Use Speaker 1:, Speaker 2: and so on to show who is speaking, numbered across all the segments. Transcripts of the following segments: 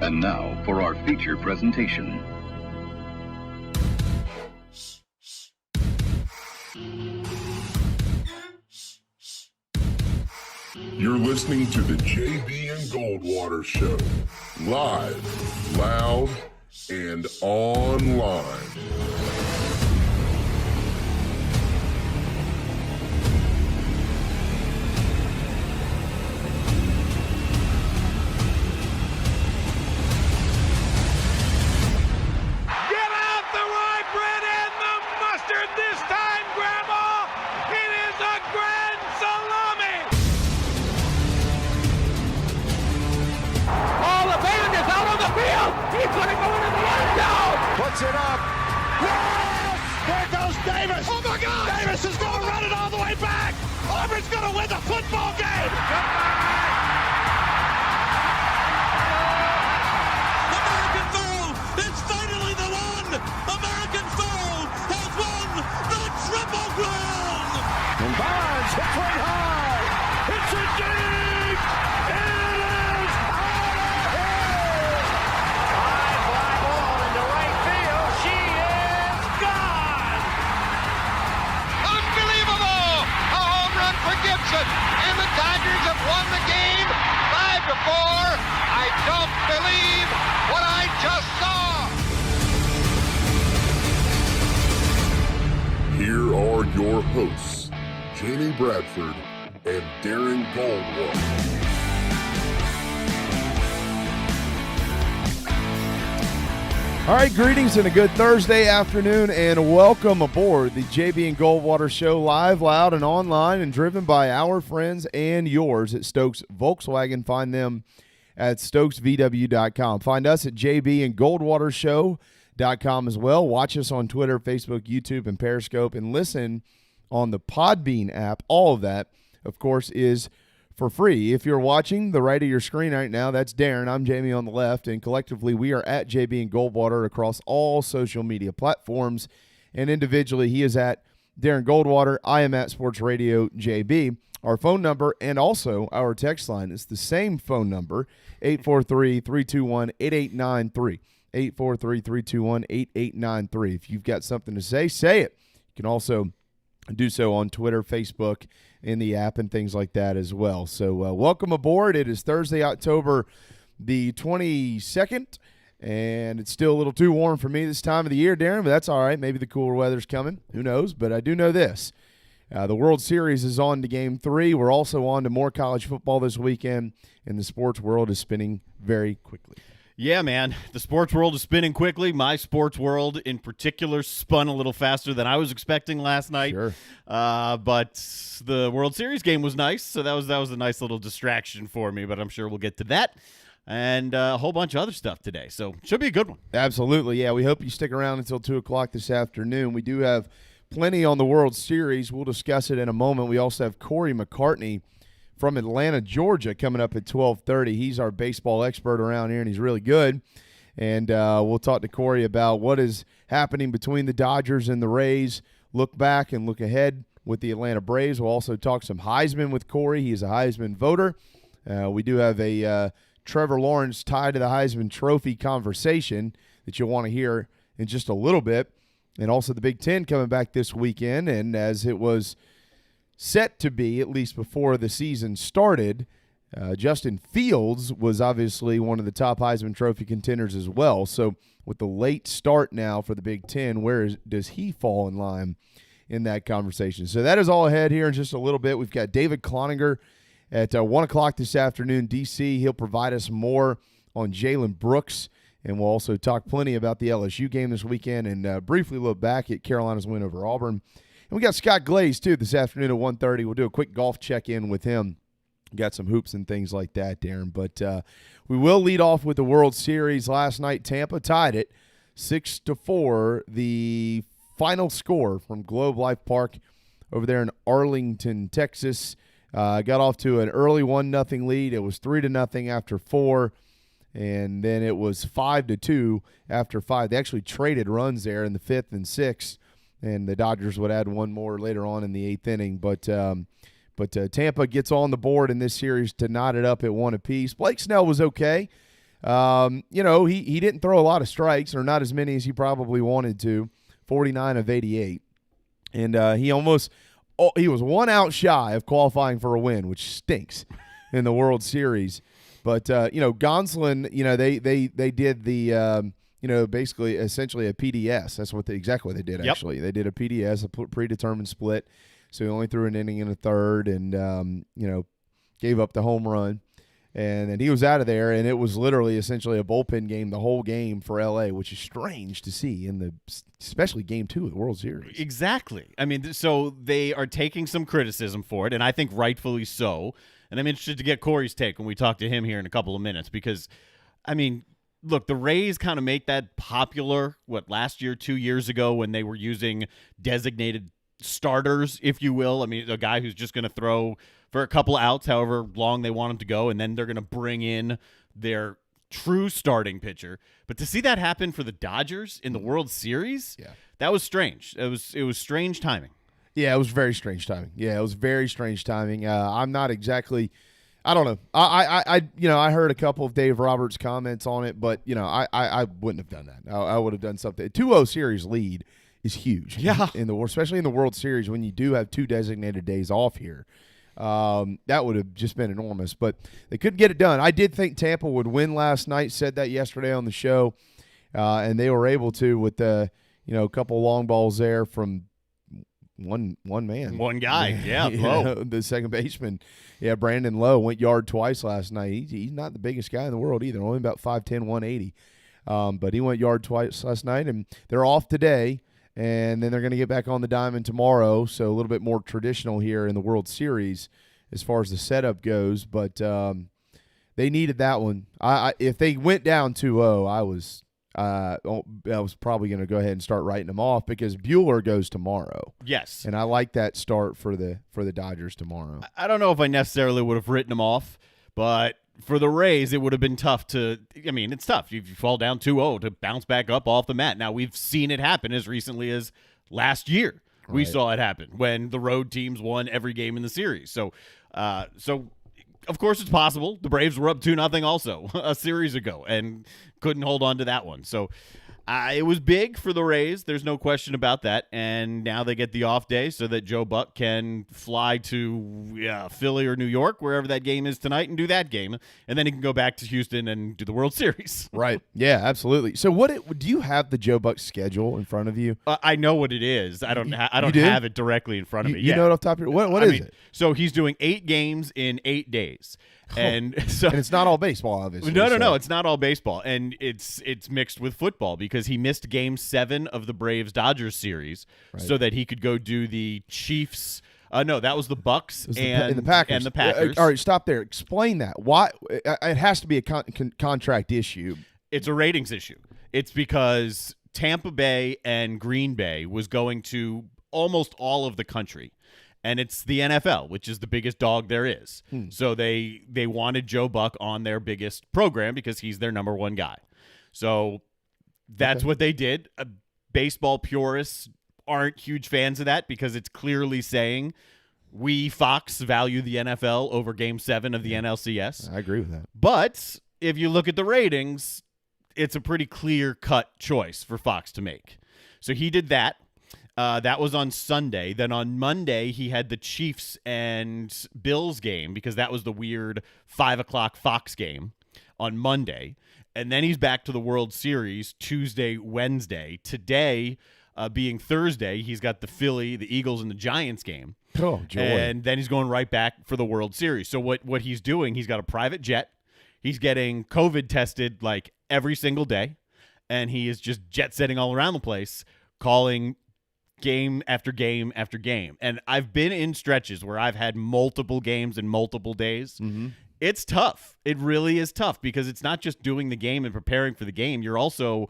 Speaker 1: And now for our feature presentation.
Speaker 2: You're listening to the JB and Goldwater Show. Live, loud, and online.
Speaker 3: He's going to go into the end zone.
Speaker 4: Puts it up. Yes! There goes Davis. Oh, my God. Davis is going to run it all the way back. Auburn's going to win the football game.
Speaker 5: American Football is finally the one. American Football has won the Triple Crown.
Speaker 4: And Barnes hits one high. It's a dig. It is out of here. High fly ball into right field. She is gone.
Speaker 6: Unbelievable! A home run for Gibson, and the Dodgers have won the game 5-4. I don't believe what I just saw.
Speaker 2: Here are your hosts, Jamie Bradford and Darren Goldwater.
Speaker 7: All right, greetings and a good Thursday afternoon, and welcome aboard the JB and Goldwater Show, live, loud, and online, and driven by our friends and yours at Stokes Volkswagen. Find them at stokesvw.com. Find us at jbandgoldwatershow.com as well. Watch us on Twitter, Facebook, YouTube, and Periscope, and listen on the Podbean app. All of that, of course, is for free. If you're watching the right of your screen right now, that's Darren. I'm Jamie on the left, and collectively we are at JB and Goldwater across all social media platforms, and individually he is at Darren Goldwater. I am at Sports Radio JB. Our phone number and also our text line is the same phone number, 843-321-8893. 843-321-8893. If you've got something to say, say it. You can also do so on Twitter, Facebook, in the app, and things like that as well. So welcome aboard. It is Thursday, October the 22nd, and it's still a little too warm for me this time of the year, Darren, but that's all right. Maybe the cooler weather's coming. Who knows? But I do know this. The World Series is on to Game 3. We're also on to more college football this weekend, and the sports world is spinning very quickly.
Speaker 8: Yeah, man. The sports world is spinning quickly. My sports world in particular spun a little faster than I was expecting last night.
Speaker 7: Sure.
Speaker 8: But the World Series game was nice, so that was a nice little distraction for me, but I'm sure we'll get to that and a whole bunch of other stuff today. So should be a good one. Absolutely.
Speaker 7: Yeah, we hope you stick around until 2 o'clock this afternoon. We do have plenty on the World Series. We'll discuss it in a moment. We also have Corey McCartney from Atlanta, Georgia, coming up at 12:30. He's our baseball expert around here, and he's really good. And we'll talk to Corey about what is happening between the Dodgers and the Rays, look back and look ahead with the Atlanta Braves. We'll also talk some Heisman with Corey. He's a Heisman voter. We do have a Trevor Lawrence tie to the Heisman Trophy conversation that you'll want to hear in just a little bit. And also the Big Ten coming back this weekend, and as it was set to be, at least before the season started, Justin Fields was obviously one of the top Heisman Trophy contenders as well. So with the late start now for the Big Ten, does he fall in line in that conversation? So that is all ahead here in just a little bit. We've got David Cloninger at 1 o'clock this afternoon, D.C. He'll provide us more on Jalen Brooks, and we'll also talk plenty about the LSU game this weekend and briefly look back at Carolina's win over Auburn. And we got Scott Glaze, too, this afternoon at 1:30. We'll do a quick golf check-in with him. Got some hoops and things like that, Darren. But we will lead off with the World Series. Last night, Tampa tied it 6-4. The final score from Globe Life Park over there in Arlington, Texas. Got off to an early 1-0 lead. It was 3-0 after 4. And then it was 5-2 after 5. They actually traded runs there in the 5th and 6th. And the Dodgers would add one more later on in the 8th inning. But Tampa gets on the board in this series to knot it up at 1 apiece. Blake Snell was okay. He didn't throw a lot of strikes, or not as many as he probably wanted to. 49 of 88, and he was 1 out shy of qualifying for a win, which stinks in the World Series. But Gonsolin, they did the basically essentially a PDS. That's exactly what they did. Actually, they did a PDS, a predetermined split. So he only threw an inning and a third, and gave up the home run. And then he was out of there, and it was literally essentially a bullpen game the whole game for L.A., which is strange to see especially Game 2 of the World Series.
Speaker 8: Exactly. I mean, so they are taking some criticism for it, and I think rightfully so. And I'm interested to get Corey's take when we talk to him here in a couple of minutes because, I mean, look, the Rays kind of make that popular, last year, 2 years ago when they were using designated starters, if you will. I mean, a guy who's just going to throw for a couple outs, however long they want him to go, and then they're going to bring in their true starting pitcher. But to see that happen for the Dodgers in the World Series, that was strange. It was strange timing.
Speaker 7: Yeah, it was very strange timing. I'm not exactly. I don't know. I heard a couple of Dave Roberts' comments on it, but I wouldn't have done that. I would have done something. A 2-0 series lead is huge.
Speaker 8: Yeah,
Speaker 7: especially in the World Series when you do have 2 designated days off here. That would have just been enormous, but they couldn't get it done. I did think Tampa would win last night. Said that yesterday on the show, and they were able to with a couple long balls there from one man,
Speaker 8: one guy. Yeah, Lowe,
Speaker 7: the second baseman. Yeah, Brandon Lowe went yard twice last night. He's not the biggest guy in the world either, only about 5'10", 180. But he went yard twice last night, and they're off today. And then they're going to get back on the diamond tomorrow, so a little bit more traditional here in the World Series as far as the setup goes. But they needed that one. If they went down 2-0, I was probably going to go ahead and start writing them off because Buehler goes tomorrow.
Speaker 8: Yes,
Speaker 7: and I like that start for the Dodgers tomorrow.
Speaker 8: I don't know if I necessarily would have written them off, but for the Rays, it would have been tough it's tough. You fall down 2-0 to bounce back up off the mat. Now, we've seen it happen as recently as last year. Right. We saw it happen when the road teams won every game in the series. So of course, it's possible. The Braves were up 2-0 also a series ago and couldn't hold on to that one. So it was big for the Rays. There's no question about that. And now they get the off day so that Joe Buck can fly to Philly or New York, wherever that game is tonight, and do that game. And then he can go back to Houston and do the World Series.
Speaker 7: Right. Yeah, absolutely. So do you have the Joe Buck schedule in front of you?
Speaker 8: I know what it is. I don't have it directly in front of me.
Speaker 7: You know it off the top of your what is it?
Speaker 8: So he's doing 8 games in 8 days. And so
Speaker 7: and it's not all baseball, obviously.
Speaker 8: No, it's not all baseball, and it's mixed with football because he missed Game 7 of the Braves-Dodgers series so that he could go do the Chiefs. No, that was the Bucks and
Speaker 7: the Packers.
Speaker 8: And the Packers.
Speaker 7: All right, stop there. Explain that. Why it has to be a contract issue.
Speaker 8: It's a ratings issue. It's because Tampa Bay and Green Bay was going to almost all of the country. And it's the NFL, which is the biggest dog there is. So they wanted Joe Buck on their biggest program because he's their number one guy. So that's what they did. Baseball purists aren't huge fans of that because it's clearly saying we, Fox, value the NFL over Game 7 of the NLCS.
Speaker 7: I agree with that.
Speaker 8: But if you look at the ratings, it's a pretty clear-cut choice for Fox to make. So he did that. That was on Sunday. Then on Monday, he had the Chiefs and Bills game because that was the weird 5 o'clock Fox game on Monday. And then he's back to the World Series Tuesday, Wednesday. Today, being Thursday, he's got the Eagles, and the Giants game.
Speaker 7: Oh, joy.
Speaker 8: And then he's going right back for the World Series. So what he's doing, he's got a private jet. He's getting COVID tested like every single day. And he is just jet setting all around the place, calling game after game after game. And I've been in stretches where I've had multiple games in multiple days. Mm-hmm. It's tough. It really is tough because it's not just doing the game and preparing for the game. You're also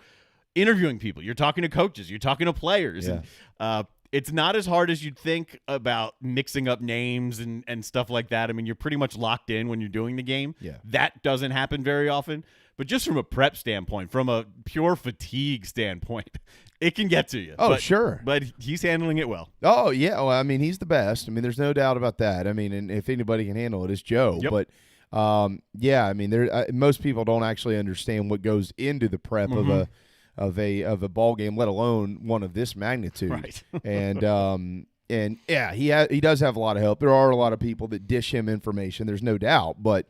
Speaker 8: interviewing people. You're talking to coaches. You're talking to players.
Speaker 7: Yeah.
Speaker 8: And, it's not as hard as you'd think about mixing up names and stuff like that. I mean, you're pretty much locked in when you're doing the game.
Speaker 7: Yeah.
Speaker 8: That doesn't happen very often. But just from a prep standpoint, from a pure fatigue standpoint, it can get to you.
Speaker 7: Oh, sure.
Speaker 8: But he's handling it well.
Speaker 7: Oh, yeah. Well, I mean, he's the best. I mean, there's no doubt about that. I mean, and if anybody can handle it, it's Joe.
Speaker 8: Yep.
Speaker 7: But Yeah, I mean, most people don't actually understand what goes into the prep of a ball game, let alone one of this magnitude.
Speaker 8: Right.
Speaker 7: And yeah, he does have a lot of help. There are a lot of people that dish him information. There's no doubt, but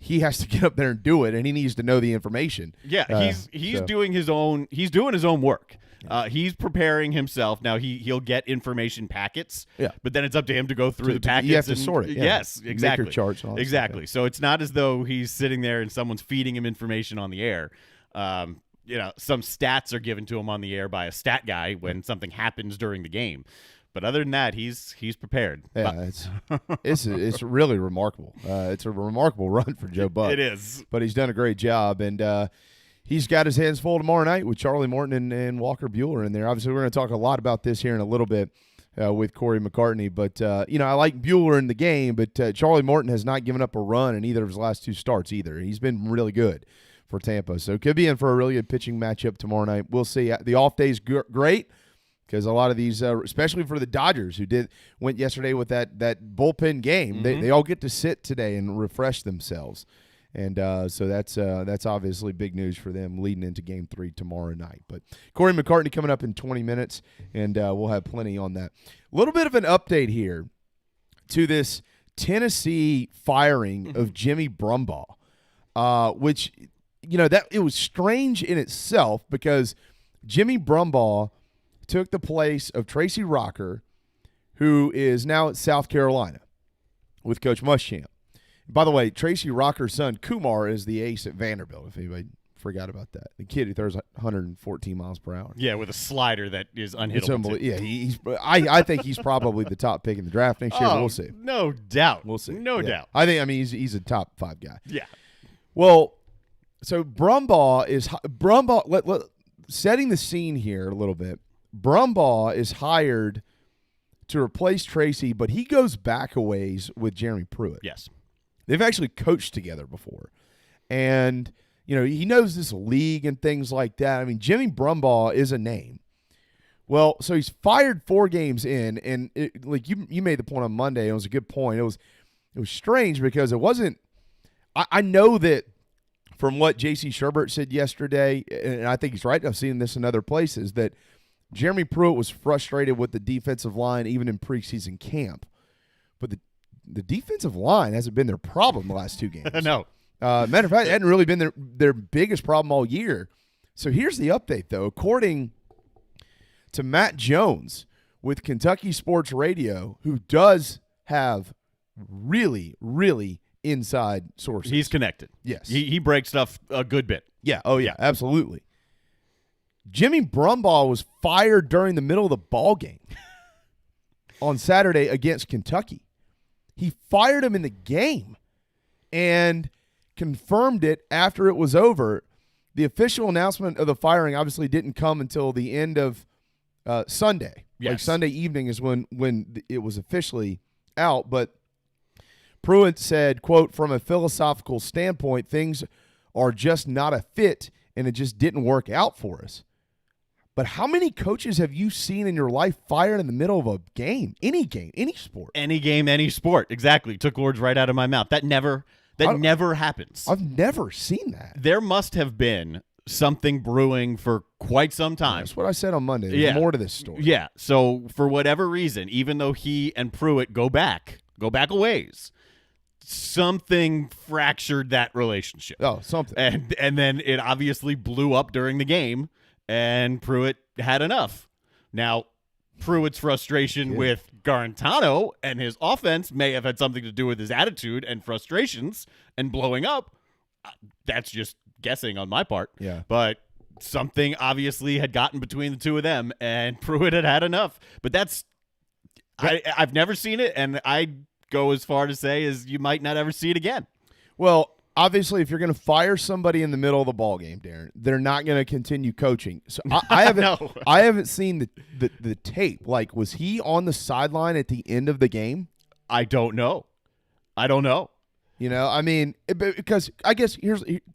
Speaker 7: he has to get up there and do it, and he needs to know the information.
Speaker 8: Yeah, he's doing his own. He's doing his own work. He's preparing himself. Now he'll get information packets.
Speaker 7: Yeah.
Speaker 8: But then it's up to him to go through the packets.
Speaker 7: You have to sort it. Yeah.
Speaker 8: Yes, exactly.
Speaker 7: Make your charts. And all that
Speaker 8: exactly.
Speaker 7: stuff,
Speaker 8: So it's not as though he's sitting there and someone's feeding him information on the air. Some stats are given to him on the air by a stat guy when something happens during the game. But other than that, he's prepared.
Speaker 7: Yeah, it's really remarkable. It's a remarkable run for Joe Buck.
Speaker 8: It is.
Speaker 7: But he's done a great job, and he's got his hands full tomorrow night with Charlie Morton and Walker Buehler in there. Obviously, we're going to talk a lot about this here in a little bit with Corey McCartney. But, I like Buehler in the game, but Charlie Morton has not given up a run in either of his last 2 starts either. He's been really good for Tampa. So could be in for a really good pitching matchup tomorrow night. We'll see. The off day's great. Because a lot of these, especially for the Dodgers, who went yesterday with that bullpen game, they all get to sit today and refresh themselves, and so that's obviously big news for them leading into Game 3 tomorrow night. But Corey McCartney coming up in 20 minutes, and we'll have plenty on that. A little bit of an update here to this Tennessee firing of Jimmy Brumbaugh, which that it was strange in itself because Jimmy Brumbaugh took the place of Tracy Rocker, who is now at South Carolina with Coach Muschamp. By the way, Tracy Rocker's son, Kumar, is the ace at Vanderbilt, if anybody forgot about that. The kid who throws 114 miles per hour.
Speaker 8: Yeah, with a slider that is unhittable.
Speaker 7: Yeah, I think he's probably the top pick in the draft next year. We'll see.
Speaker 8: No doubt.
Speaker 7: We'll see.
Speaker 8: No doubt.
Speaker 7: He's a top 5 guy.
Speaker 8: Yeah.
Speaker 7: Well, so Brumbaugh is setting the scene here a little bit. Brumbaugh is hired to replace Tracy, but he goes back a ways with Jeremy Pruitt.
Speaker 8: Yes.
Speaker 7: They've actually coached together before. And, he knows this league and things like that. I mean, Jimmy Brumbaugh is a name. Well, so he's fired 4 games in, and you made the point on Monday. It was a good point. It was strange because it wasn't – I know that from what J.C. Sherbert said yesterday, and I think he's right, I've seen this in other places, that – Jeremy Pruitt was frustrated with the defensive line even in preseason camp. But the defensive line hasn't been their problem the last 2 games.
Speaker 8: No.
Speaker 7: Matter of fact, it hadn't really been their biggest problem all year. So here's the update, though. According to Matt Jones with Kentucky Sports Radio, who does have really, really inside sources.
Speaker 8: He's connected.
Speaker 7: Yes.
Speaker 8: He breaks stuff a good bit.
Speaker 7: Yeah. Oh, yeah. Absolutely. Jimmy Brumbaugh was fired during the middle of the ball game on Saturday against Kentucky. He fired him in the game and confirmed it after it was over. The official announcement of the firing obviously didn't come until the end of Sunday.
Speaker 8: Yes.
Speaker 7: Like Sunday evening is when it was officially out. But Pruitt said, quote, "From a philosophical standpoint, things are just not a fit, and it just didn't work out for us." But how many coaches have you seen in your life fired in the middle of a game? Any game, any sport.
Speaker 8: Any game, any sport. Exactly. Took words right out of my mouth. That never happens.
Speaker 7: I've never seen that.
Speaker 8: There must have been something brewing for quite some time.
Speaker 7: That's what I said on Monday. There's more to this story.
Speaker 8: Yeah. So for whatever reason, even though he and Pruitt go back a ways, something fractured that relationship.
Speaker 7: Oh, something.
Speaker 8: And then it obviously blew up during the game. And Pruitt had enough. Now, Pruitt's frustration with Garantano and his offense may have had something to do with his attitude and frustrations and blowing up. That's just guessing on my part.
Speaker 7: Yeah.
Speaker 8: But something obviously had gotten between the two of them, and Pruitt had enough. But I've never seen it, and I'd go as far to say as you might not ever see it again.
Speaker 7: Well, obviously, if you're going to fire somebody in the middle of the ball game, Darren, they're not going to continue coaching. So I haven't,
Speaker 8: No.
Speaker 7: I haven't seen the tape. Like, was he on the sideline at the end of the game?
Speaker 8: I don't know.
Speaker 7: I mean, because I guess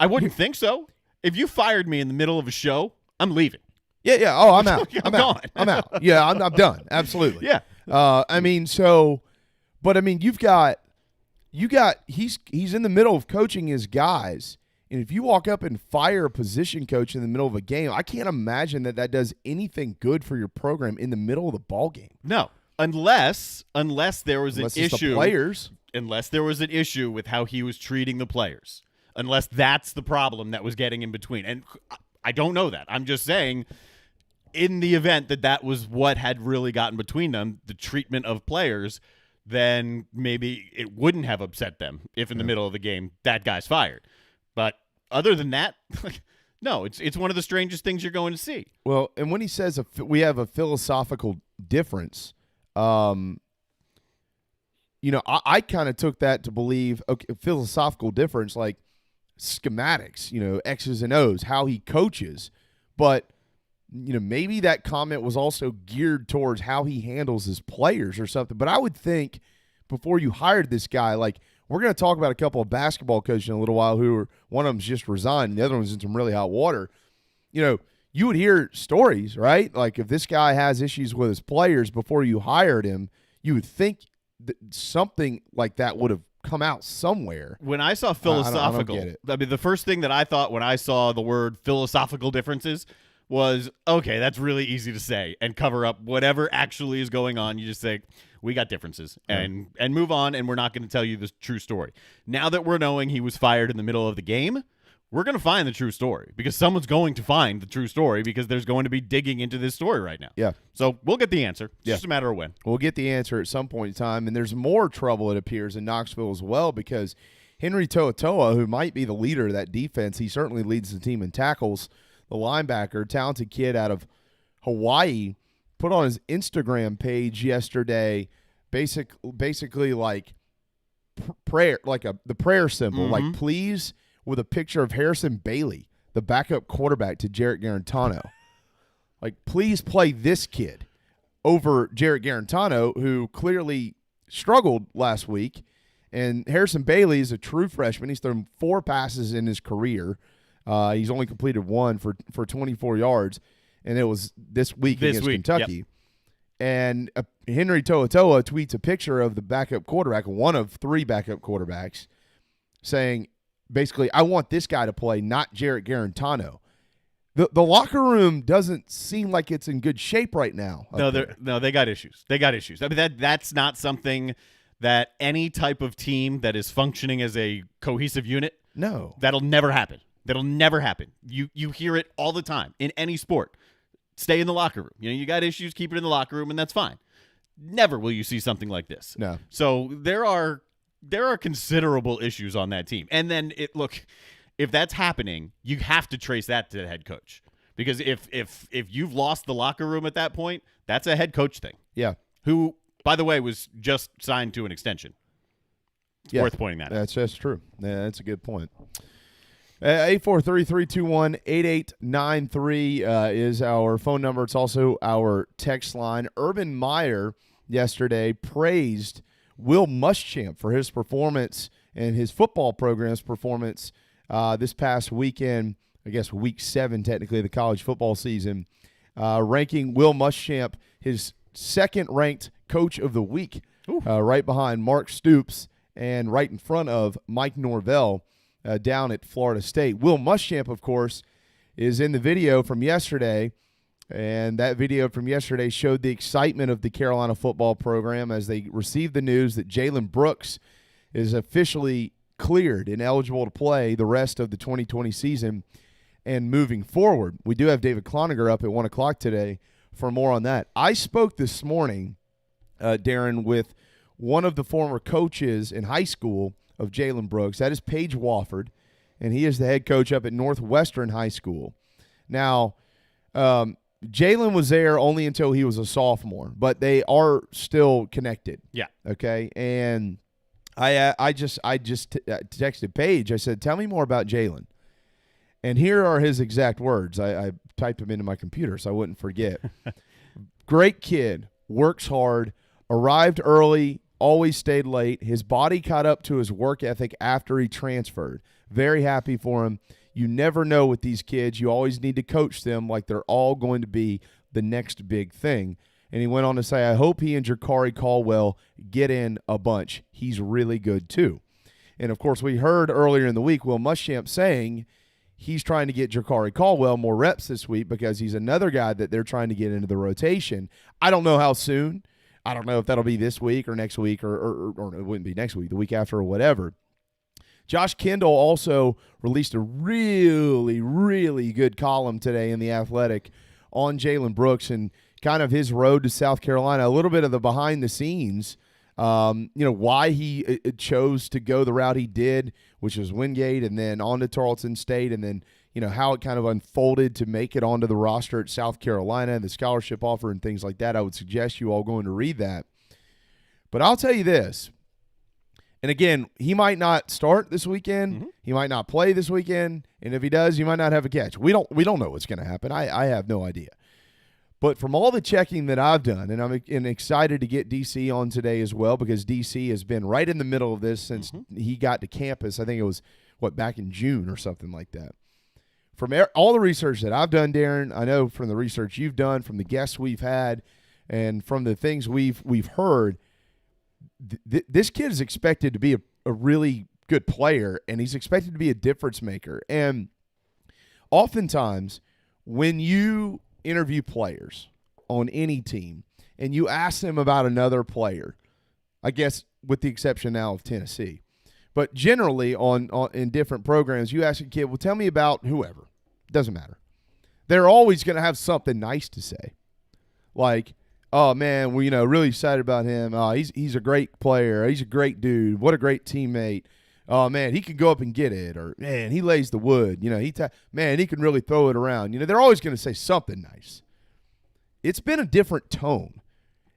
Speaker 8: I wouldn't think so. If you fired me in the middle of a show, I'm leaving.
Speaker 7: Yeah. Oh, I'm out.
Speaker 8: I'm
Speaker 7: out.
Speaker 8: gone.
Speaker 7: I'm out. Yeah, I'm done. Absolutely.
Speaker 8: Yeah.
Speaker 7: But you've got he's in the middle of coaching his guys, and if you walk up and fire a position coach in the middle of a game, I can't imagine that does anything good for your program in the middle of the ball game.
Speaker 8: No, unless there was an issue.
Speaker 7: The players.
Speaker 8: Unless there was an issue with how he was treating the players. Unless that's the problem that was getting in between. And I don't know that. I'm just saying, in the event that was what had really gotten between them, the treatment of players, then maybe it wouldn't have upset them if in the middle of the game that guy's fired. But other than that, no, it's one of the strangest things you're going to see.
Speaker 7: Well, and when he says we have a philosophical difference, I kind of took that to believe a philosophical difference, like schematics, X's and O's, how he coaches. But, maybe that comment was also geared towards how he handles his players or something. But I would think before you hired this guy, like, we're going to talk about a couple of basketball coaches in a little while one of them's just resigned and the other one's in some really hot water. You would hear stories, right? Like if this guy has issues with his players before you hired him, you would think that something like that would have come out somewhere.
Speaker 8: When I saw philosophical,
Speaker 7: I don't get it.
Speaker 8: I mean, the first thing that I thought when I saw the word philosophical differences was, okay, that's really easy to say and cover up whatever actually is going on. You just say, we got differences and move on, and we're not going to tell you the true story. Now that we're knowing he was fired in the middle of the game, we're going to find the true story because someone's going to find the true story because there's going to be digging into this story right now.
Speaker 7: Yeah.
Speaker 8: So we'll get the answer. It's just a matter of when.
Speaker 7: We'll get the answer at some point in time, and there's more trouble, it appears, in Knoxville as well because Henry To'oTo'o, who might be the leader of that defense, he certainly leads the team in tackles, the linebacker, talented kid out of Hawaii, put on his Instagram page yesterday basically like prayer, like the prayer symbol, like please, with a picture of Harrison Bailey, the backup quarterback to Jarrett Garantano. Like, please play this kid over Jarrett Garantano, who clearly struggled last week. And Harrison Bailey is a true freshman. He's thrown 4 passes in his career. He's only completed 1 for 24 yards, and it was this week against Kentucky.
Speaker 8: Yep.
Speaker 7: And Henry To'oTo'o tweets a picture of the backup quarterback, one of 3 backup quarterbacks, saying, basically, I want this guy to play, not Jarrett Garantano. The locker room doesn't seem like it's in good shape right now.
Speaker 8: No, they got issues. They got issues. I mean, that's not something that any type of team that is functioning as a cohesive unit,
Speaker 7: no,
Speaker 8: that'll never happen. That'll never happen. You hear it all the time in any sport. Stay in the locker room. You got issues, keep it in the locker room, and that's fine. Never will you see something like this.
Speaker 7: No.
Speaker 8: So there are considerable issues on that team. And then if that's happening, you have to trace that to the head coach. Because if you've lost the locker room at that point, that's a head coach thing.
Speaker 7: Yeah.
Speaker 8: Who, by the way, was just signed to an extension. It's worth pointing that out.
Speaker 7: That's true. Yeah, that's a good point. 843-321-8893 is our phone number. It's also our text line. Urban Meyer yesterday praised Will Muschamp for his performance and his football program's performance this past weekend, I guess week 7 technically of the college football season, ranking Will Muschamp his second-ranked coach of the week, right behind Mark Stoops and right in front of Mike Norvell down at Florida State. Will Muschamp, of course, is in the video from yesterday, and that video from yesterday showed the excitement of the Carolina football program as they received the news that Jalen Brooks is officially cleared and eligible to play the rest of the 2020 season and moving forward. We do have David Cloninger up at 1 o'clock today for more on that. I spoke this morning, Darren, with one of the former coaches in high school of Jalen Brooks. That is Paige Wofford, and he is the head coach up at Northwestern High School. Now, Jalen was there only until he was a sophomore, but they are still connected.
Speaker 8: Yeah.
Speaker 7: Okay, and I just texted Paige. I said, tell me more about Jalen. And here are his exact words. I typed them into my computer so I wouldn't forget. Great kid, works hard, arrived early, always stayed late. His body caught up to his work ethic after he transferred. Very happy for him. You never know with these kids. You always need to coach them like they're all going to be the next big thing. And he went on to say, I hope he and Jakari Caldwell get in a bunch. He's really good too. And, of course, we heard earlier in the week Will Muschamp saying he's trying to get Jakari Caldwell more reps this week because he's another guy that they're trying to get into the rotation. I don't know how soon. I don't know if that'll be this week or next week or it wouldn't be next week, the week after or whatever. Josh Kendall also released a really, really good column today in The Athletic on Jalen Brooks and kind of his road to South Carolina, a little bit of the behind the scenes, why he chose to go the route he did, which was Wingate and then on to Tarleton State, and then, how it kind of unfolded to make it onto the roster at South Carolina, the scholarship offer and things like that. I would suggest you all going to read that. But I'll tell you this. And again, he might not start this weekend. Mm-hmm. He might not play this weekend. And if he does, he might not have a catch. We don't know what's going to happen. I have no idea. But from all the checking that I've done, and I'm excited to get DC on today as well because DC has been right in the middle of this since he got to campus. I think it was, back in June or something like that. From all the research that I've done, Darren, I know from the research you've done, from the guests we've had, and from the things we've heard, this kid is expected to be a really good player, and he's expected to be a difference maker. And oftentimes, when you interview players on any team and you ask them about another player, I guess with the exception now of Tennessee, but generally in different programs, you ask a kid, well, tell me about whoever. Doesn't matter. They're always going to have something nice to say. Like, oh, man, we're really excited about him. He's a great player. He's a great dude. What a great teammate. Oh, man, he can go up and get it. Or, man, he lays the wood. Man, he can really throw it around. They're always going to say something nice. It's been a different tone.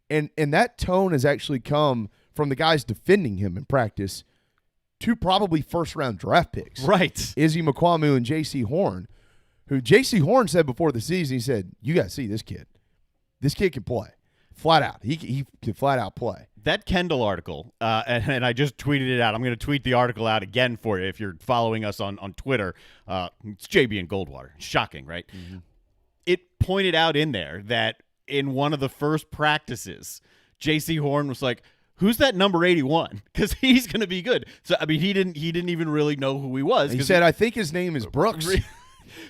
Speaker 7: And that tone has actually come from the guys defending him in practice to probably first-round draft picks.
Speaker 8: Right.
Speaker 7: Izzy McQuamu and J.C. Horn, who J.C. Horn said before the season, he said, you got to see this kid. This kid can play. Flat out. He can flat out play.
Speaker 8: That Kendall article, and I just tweeted it out. I'm going to tweet the article out again for you if you're following us on Twitter. It's JB and Goldwater. Shocking, right? Mm-hmm. It pointed out in there that in one of the first practices, J.C. Horn was like, who's that number 81? Because he's going to be good. So, I mean, he didn't even really know who he was.
Speaker 7: He said, I think his name is Brooks.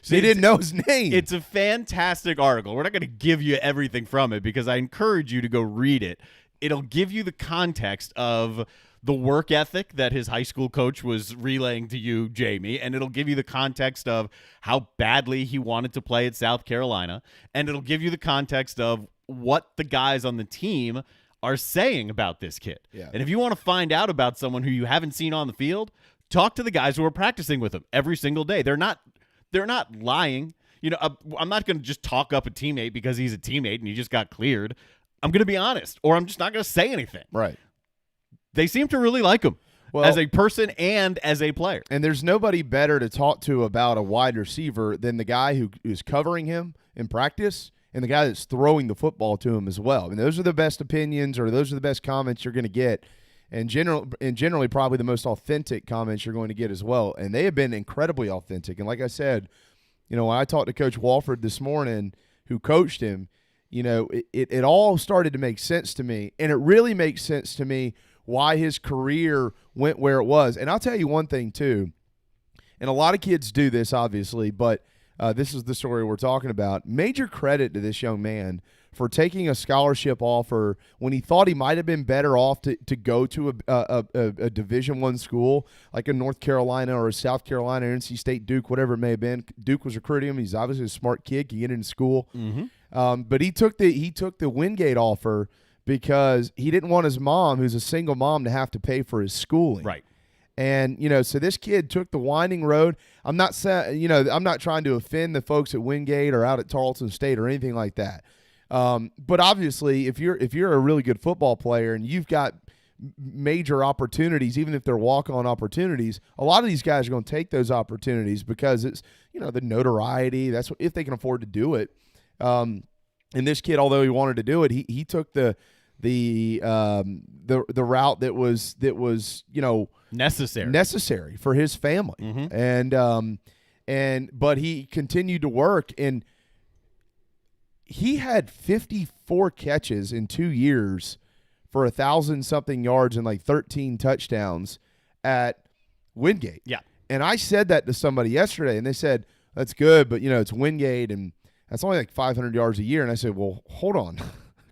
Speaker 8: So
Speaker 7: he didn't know his name.
Speaker 8: It's a fantastic article. We're not going to give you everything from it because I encourage you to go read it. It'll give you the context of the work ethic that his high school coach was relaying to you, Jamie, and it'll give you the context of how badly he wanted to play at South Carolina, and it'll give you the context of what the guys on the team are saying about this kid.
Speaker 7: Yeah.
Speaker 8: And if you want to find out about someone who you haven't seen on the field, talk to the guys who are practicing with him every single day. They're not lying. I'm not going to just talk up a teammate because he's a teammate and he just got cleared. I'm going to be honest, or I'm just not going to say anything.
Speaker 7: Right.
Speaker 8: They seem to really like him as a person and as a player.
Speaker 7: And there's nobody better to talk to about a wide receiver than the guy who is covering him in practice and the guy that's throwing the football to him as well. I mean, those are the best opinions or those are the best comments you're going to get. And generally probably the most authentic comments you're going to get as well. And they have been incredibly authentic. And like I said, when I talked to Coach Walford this morning, who coached him, it all started to make sense to me. And it really makes sense to me why his career went where it was. And I'll tell you one thing, too. And a lot of kids do this, obviously, but this is the story we're talking about. Major credit to this young man for taking a scholarship offer when he thought he might have been better off to go to a Division I school like a North Carolina or a South Carolina, NC State, Duke, whatever it may have been. Duke was recruiting him. He's obviously a smart kid, can get into school. Mm-hmm. But he took the Wingate offer because he didn't want his mom, who's a single mom, to have to pay for his schooling.
Speaker 8: Right.
Speaker 7: And, so this kid took the winding road. I'm not saying, I'm not trying to offend the folks at Wingate or out at Tarleton State or anything like that. But obviously, if you're a really good football player and you've got major opportunities, even if they're walk-on opportunities, a lot of these guys are going to take those opportunities because it's the notoriety. That's what, if they can afford to do it. And this kid, although he wanted to do it, he took the route that was necessary for his family. Mm-hmm. But he continued to work and. he had 54 catches in 2 years for 1,000-something yards and like 13 touchdowns at Wingate.
Speaker 8: Yeah.
Speaker 7: And I said that to somebody yesterday, and they said, that's good, but, it's Wingate, and that's only like 500 yards a year. And I said, well, hold on.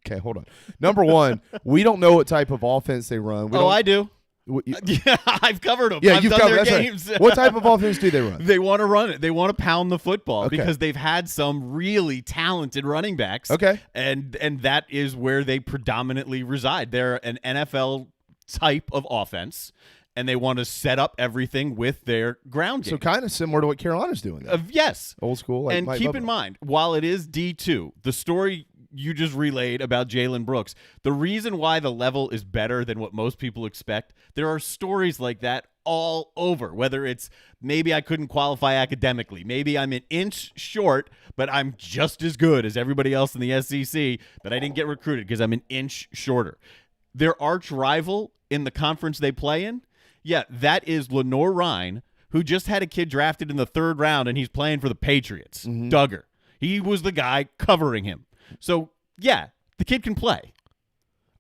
Speaker 7: Okay, hold on. Number one, we don't know what type of offense they run.
Speaker 8: I do. Yeah, I've covered them.
Speaker 7: Yeah,
Speaker 8: I've
Speaker 7: you've
Speaker 8: done
Speaker 7: covered
Speaker 8: their
Speaker 7: right.
Speaker 8: games.
Speaker 7: What type of offense do they run?
Speaker 8: They want to run it. They want to pound the football
Speaker 7: Okay.
Speaker 8: because they've had some really talented running backs.
Speaker 7: Okay.
Speaker 8: And that is where they predominantly reside. They're an NFL type of offense, and they want to set up everything with their ground game.
Speaker 7: So kind of similar to what Carolina's doing.
Speaker 8: Yes.
Speaker 7: Old school. Like
Speaker 8: and
Speaker 7: Mike
Speaker 8: keep
Speaker 7: Bubba.
Speaker 8: in mind, while it is D2, the story you just relayed about Jalen Brooks, the reason why the level is better than what most people expect, there are stories like that all over, whether it's maybe I couldn't qualify academically, maybe I'm an inch short, but I'm just as good as everybody else in the SEC, but I didn't get recruited because I'm an inch shorter. Their arch rival in the conference they play in, yeah, that is Lenore Ryan, who just had a kid drafted in the 3rd round, and he's playing for the Patriots, Duggar. He was the guy covering him. So, yeah, the kid can play.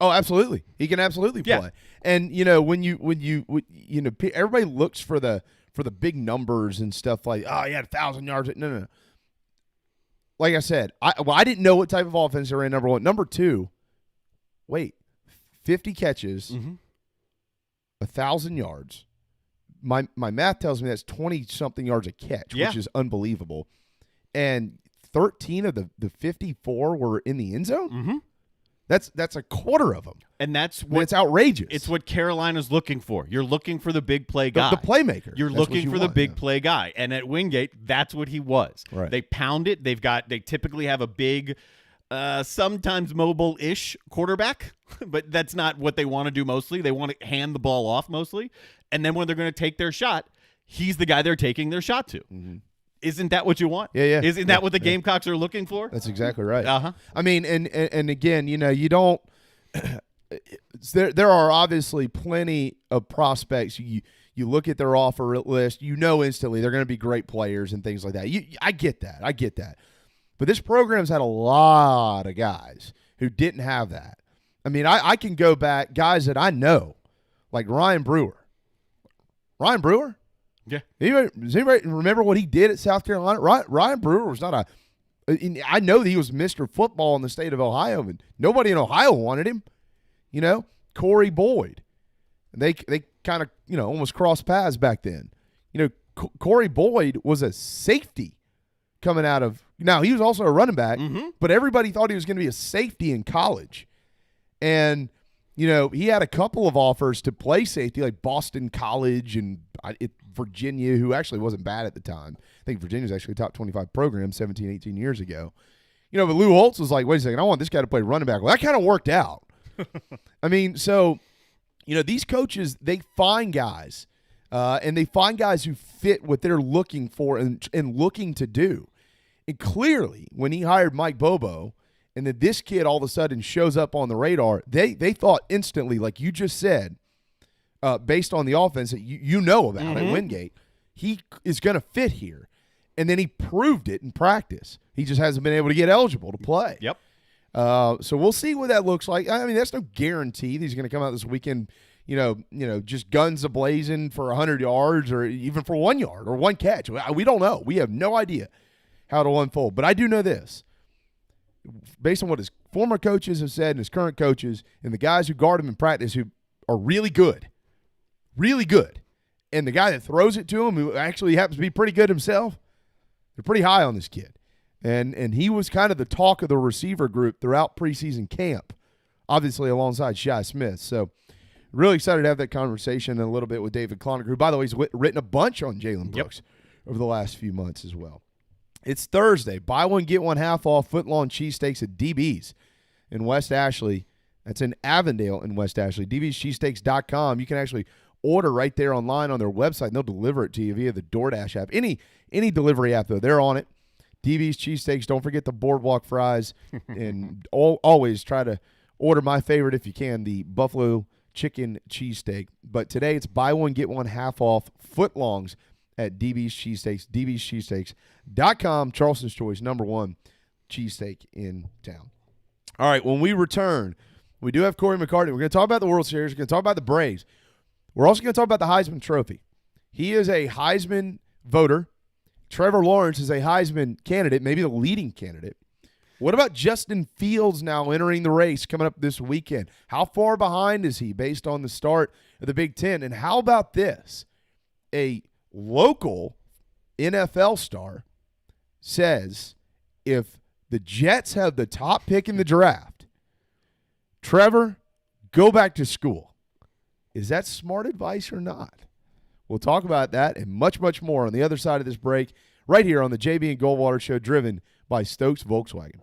Speaker 7: Oh, absolutely. He can absolutely play.
Speaker 8: Yeah.
Speaker 7: And when everybody looks for the big numbers and stuff like, oh, he had 1,000 yards. No. Like I said, I didn't know what type of offense they ran. Number one. Number two, 50 catches, 1,000 yards. My math tells me that's 20-something yards a catch, which is unbelievable. And 13 of the 54 were in the end zone.
Speaker 8: Mm-hmm.
Speaker 7: That's a quarter of them,
Speaker 8: and that's what
Speaker 7: it's outrageous.
Speaker 8: It's what Carolina's looking for. You're looking for the big play guy,
Speaker 7: the playmaker.
Speaker 8: You're
Speaker 7: That's
Speaker 8: looking
Speaker 7: what
Speaker 8: for
Speaker 7: want,
Speaker 8: the big play guy, and at Wingate, that's what he was.
Speaker 7: Right.
Speaker 8: They pound it. They typically have a big, sometimes mobile-ish quarterback, but that's not what they want to do mostly. They want to hand the ball off mostly, and then when they're going to take their shot, he's the guy they're taking their shot to.
Speaker 7: Mm-hmm.
Speaker 8: Isn't that what you want?
Speaker 7: Yeah.
Speaker 8: Isn't that what the Gamecocks are looking for?
Speaker 7: That's exactly right.
Speaker 8: Uh-huh.
Speaker 7: I mean, and again, you don't. There are obviously plenty of prospects. You look at their offer list, instantly they're going to be great players and things like that. I get that. But this program's had a lot of guys who didn't have that. I mean, I can go back, guys that I know, like Ryan Brewer.
Speaker 8: Yeah.
Speaker 7: Does anybody remember what he did at South Carolina? Ryan Brewer was not I know that he was Mr. Football in the state of Ohio, and nobody in Ohio wanted him. Corey Boyd. They kind of, almost crossed paths back then. Corey Boyd was a safety coming out of – now, he was also a running back, but everybody thought he was going to be a safety in college. And, he had a couple of offers to play safety, like Boston College and Virginia, who actually wasn't bad at the time. I think Virginia was actually a top 25 program 17, 18 years ago. But Lou Holtz was like, wait a second, I want this guy to play running back. Well, that kind of worked out. I mean, so, these coaches, they find guys, and they find guys who fit what they're looking for and looking to do. And clearly, when he hired Mike Bobo, and then this kid all of a sudden shows up on the radar, they thought instantly, like you just said, based on the offense that you know about at Wingate, he is going to fit here. And then he proved it in practice. He just hasn't been able to get eligible to play.
Speaker 8: Yep.
Speaker 7: So we'll see what that looks like. I mean, that's no guarantee that he's going to come out this weekend, just guns a-blazing for 100 yards or even for 1 yard or one catch. We don't know. We have no idea how it'll unfold. But I do know this. Based on what his former coaches have said and his current coaches and the guys who guard him in practice who are really good, and the guy that throws it to him who actually happens to be pretty good himself, they're pretty high on this kid. And he was kind of the talk of the receiver group throughout preseason camp, obviously alongside Shi Smith. So really excited to have that conversation in a little bit with David Cloninger, who, by the way, has written a bunch on Jalen Brooks over the last few months as well. It's Thursday. Buy one, get one half off footlong cheesesteaks at DB's in West Ashley. That's in Avondale in West Ashley. DB'scheesesteaks.com. You can actually order right there online on their website, and they'll deliver it to you via the DoorDash app. Any delivery app, though, they're on it. DB's Cheesesteaks. Don't forget the boardwalk fries. And always try to order my favorite, if you can, the Buffalo Chicken Cheesesteak. But today it's buy one, get one half off footlongs at DB's Cheesesteaks. DB'scheesesteaks.com. Charleston's Choice, number one cheesesteak in town. All right, when we return, we do have Corey McCartney. We're going to talk about the World Series. We're going to talk about the Braves. We're also going to talk about the Heisman Trophy. He is a Heisman voter. Trevor Lawrence is a Heisman candidate, maybe the leading candidate. What about Justin Fields now entering the race coming up this weekend? How far behind is he based on the start of the Big Ten? And how about this? A local NFL star says if the Jets have the top pick in the draft, Trevor, go back to school. Is that smart advice or not? We'll talk about that and much, much more on the other side of this break right here on the JB and Goldwater Show, driven by Stokes Volkswagen.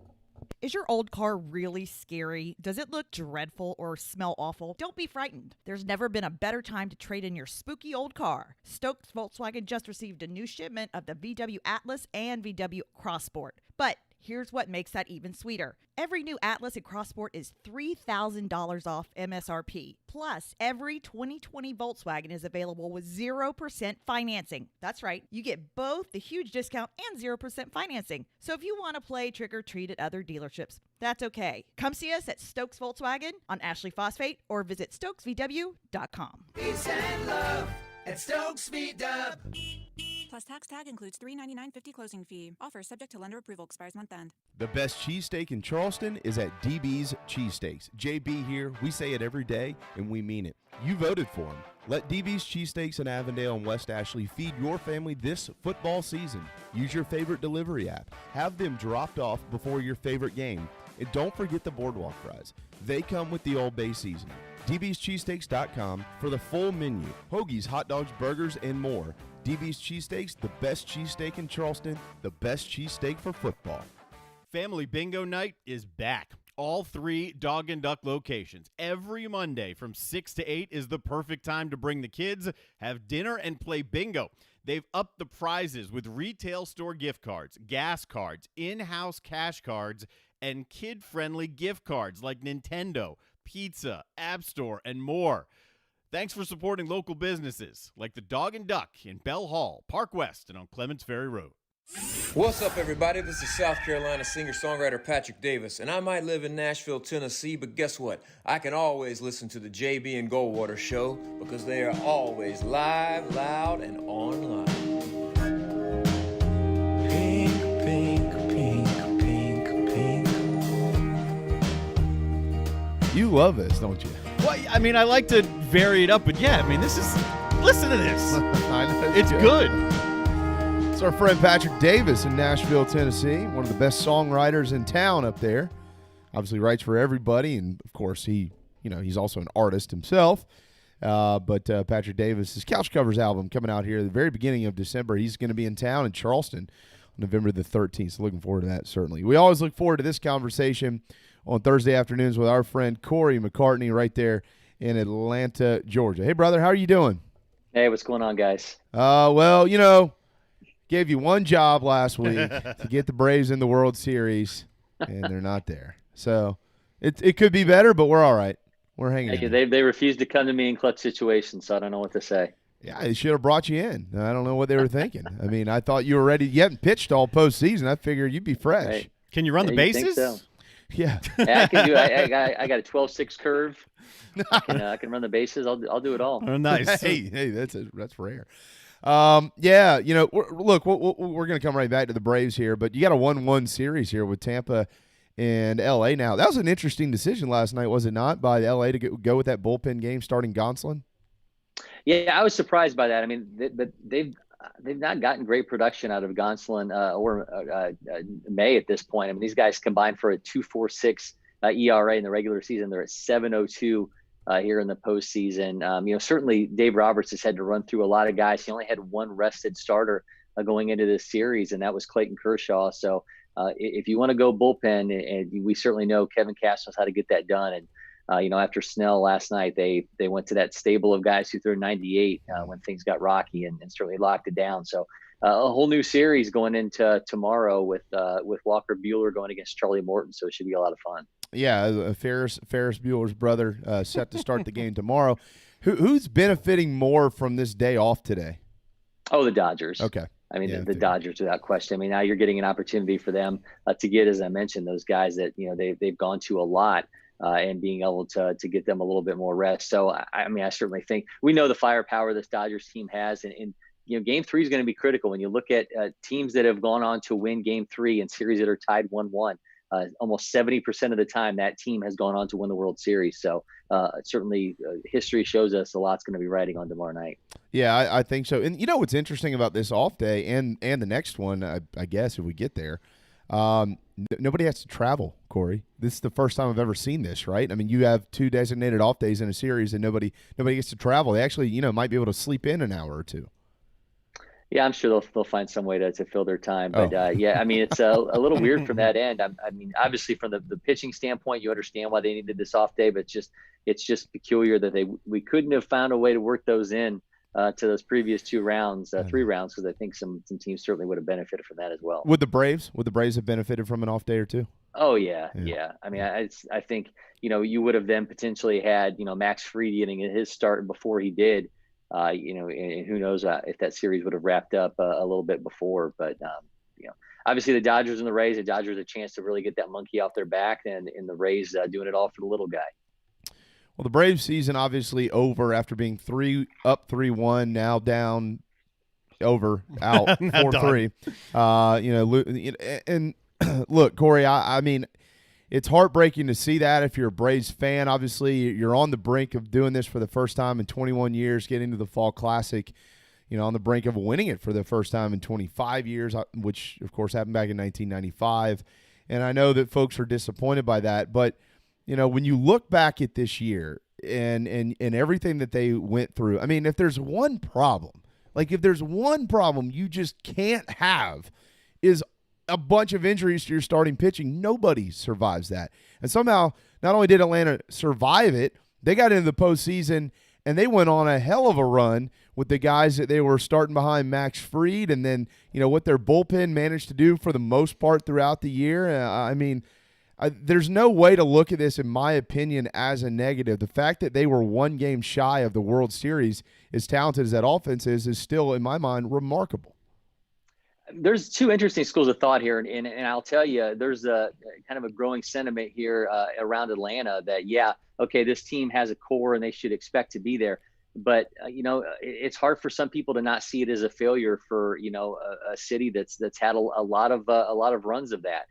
Speaker 9: Is your old car really scary? Does it look dreadful or smell awful? Don't be frightened. There's never been a better time to trade in your spooky old car. Stokes Volkswagen just received a new shipment of the VW Atlas and VW Crossport. But here's what makes that even sweeter. Every new Atlas and Crossport is $3,000 off MSRP. Plus, every 2020 Volkswagen is available with 0% financing. That's right. You get both the huge discount and 0% financing. So if you want to play trick or treat at other dealerships, that's okay. Come see us at Stokes Volkswagen on Ashley Phosphate or visit stokesvw.com.
Speaker 3: Peace and love at Stokes VW.
Speaker 10: Plus tax tag includes $399.50 closing fee. Offer subject to lender approval. Expires month end.
Speaker 7: The best cheesesteak in Charleston is at DB's Cheesesteaks. JB here. We say it every day, and we mean it. You voted for them. Let DB's Cheesesteaks in Avondale and West Ashley feed your family this football season. Use your favorite delivery app. Have them dropped off before your favorite game. And don't forget the boardwalk fries. They come with the Old Bay seasoning. DB'sCheesesteaks.com for the full menu. Hoagies, hot dogs, burgers, and more. DB's Cheesesteaks, the best cheesesteak in Charleston, the best cheesesteak for football.
Speaker 8: Family Bingo Night is back. All 3 Dog and Duck locations. Every Monday from 6 to 8 is the perfect time to bring the kids, have dinner, and play bingo. They've upped the prizes with retail store gift cards, gas cards, in-house cash cards, and kid-friendly gift cards like Nintendo, pizza, App Store, and more. Thanks for supporting local businesses like the Dog and Duck in Bell Hall, Park West, and on Clements Ferry Road.
Speaker 11: What's up, everybody? This is South Carolina singer-songwriter Patrick Davis, and I might live in Nashville, Tennessee, but guess what? I can always listen to the JB and Goldwater Show because they are always live, loud, and online.
Speaker 3: Pink, pink, pink, pink, pink.
Speaker 7: You love this, don't you?
Speaker 8: Well, I mean, I like to vary it up, but yeah, I mean, listen to this.
Speaker 7: I know,
Speaker 8: It's good.
Speaker 7: It's our friend Patrick Davis in Nashville, Tennessee, one of the best songwriters in town up there. Obviously writes for everybody, and of course he's also an artist himself. But Patrick Davis' Couch Covers album coming out here at the very beginning of December. He's going to be in town in Charleston on November the 13th, so looking forward to that, certainly. We always look forward to this conversation on Thursday afternoons with our friend Corey McCartney right there in Atlanta, Georgia. Hey, brother, how are you doing?
Speaker 12: Hey, what's going on, guys?
Speaker 7: Well, gave you one job last week to get the Braves in the World Series, and they're not there. So it could be better, but we're all right. We're hanging in.
Speaker 12: They refused to come to me in clutch situations, so I don't know what to say.
Speaker 7: Yeah, they should have brought you in. I don't know what they were thinking. I mean, I thought you were ready. You haven't pitched all postseason. I figured you'd be fresh.
Speaker 12: Right.
Speaker 8: Can you run the bases?
Speaker 12: So.
Speaker 7: Yeah.
Speaker 12: I can do. I got a 12-6 curve. I can run the bases. I'll do it all.
Speaker 8: Oh, nice.
Speaker 7: Hey, that's rare. Yeah, look, we're going to come right back to the Braves here, but you got a 1-1 series here with Tampa and L.A. now. That was an interesting decision last night, was it not, by L.A. to go with that bullpen game starting Gonsolin?
Speaker 12: Yeah, I was surprised by that. I mean, but they've not gotten great production out of Gonsolin or May at this point. I mean, these guys combined for a 2.46 ERA in the regular season. They're at 7.02 here in the postseason. Certainly Dave Roberts has had to run through a lot of guys. He only had one rested starter going into this series, and that was Clayton Kershaw. So if you want to go bullpen, and we certainly know Kevin Cass knows how to get that done. And after Snell last night, they went to that stable of guys who threw 98 when things got rocky and certainly locked it down. So a whole new series going into tomorrow with Walker Buehler going against Charlie Morton. So it should be a lot of fun.
Speaker 7: Yeah, Ferris Bueller's brother set to start the game tomorrow. Who's benefiting more from this day off today?
Speaker 12: Oh, the Dodgers.
Speaker 7: Okay.
Speaker 12: I mean,
Speaker 7: Yeah,
Speaker 12: the Dodgers, without question. I mean, now you're getting an opportunity for them to get, as I mentioned, those guys that, they've gone to a lot and being able to get them a little bit more rest. So, I mean, I certainly think we know the firepower this Dodgers team has. And Game 3 is going to be critical when you look at teams that have gone on to win Game 3 in series that are tied 1-1. Almost 70% of the time that team has gone on to win the World Series. So certainly history shows us a lot's going to be riding on tomorrow night.
Speaker 7: Yeah, I think so. And what's interesting about this off day and the next one, I guess if we get there, nobody has to travel, Corey. This is the first time I've ever seen this, right? I mean, you have 2 designated off days in a series and nobody gets to travel. They actually, might be able to sleep in an hour or two.
Speaker 12: Yeah, I'm sure they'll find some way to fill their time. But yeah, I mean, it's a little weird from that end. I mean, obviously from the pitching standpoint, you understand why they needed this off day, but it's just peculiar that we couldn't have found a way to work those in to those previous 2 rounds, 3 rounds, because I think some teams certainly would have benefited from that as well.
Speaker 7: Would the Braves have benefited from an off day or two?
Speaker 12: Oh yeah. I mean, I think you would have then potentially had Max Fried getting his start before he did. And who knows if that series would have wrapped up a little bit before. But, obviously the Dodgers and the Rays, a chance to really get that monkey off their back, and the Rays doing it all for the little guy.
Speaker 7: Well, the Braves season obviously over after being 3-1, now down, out 4-3. And look, Corey, I mean, it's heartbreaking to see that if you're a Braves fan. Obviously, you're on the brink of doing this for the first time in 21 years, getting to the Fall Classic, on the brink of winning it for the first time in 25 years, which, of course, happened back in 1995. And I know that folks are disappointed by that. But, when you look back at this year and everything that they went through, I mean, if there's one problem you just can't have is a bunch of injuries to your starting pitching. Nobody survives that. And somehow, not only did Atlanta survive it, they got into the postseason and they went on a hell of a run with the guys that they were starting behind Max Fried, and then what their bullpen managed to do for the most part throughout the year. There's no way to look at this, in my opinion, as a negative. The fact that they were 1 game shy of the World Series, as talented as that offense is still, in my mind, remarkable.
Speaker 12: There's 2 interesting schools of thought here, and I'll tell you, there's a kind of a growing sentiment here around Atlanta that, this team has a core and they should expect to be there. But it's hard for some people to not see it as a failure for a city that's had a lot of runs of that.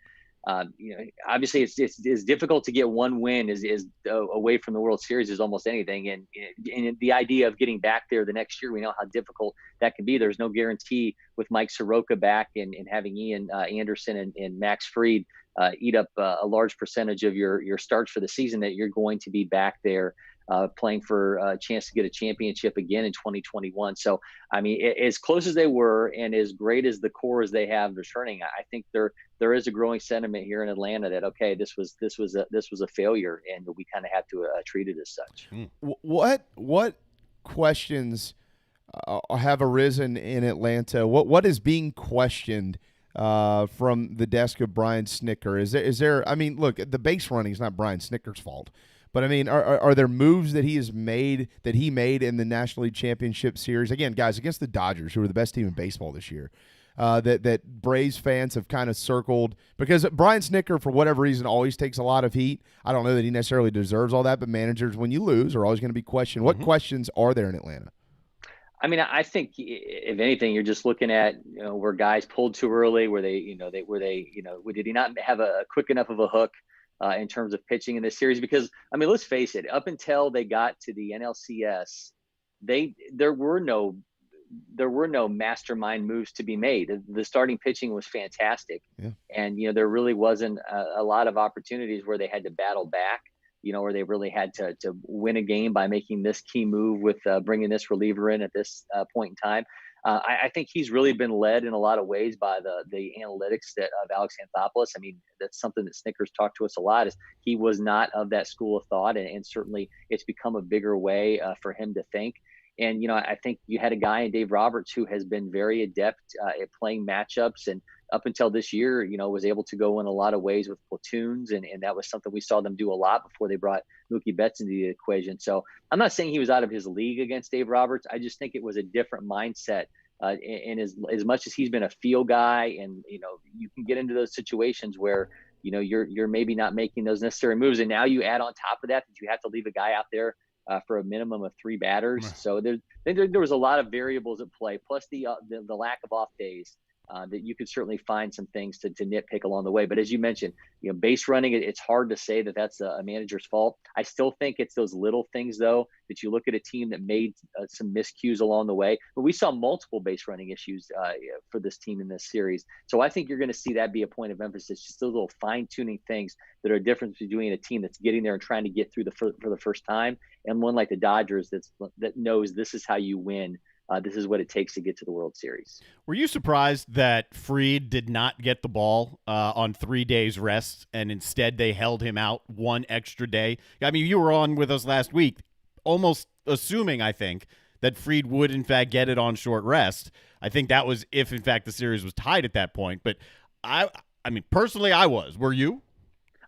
Speaker 12: Obviously it's difficult to get 1 win is away from the World Series as almost anything. And the idea of getting back there the next year, we know how difficult that can be. There's no guarantee with Mike Soroka back and having Ian Anderson and Max Fried eat up a large percentage of your starts for the season that you're going to be back there playing for a chance to get a championship again in 2021. So, I mean, as close as they were and as great as the core as they have returning, I think there is a growing sentiment here in Atlanta that, okay, this was a failure, and we kind of have to treat it as such.
Speaker 7: What questions have arisen in Atlanta? What is being questioned from the desk of Brian Snitker? Is there? I mean, look, the base running is not Brian Snitker's fault. But, I mean, are there moves that he made in the National League Championship Series? Again, guys, against the Dodgers, who are the best team in baseball this year, that Braves fans have kind of circled. Because Brian Snitker, for whatever reason, always takes a lot of heat. I don't know that he necessarily deserves all that, but managers, when you lose, are always going to be questioned. What questions are there in Atlanta?
Speaker 12: I mean, I think if anything, you're just looking at where guys pulled too early, where they did he not have a quick enough of a hook in terms of pitching in this series? Because, I mean, let's face it, up until they got to the NLCS, there were no mastermind moves to be made. The starting pitching was fantastic. Yeah. And, there really wasn't a lot of opportunities where they had to battle back, where they really had to win a game by making this key move with bringing this reliever in at this point in time. I think he's really been led in a lot of ways by the analytics of Alex Anthopoulos. I mean, that's something that Snickers talked to us a lot, is he was not of that school of thought, and certainly it's become a bigger way for him to think. And, I think you had a guy in Dave Roberts who has been very adept at playing matchups, and up until this year, was able to go in a lot of ways with platoons. And that was something we saw them do a lot before they brought Mookie Betts into the equation. So I'm not saying he was out of his league against Dave Roberts. I just think it was a different mindset And as much as he's been a feel guy, and you can get into those situations where you're maybe not making those necessary moves, and now you add on top of that you have to leave a guy out there for a minimum of 3 batters. So there was a lot of variables at play, plus the lack of off days. That you could certainly find some things to nitpick along the way. But as you mentioned, base running, it's hard to say that that's a manager's fault. I still think it's those little things, though, that you look at a team that made some miscues along the way. But we saw multiple base running issues for this team in this series. So I think you're going to see that be a point of emphasis, just those little fine-tuning things that are a difference between a team that's getting there and trying to get through for the first time, and one like the Dodgers that knows this is how you win. This is what it takes to get to the World Series.
Speaker 8: Were you surprised that Fried did not get the ball on 3 days rest, and instead they held him out 1 extra day? I mean, you were on with us last week, almost assuming, I think, that Fried would, in fact, get it on short rest. I think that was if, in fact, the series was tied at that point. But, I mean, personally, I was. Were you?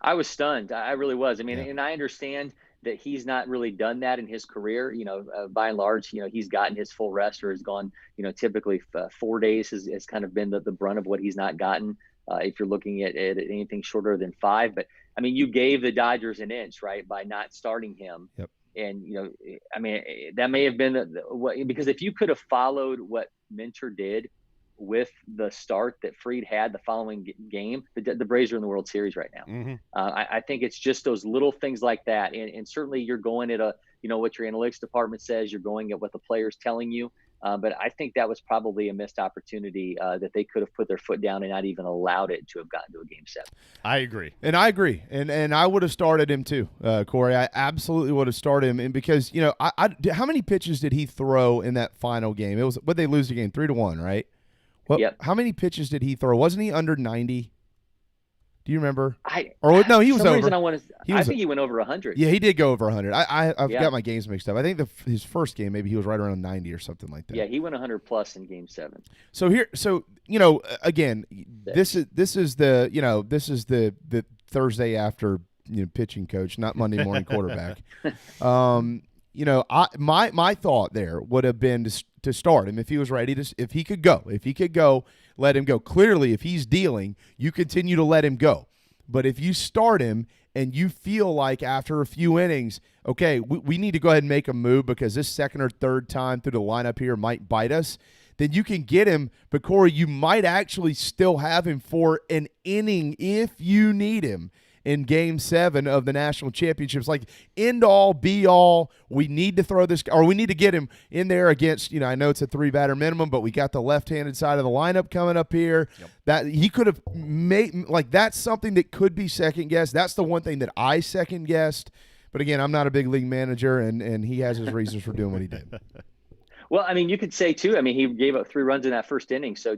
Speaker 12: I was stunned. I really was. I mean, and I understand that he's not really done that in his career. By and large, he's gotten his full rest, or has gone, typically 4 days has kind of been the brunt of what he's not gotten. If you're looking at anything shorter than 5, but I mean, you gave the Dodgers an inch, right, by not starting him.
Speaker 7: Yep.
Speaker 12: And, I mean, that may have been because if you could have followed what Minter did with the start that Fried had the following game, the Braves are in the World Series right now.
Speaker 8: Mm-hmm.
Speaker 12: I think it's just those little things like that. And certainly you're going at what your analytics department says, you're going at what the player's telling you. But I think that was probably a missed opportunity that they could have put their foot down and not even allowed it to have gotten to a Game 7.
Speaker 8: I agree.
Speaker 7: And I would have started him too, Corey. I absolutely would have started him. And because, how many pitches did he throw in that final game? It was, what they lose the game 3-1, right? Well,
Speaker 12: yep.
Speaker 7: How many pitches did he throw? Wasn't he under 90? Do you remember?
Speaker 12: No,
Speaker 7: he was over.
Speaker 12: I think he went over 100.
Speaker 7: Yeah, he did go over 100. I've got my games mixed up. I think his first game, maybe he was right around 90 or something like that.
Speaker 12: Yeah, he went 100 plus in Game 7.
Speaker 7: So again, this is the Thursday after pitching coach, not Monday morning quarterback. My thought there would have been to start him if he was ready if he could go, let him go. Clearly, if he's dealing, you continue to let him go. But if you start him and you feel like after a few innings, okay, we need to go ahead and make a move because this second or third time through the lineup here might bite us, then you can get him. But, Corey, you might actually still have him for an inning if you need him in Game 7 of the national championships. Like, end all, be all, we need to throw this, or we need to get him in there against, I know it's a 3-batter minimum, but we got the left-handed side of the lineup coming up here. Yep. That he could have made, like, that's something that could be second-guessed. That's the one thing that I second-guessed. But, again, I'm not a big league manager, and he has his reasons for doing what he did.
Speaker 12: Well, I mean, you could say, too, he gave up 3 runs in that first inning, so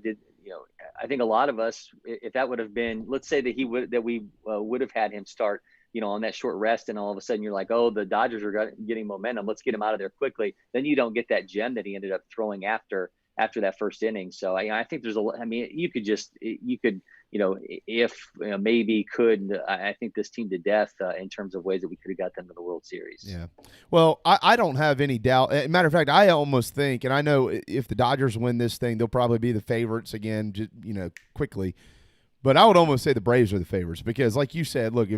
Speaker 12: I think a lot of us, if that would have been, let's say that we would have had him start, on that short rest, and all of a sudden you're like, oh, the Dodgers are getting momentum, let's get him out of there quickly. Then you don't get that gem that he ended up throwing after that first inning. So I think there's I think this team to death in terms of ways that we could have got them to the World Series.
Speaker 7: Yeah. Well, I don't have any doubt. Matter of fact, I almost think, and I know if the Dodgers win this thing, they'll probably be the favorites again, quickly. But I would almost say the Braves are the favorites because, like you said, look,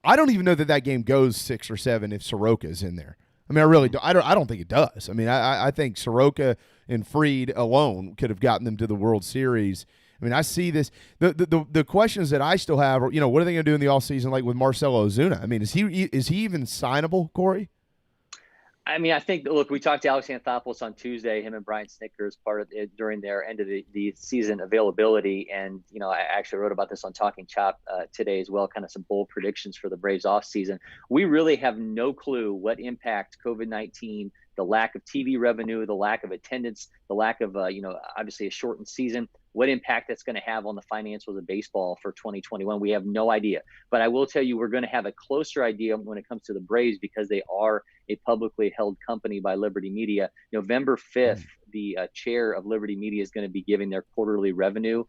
Speaker 7: I don't even know that game goes 6 or 7 if Soroka's in there. I really don't. I don't think it does. I think Soroka and Fried alone could have gotten them to the World Series. I see this. The questions that I still have are, what are they going to do in the offseason, like with Marcell Ozuna? Is he even signable, Corey?
Speaker 12: I think, look, we talked to Alex Anthopoulos on Tuesday, him and Brian Snickers, part of it during their end of the season availability. And, I actually wrote about this on Talking Chop today as well, kind of some bold predictions for the Braves offseason. We really have no clue what impact COVID-19, the lack of TV revenue, the lack of attendance, the lack of, obviously a shortened season, what impact that's going to have on the financials of baseball for 2021. We have no idea. But I will tell you, we're going to have a closer idea when it comes to the Braves because they are a publicly held company by Liberty Media. November 5th, the chair of Liberty Media is going to be giving their quarterly revenue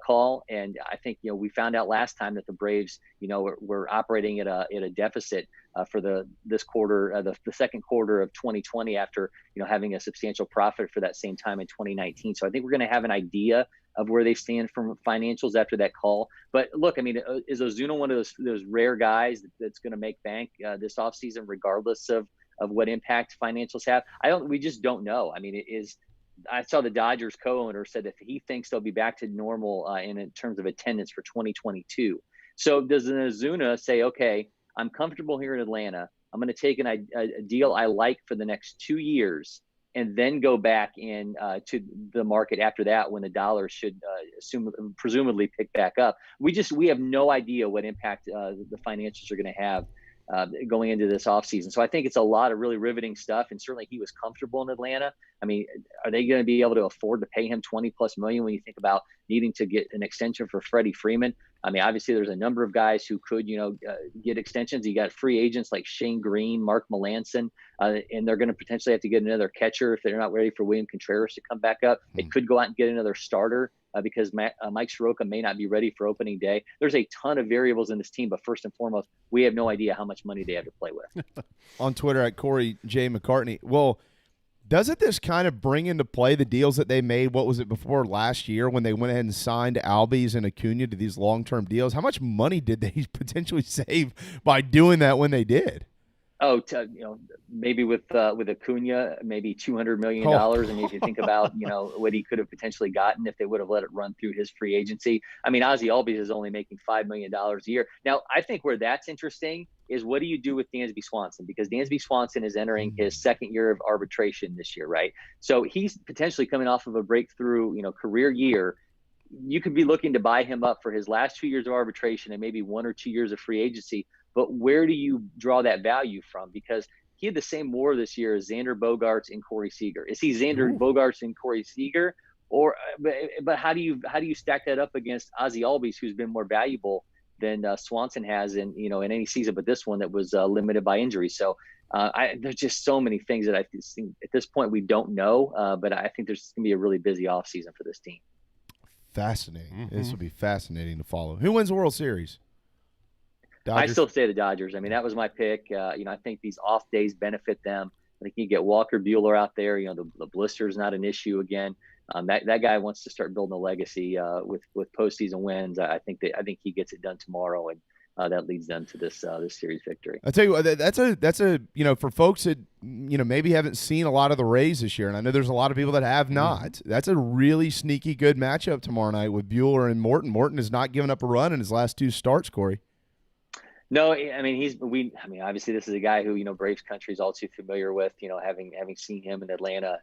Speaker 12: call. And I think, we found out last time that the Braves, were operating at a deficit for this quarter, the second quarter of 2020 after, having a substantial profit for that same time in 2019. So I think we're going to have an idea of where they stand from financials after that call. But look, I mean, is Ozuna one of those rare guys that's going to make bank this offseason, regardless of what impact financials have? We just don't know. I mean, I saw the Dodgers co-owner said that he thinks they'll be back to normal in terms of attendance for 2022. So does an Ozuna say, okay, I'm comfortable here in Atlanta. I'm going to take a deal I like for the next 2 years, and then go back in to the market after that when the dollar should presumably pick back up. We have no idea what impact the financials are going to have going into this offseason. So I think it's a lot of really riveting stuff. And certainly he was comfortable in Atlanta. I mean, are they going to be able to afford to pay him $20+ million when you think about needing to get an extension for Freddie Freeman? I mean, obviously there's a number of guys who could, get extensions. You got free agents like Shane Green, Mark Melancon, and they're going to potentially have to get another catcher if they're not ready for William Contreras to come back up. They could go out and get another starter because Mike Soroka may not be ready for opening day. There's a ton of variables in this team, but first and foremost, we have no idea how much money they have to play with.
Speaker 7: On Twitter at Corey J. McCartney. Well, doesn't this kind of bring into play the deals that they made, what was it, before last year when they went ahead and signed Albies and Acuna to these long-term deals? How much money did they potentially save by doing that when they did?
Speaker 12: Oh, maybe with Acuna, maybe $200 million. I mean, if you think about, what he could have potentially gotten if they would have let it run through his free agency. I mean, Ozzie Albies is only making $5 million a year. Now, I think where that's interesting is what do you do with Dansby Swanson? Because Dansby Swanson is entering his second year of arbitration this year, right? So he's potentially coming off of a breakthrough, career year. You could be looking to buy him up for his last 2 years of arbitration and maybe 1 or 2 years of free agency. But where do you draw that value from? Because he had the same WAR this year as Xander Bogaerts and Corey Seager. Is he Xander Bogaerts and Corey Seager? Or but how do you stack that up against Ozzie Albies, who's been more valuable than Swanson has in any season, but this one that was limited by injury. So there's just so many things that I think at this point we don't know. But I think there's going to be a really busy offseason for this team.
Speaker 7: Fascinating. This will be fascinating to follow. Who wins the World Series?
Speaker 12: I
Speaker 7: Dodgers?
Speaker 12: still say the Dodgers. I mean, that was my pick. I think these off days benefit them. I think you get Walker Buehler out there. The blister is not an issue again. That guy wants to start building a legacy with postseason wins. I think he gets it done tomorrow, and that leads them to this series victory.
Speaker 7: I tell you what, that's a for folks that maybe haven't seen a lot of the Rays this year, and I know there's a lot of people that have not. That's a really sneaky good matchup tomorrow night with Buehler and Morton. Morton has not given up a run in his last 2 starts, Corey.
Speaker 12: No, I mean obviously this is a guy who Braves country is all too familiar with. Having seen him in Atlanta.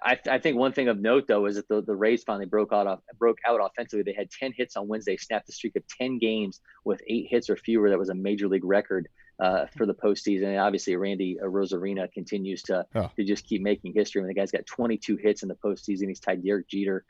Speaker 12: I think one thing of note though is that the Rays finally broke out offensively. They had 10 hits on Wednesday, snapped a streak of 10 games with 8 hits or fewer. That was a major league record for the postseason. And obviously Randy Rosarina continues to just keep making history. I mean, the guy's got 22 hits in the postseason. He's tied Derek Jeter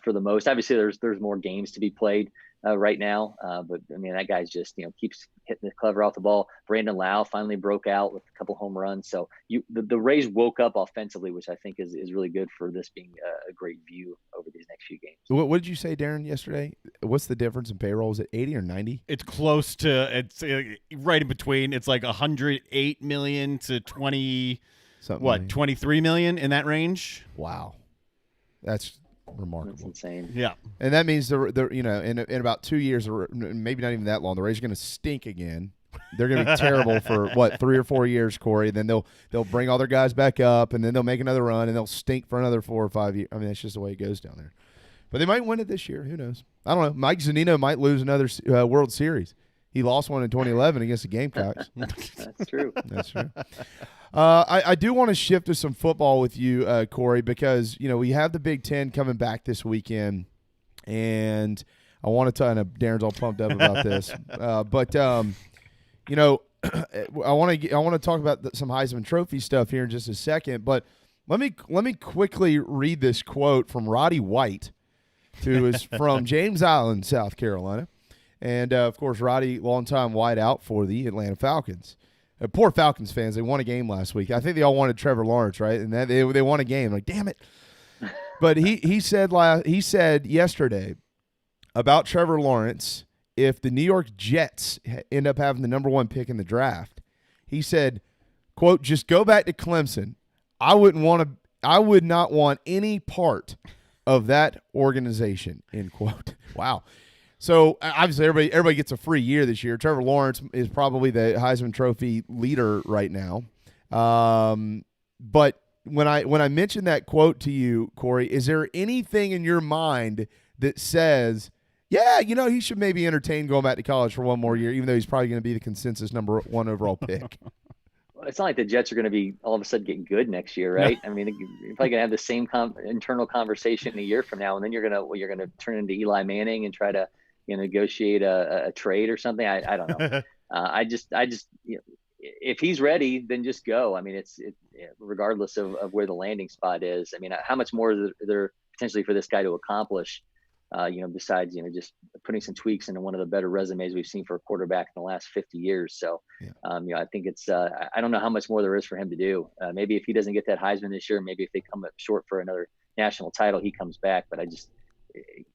Speaker 12: for the most. Obviously there's more games to be played right now. But I mean, that guy's just, keeps hitting the clever off the ball. Brandon Lau finally broke out with a couple home runs. So the Rays woke up offensively, which I think is really good for this being a great view over these next few games.
Speaker 7: What did you say, Darren, yesterday? What's the difference in payroll? Is it 80 or 90?
Speaker 8: It's close to, it's right in between. It's like 108 million to 23 million in that range.
Speaker 7: Wow. That's remarkable.
Speaker 12: That's insane.
Speaker 8: Yeah.
Speaker 7: And that means in about 2 years, or maybe not even that long, the Rays are going to stink again. They're going to be terrible for 3 or 4 years, Corey. Then they'll bring all their guys back up, and then they'll make another run, and they'll stink for another 4 or 5 years. I mean, that's just the way it goes down there. But they might win it this year. Who knows? I don't know. Mike Zunino might lose another World Series. He lost one in 2011 against the Gamecocks.
Speaker 12: That's true.
Speaker 7: That's true. I do want to shift to some football with you, Corey, because we have the Big Ten coming back this weekend, and I want to tell you, Darren's all pumped up about this, but I want to talk about some Heisman Trophy stuff here in just a second. But let me quickly read this quote from Roddy White, who is from James Island, South Carolina, and of course Roddy, longtime wideout for the Atlanta Falcons. Poor Falcons fans. They won a game last week. I think they all wanted Trevor Lawrence, right? And that they won a game. Like, damn it. But he said yesterday about Trevor Lawrence, if the New York Jets end up having the number 1 pick in the draft, he said, quote, just go back to Clemson. I would not want any part of that organization, end quote. Wow. So obviously everybody gets a free year this year. Trevor Lawrence is probably the Heisman Trophy leader right now. But when I mentioned that quote to you, Corey, is there anything in your mind that says, yeah, he should maybe entertain going back to college for one more year, even though he's probably going to be the consensus number 1 overall pick?
Speaker 12: Well, it's not like the Jets are going to be all of a sudden get good next year, right? I mean, you're probably going to have the same internal conversation a year from now, and then you're going to turn into Eli Manning and try to negotiate a trade or something. I don't know. I just if he's ready, then just go. I mean, it's regardless of where the landing spot is. I mean, how much more is there potentially for this guy to accomplish? Besides, just putting some tweaks into one of the better resumes we've seen for a quarterback in the last 50 years. So, I think it's, I don't know how much more there is for him to do. Maybe if he doesn't get that Heisman this year, maybe if they come up short for another national title, he comes back. But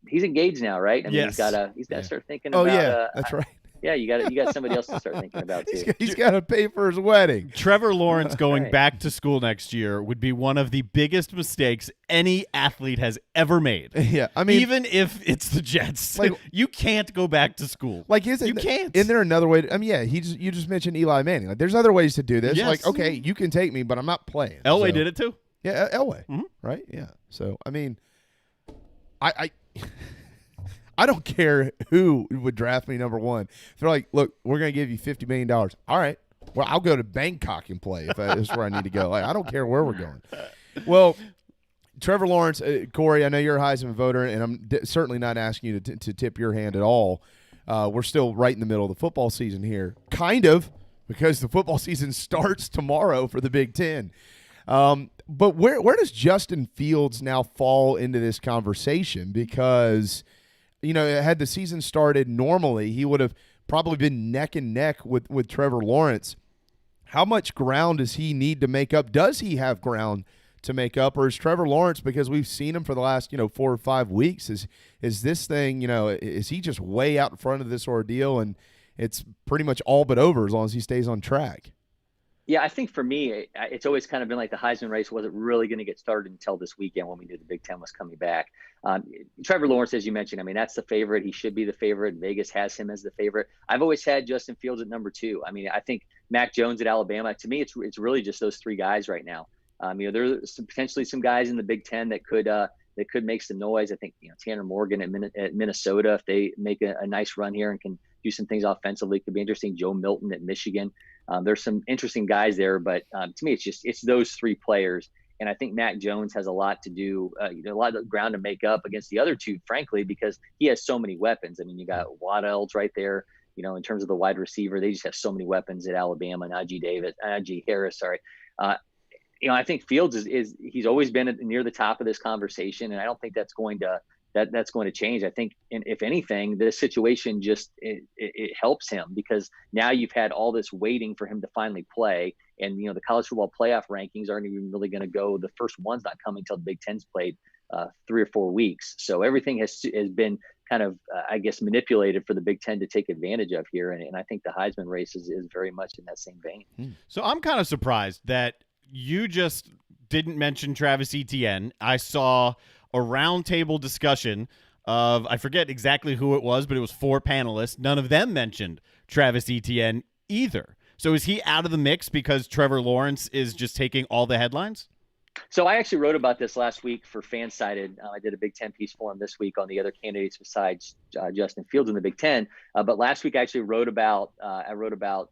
Speaker 12: he's engaged now, right? I mean,
Speaker 8: yes.
Speaker 12: he's got to start thinking about.
Speaker 7: Oh yeah, that's right.
Speaker 12: Yeah, you got somebody else to start thinking about too.
Speaker 7: He's got to pay for his wedding.
Speaker 8: Trevor Lawrence going back to school next year would be one of the biggest mistakes any athlete has ever made.
Speaker 7: Yeah, I mean,
Speaker 8: even if it's the Jets, you can't go back to school.
Speaker 7: You
Speaker 8: can't.
Speaker 7: Isn't there another way? You just mentioned Eli Manning. Like, there's other ways to do this.
Speaker 8: Yes.
Speaker 7: Like, okay, you can take me, but I'm not playing.
Speaker 8: Elway did it too.
Speaker 7: Yeah, Elway. Mm-hmm. Right. Yeah. So I mean, I don't care who would draft me number 1. If they're like, look, we're going to give you $50 million. All right. Well, I'll go to Bangkok and play if that's where I need to go. Like, I don't care where we're going. Well, Trevor Lawrence, Corey, I know you're a Heisman voter, and I'm certainly not asking you to tip your hand at all. We're still right in the middle of the football season here. Kind of, because the football season starts tomorrow for the Big Ten. But where does Justin Fields now fall into this conversation? Because – had the season started normally, he would have probably been neck and neck with Trevor Lawrence. How much ground does he need to make up? Does he have ground to make up? Or is Trevor Lawrence, because we've seen him for the last, 4 or 5 weeks, is this thing, is he just way out in front of this ordeal and it's pretty much all but over as long as he stays on track?
Speaker 12: Yeah, I think for me, it's always kind of been like the Heisman race wasn't really going to get started until this weekend when we knew the Big Ten was coming back. Trevor Lawrence, as you mentioned, I mean, that's the favorite. He should be the favorite. Vegas has him as the favorite. I've always had Justin Fields at number 2. I mean, I think Mac Jones at Alabama, to me, it's really just those 3 guys right now. There's potentially some guys in the Big Ten that could make some noise. I think, Tanner Morgan at Minnesota, if they make a nice run here and can do some things offensively, could be interesting. Joe Milton at Michigan. There's some interesting guys there, but to me, it's those 3 players. And I think Mac Jones has a lot to do, a lot of ground to make up against the other 2, frankly, because he has so many weapons. I mean, you got Waddell's right there, in terms of the wide receiver. They just have so many weapons at Alabama, Najee Harris, sorry. I think Fields he's always been near the top of this conversation, and I don't think that's going to change. I think, if anything, this situation just it helps him, because now you've had all this waiting for him to finally play, and the college football playoff rankings aren't even really going to go. The first one's not coming until the Big Ten's played 3 or 4 weeks. So everything has been kind of manipulated for the Big Ten to take advantage of here, and I think the Heisman race is very much in that same vein.
Speaker 8: So I'm kind of surprised that you just didn't mention Travis Etienne. I saw a roundtable discussion of, I forget exactly who it was, but it was 4 panelists. None of them mentioned Travis Etienne either. So is he out of the mix because Trevor Lawrence is just taking all the headlines?
Speaker 12: So I actually wrote about this last week for Fansided. I did a Big Ten piece for him this week on the other candidates besides Justin Fields in the Big Ten. But last week I actually wrote about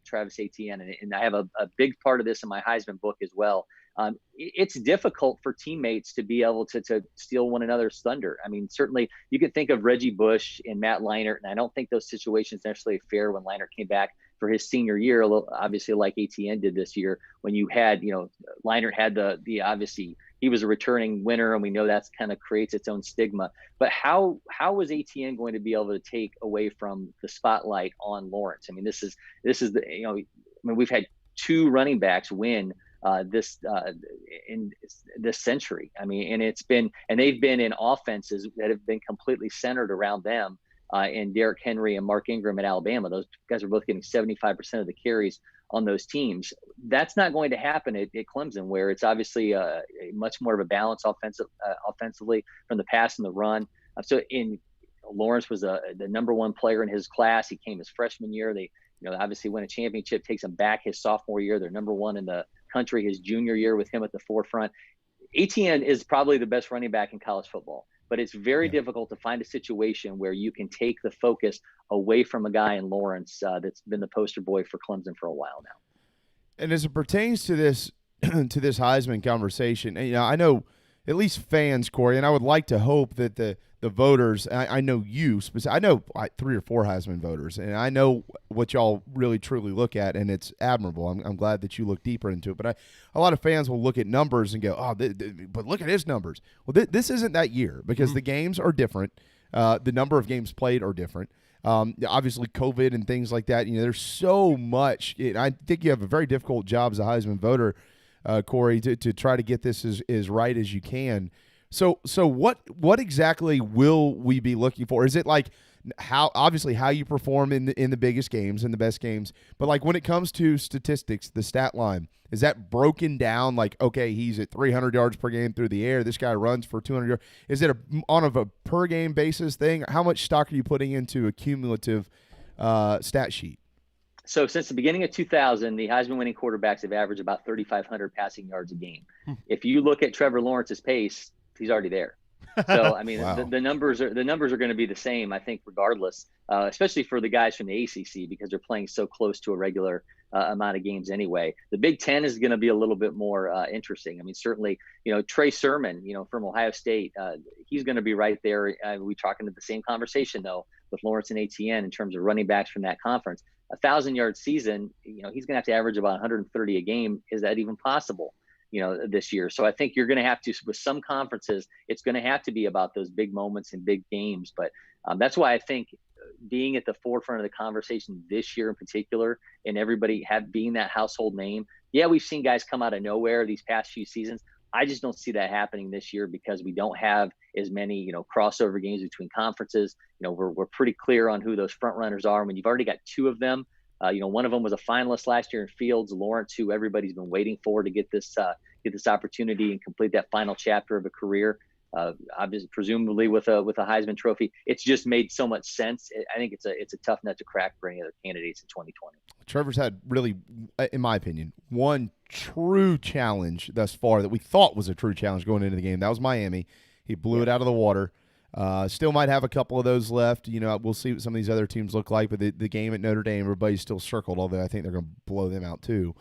Speaker 12: Travis Etienne, and I have a big part of this in my Heisman book as well. It's difficult for teammates to be able to steal one another's thunder. I mean, certainly you can think of Reggie Bush and Matt Leinart, and I don't think those situations necessarily fair when Leinart came back for his senior year, obviously like Etienne did this year, when you had, Leinart had the obviously he was a returning winner, and we know that's kind of creates its own stigma. But how was Etienne going to be able to take away from the spotlight on Lawrence? I mean, this is the, we've had 2 running backs win this in this century. I mean, and they've been in offenses that have been completely centered around them. And Derrick Henry and Mark Ingram at Alabama, those guys are both getting 75% of the carries on those teams. That's not going to happen at Clemson, where it's obviously a much more of a balance offensively from the pass and the run. Lawrence was the number 1 player in his class. He came his freshman year. They obviously win a championship, takes him back his sophomore year. They're number 1 in the country his junior year with him at the forefront. Etienne is probably the best running back in college football. But it's very difficult to find a situation where you can take the focus away from a guy in Lawrence that's been the poster boy for Clemson for a while now.
Speaker 7: And as it pertains to this to this Heisman conversation, and, I know at least fans, Corey, and I would like to hope that the voters, I know you specifically, I know 3 or 4 Heisman voters, and I know what y'all really truly look at, and it's admirable. I'm glad that you look deeper into it. But a lot of fans will look at numbers and go, but look at his numbers. Well, this isn't that year because the games are different. The number of games played are different. Obviously, COVID and things like that. There's so much. I think you have a very difficult job as a Heisman voter, Corey, to try to get this as right as you can. So what exactly will we be looking for? Is it like how you perform in the biggest games and the best games, but like when it comes to statistics, the stat line, is that broken down like, okay, he's at 300 yards per game through the air, this guy runs for 200 yards? Is it on a per game basis thing? How much stock are you putting into a cumulative stat sheet?
Speaker 12: So since the beginning of 2000, the Heisman winning quarterbacks have averaged about 3,500 passing yards a game. If you look at Trevor Lawrence's pace, he's already there. So I mean, wow. the numbers are going to be the same, I think, regardless, especially for the guys from the ACC, because they're playing so close to a regular amount of games anyway. The Big Ten is going to be a little bit more interesting. I mean, certainly, Trey Sermon, from Ohio State, he's going to be right there. We're talking to the same conversation though with Lawrence and Etienne in terms of running backs from that conference. 1,000-yard season, he's going to have to average about 130 a game. Is that even possible? This year. So I think you're going to have to, with some conferences, it's going to have to be about those big moments and big games. But that's why I think being at the forefront of the conversation this year in particular, and everybody being that household name. Yeah, we've seen guys come out of nowhere these past few seasons. I just don't see that happening this year because we don't have as many, crossover games between conferences. We're pretty clear on who those front runners are. When you've already got 2 of them, one of them was a finalist last year in Fields, Lawrence, who everybody's been waiting for to get this opportunity and complete that final chapter of a career, obviously, presumably with a Heisman Trophy. It's just made so much sense. I think it's a tough nut to crack for any other candidates in 2020.
Speaker 7: Trevor's had really, in my opinion, one true challenge thus far that we thought was a true challenge going into the game. That was Miami. He blew it out of the water. Still might have a couple of those left. We'll see what some of these other teams look like. But the game at Notre Dame, everybody's still circled, although I think they're going to blow them out too.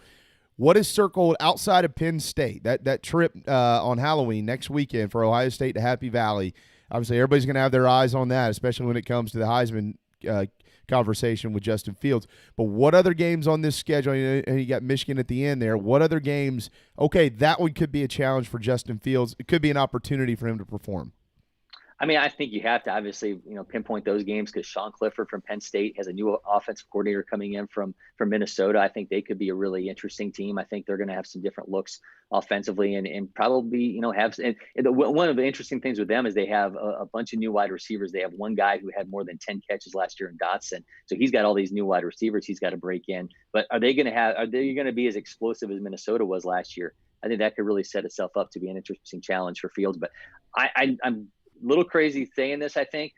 Speaker 7: What is circled outside of Penn State? That trip on Halloween next weekend for Ohio State to Happy Valley. Obviously, everybody's going to have their eyes on that, especially when it comes to the Heisman conversation with Justin Fields. But what other games on this schedule? And you got Michigan at the end there. What other games? Okay, that one could be a challenge for Justin Fields. It could be an opportunity for him to perform.
Speaker 12: I mean, I think you have to obviously, pinpoint those games because Sean Clifford from Penn State has a new offensive coordinator coming in from Minnesota. I think they could be a really interesting team. I think they're going to have some different looks offensively and probably, one of the interesting things with them is they have a bunch of new wide receivers. They have one guy who had more than 10 catches last year in Dotson. So he's got all these new wide receivers he's got to break in. But are they going to be as explosive as Minnesota was last year? I think that could really set itself up to be an interesting challenge for Fields. But I'm little crazy saying this, I think.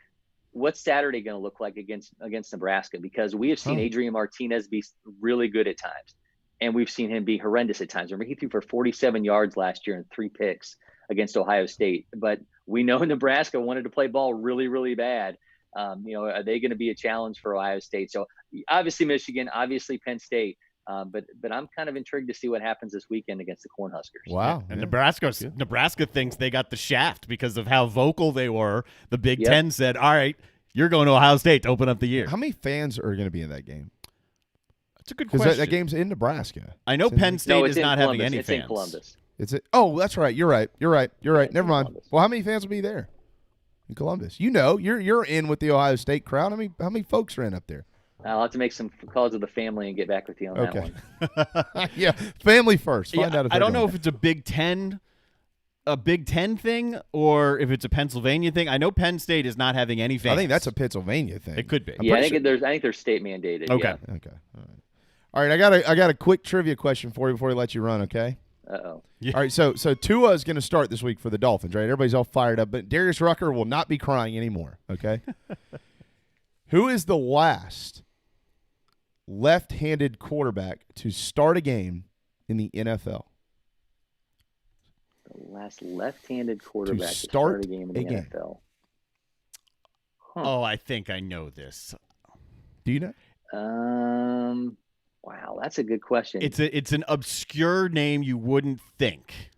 Speaker 12: What's Saturday going to look like against Nebraska? Because we have seen Adrian Martinez be really good at times, and we've seen him be horrendous at times. Remember, he threw for 47 yards last year and 3 picks against Ohio State. But we know Nebraska wanted to play ball really, really bad. Are they going to be a challenge for Ohio State? So obviously Michigan, obviously Penn State. But I'm kind of intrigued to see what happens this weekend against the Cornhuskers.
Speaker 7: Wow.
Speaker 8: And Nebraska thinks they got the shaft because of how vocal they were. The Big Ten said, all right, you're going to Ohio State to open up the year.
Speaker 7: How many fans are going to be in that game?
Speaker 8: That's a good question.
Speaker 7: Because that game's in Nebraska.
Speaker 8: I know Penn State is not having any
Speaker 12: fans.
Speaker 8: fans.
Speaker 12: It's in Columbus.
Speaker 7: Oh, that's right. You're right. Never mind. Columbus. Well, how many fans will be there in Columbus? You're in with the Ohio State crowd. How many folks are in up there?
Speaker 12: I'll have to make some calls to the family and get back with you on that one.
Speaker 7: Yeah, family first. Find out if
Speaker 8: I don't know
Speaker 7: going.
Speaker 8: if it's a Big Ten thing or if it's a Pennsylvania thing. I know Penn State is not having any fans.
Speaker 7: I think that's a Pennsylvania thing.
Speaker 8: It could be.
Speaker 12: I think they're state mandated.
Speaker 8: Okay.
Speaker 12: Yeah.
Speaker 7: Okay. All right. I got a quick trivia question for you before we let you run. Okay.
Speaker 12: Uh-oh.
Speaker 8: Yeah.
Speaker 7: All right. So Tua is going to start this week for the Dolphins, right? Everybody's all fired up, but Darius Rucker will not be crying anymore. Okay. Who is the last left-handed quarterback to start a game in the NFL?
Speaker 12: The last left-handed quarterback to start a game in the NFL. Huh.
Speaker 8: Oh, I think I know this.
Speaker 7: Do you know?
Speaker 12: Wow, that's a good question.
Speaker 8: It's an obscure name you wouldn't think.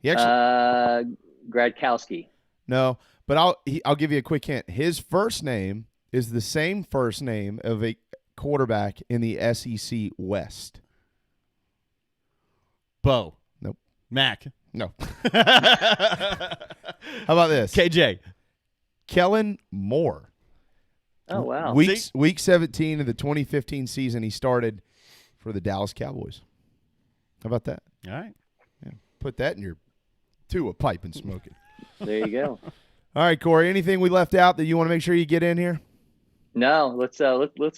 Speaker 7: He actually,
Speaker 12: Gradkowski.
Speaker 7: No, but I'll give you a quick hint. His first name is the same first name of a quarterback in the SEC West.
Speaker 8: Bo.
Speaker 7: Nope.
Speaker 8: Mac.
Speaker 7: No. How about this?
Speaker 8: KJ.
Speaker 7: Kellen Moore.
Speaker 12: Oh, wow.
Speaker 7: Week 17 of the 2015 season, he started for the Dallas Cowboys. How about that?
Speaker 8: All right.
Speaker 7: Yeah. Put that in your Tua pipe and smoke it.
Speaker 12: There you go.
Speaker 7: All right, Corey. Anything we left out that you want to make sure you get in here?
Speaker 12: No, let's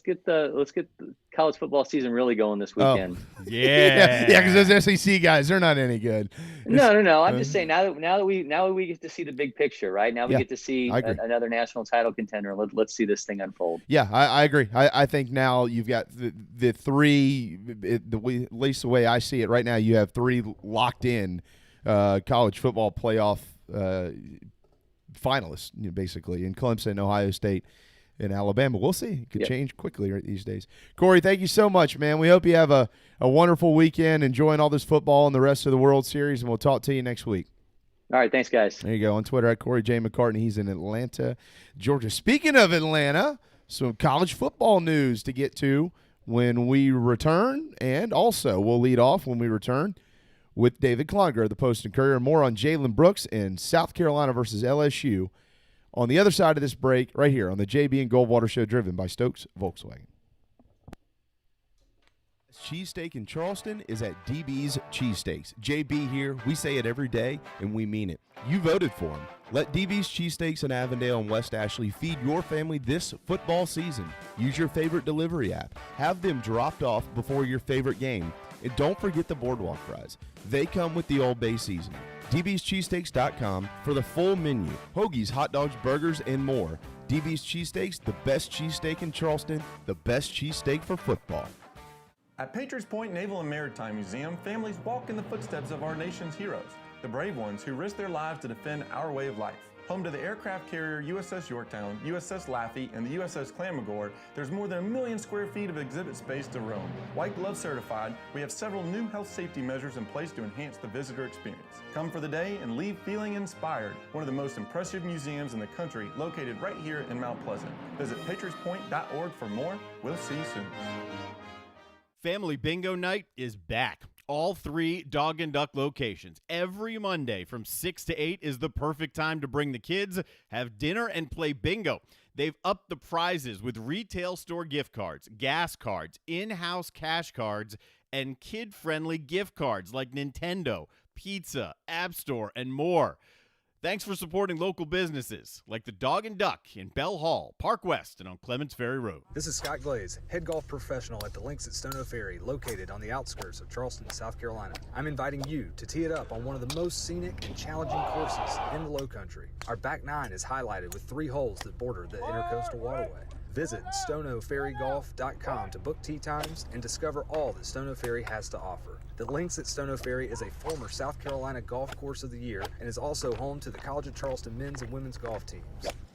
Speaker 12: get the college football season really going this weekend.
Speaker 8: Oh, yeah,
Speaker 7: because those SEC guys, they're not any good.
Speaker 12: No. I'm just saying now that we get to see the big picture, right? Now we get to see another national title contender. Let's see this thing unfold.
Speaker 7: Yeah, I agree. I think now you've got the three. At least the way I see it right now, you have three locked in college football playoff finalists, basically, in Clemson, Ohio State, in Alabama. We'll see. It could change quickly these days. Corey, thank you so much, man. We hope you have a wonderful weekend enjoying all this football and the rest of the World Series, and we'll talk to you next week.
Speaker 12: All right, thanks, guys.
Speaker 7: There you go. On Twitter, at Corey J. McCartney. He's in Atlanta, Georgia. Speaking of Atlanta, some college football news to get to when we return, and also we'll lead off when we return with David Clonger of the Post and Courier. More on Jalen Brooks and South Carolina versus LSU on the other side of this break, right here on the JB and Goldwater Show, driven by Stokes Volkswagen. Cheesesteak in Charleston is at DB's Cheesesteaks. JB here. We say it every day, and we mean it. You voted for him. Let DB's Cheesesteaks in Avondale and West Ashley feed your family this football season. Use your favorite delivery app. Have them dropped off before your favorite game. And don't forget the boardwalk fries. They come with the Old Bay seasoning. DB'sCheesesteaks.com for the full menu. Hoagies, hot dogs, burgers, and more. DB's Cheesesteaks, the best cheesesteak in Charleston, the best cheesesteak for football.
Speaker 13: At Patriots Point Naval and Maritime Museum, families walk in the footsteps of our nation's heroes, the brave ones who risked their lives to defend our way of life. Home to the aircraft carrier USS Yorktown, USS Laffey, and the USS Clamagore, there's more than 1 million square feet of exhibit space to roam. White Glove certified, we have several new health safety measures in place to enhance the visitor experience. Come for the day and leave feeling inspired. One of the most impressive museums in the country, located right here in Mount Pleasant. Visit patriotspoint.org for more. We'll see you soon.
Speaker 8: Family Bingo Night is back. All 3 Dog and Duck locations. Every Monday from 6 to 8 is the perfect time to bring the kids, have dinner, and play bingo. They've upped the prizes with retail store gift cards, gas cards, in-house cash cards, and kid-friendly gift cards like Nintendo, pizza, App Store, and more. Thanks for supporting local businesses like the Dog and Duck in Bell Hall, Park West, and on Clements Ferry Road.
Speaker 14: This is Scott Glaze, head golf professional at the Links at Stono Ferry, located on the outskirts of Charleston, South Carolina. I'm inviting you to tee it up on one of the most scenic and challenging courses in the Lowcountry. Our back 9 is highlighted with 3 holes that border the Intercoastal Waterway. Visit stonoferrygolf.com to book tee times and discover all that Stono Ferry has to offer. The Links at Stono Ferry is a former South Carolina Golf Course of the Year and is also home to the College of Charleston men's and women's golf teams.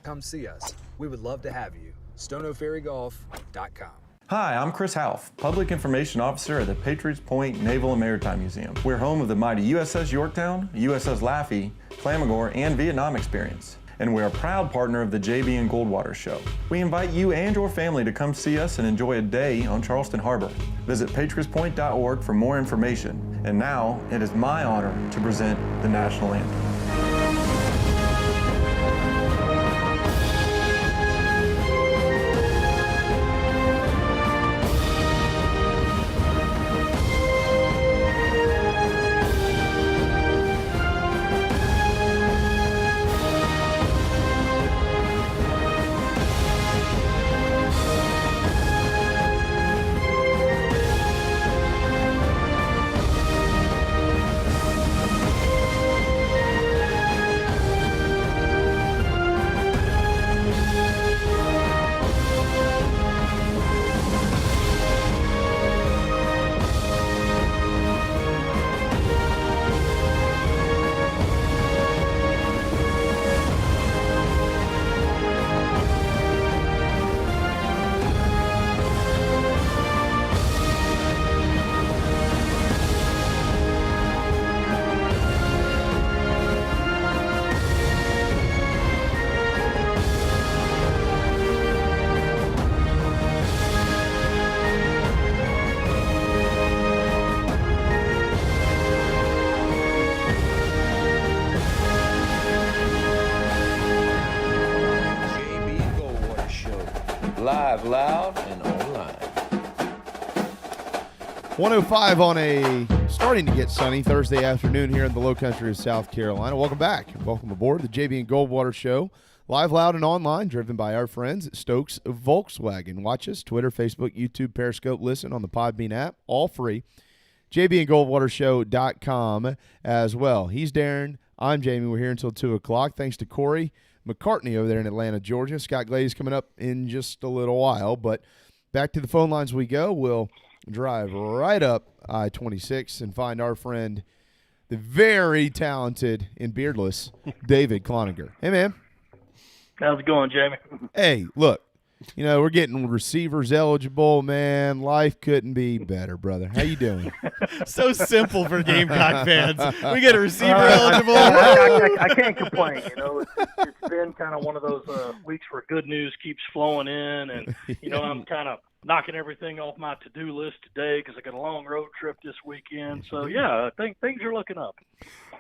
Speaker 14: Come see us. We would love to have you. stonoferrygolf.com.
Speaker 13: Hi, I'm Chris Half, Public Information Officer at the Patriots Point Naval and Maritime Museum. We're home of the mighty USS Yorktown, USS Laffey, Clamagore, and Vietnam experience. And we're a proud partner of the JB and Goldwater Show. We invite you and your family to come see us and enjoy a day on Charleston Harbor. Visit patriotspoint.org for more information. And now, it is my honor to present the National Anthem.
Speaker 11: Live Loud and online.
Speaker 7: 105 on a starting to get sunny Thursday afternoon here in the low country of South Carolina. Welcome back. Welcome aboard the JB and Goldwater Show. Live, loud, and online, driven by our friends at Stokes Volkswagen. Watch us, Twitter, Facebook, YouTube, Periscope. Listen on the Podbean app, all free. JBandGoldwaterShow.com as well. He's Darren. I'm Jamie. We're here until 2 o'clock. Thanks to Corey McCartney over there in Atlanta, Georgia. Scott Glaze coming up in just a little while. But back to the phone lines we go. We'll drive right up I-26 and find our friend, the very talented and beardless David Cloninger. Hey, man.
Speaker 15: How's it going, Jamie?
Speaker 7: Hey, look, we're getting receivers eligible, man. Life couldn't be better, brother. How you doing?
Speaker 8: So simple for Gamecock fans. We get a receiver eligible.
Speaker 15: I can't complain. It's been kind of one of those weeks where good news keeps flowing in, and I'm kind of knocking everything off my to-do list today because I got a long road trip this weekend. So yeah, I think things are looking up.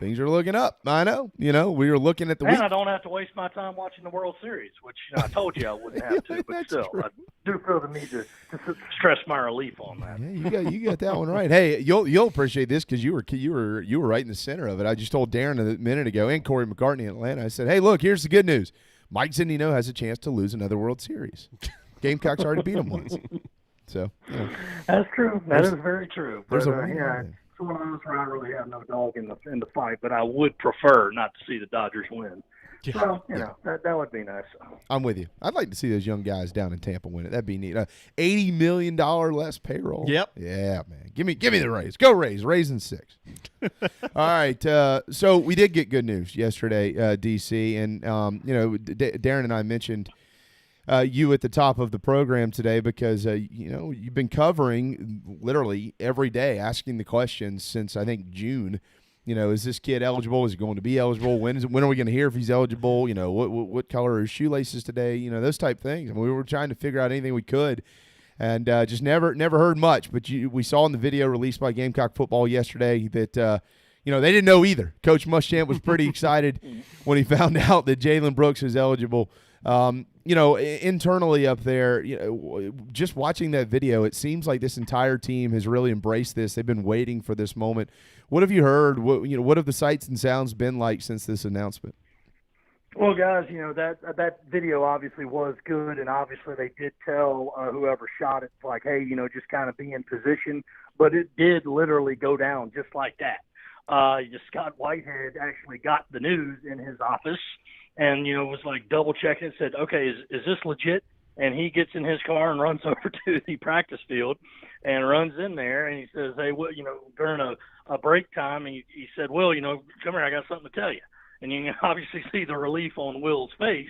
Speaker 7: Things are looking up. I know. We were looking at the
Speaker 15: and I don't have to waste my time watching the World Series, which I told you I wouldn't have to, but still, true. I do feel the need to stress my relief on that.
Speaker 7: Yeah, you got that one right. Hey, you'll appreciate this because you were right in the center of it. I just told Darren a minute ago and Corey McCartney in Atlanta. I said, hey, look, here's the good news. Mike Zunino has a chance to lose another World Series. Gamecocks already beat him once. So
Speaker 15: that's true. That is very true. But,
Speaker 7: it's
Speaker 15: one of those where I really have no dog in the fight, but I would prefer not to see the Dodgers win. Yeah. So, that would be nice.
Speaker 7: I'm with you. I'd like to see those young guys down in Tampa win it. That'd be neat. $80 million less payroll.
Speaker 8: Yep.
Speaker 7: Yeah, man. Give me the Rays. Go Rays. Rays in 6. All right. So we did get good news yesterday, DC, and Darren and I mentioned you at the top of the program today because you've been covering literally every day, asking the questions since I think June. Is this kid eligible? Is he going to be eligible? When are we going to hear if he's eligible? What color are his shoelaces today? Those type things. I mean, we were trying to figure out anything we could, and just never heard much. But we saw in the video released by Gamecock Football yesterday that they didn't know either. Coach Muschamp was pretty excited when he found out that Jalen Brooks is eligible. Internally up there, just watching that video, it seems like this entire team has really embraced this. They've been waiting for this moment. What have you heard? What have the sights and sounds been like since this announcement?
Speaker 15: Well, guys, that video obviously was good, and obviously they did tell whoever shot it, like, hey, just kind of be in position. But it did literally go down just like that. Scott Whitehead actually got the news in his office. And, was like double checking and said, okay, is this legit? And he gets in his car and runs over to the practice field and runs in there. And he says, hey, during a break time, he said, Will, come here, I got something to tell you. And you can obviously see the relief on Will's face.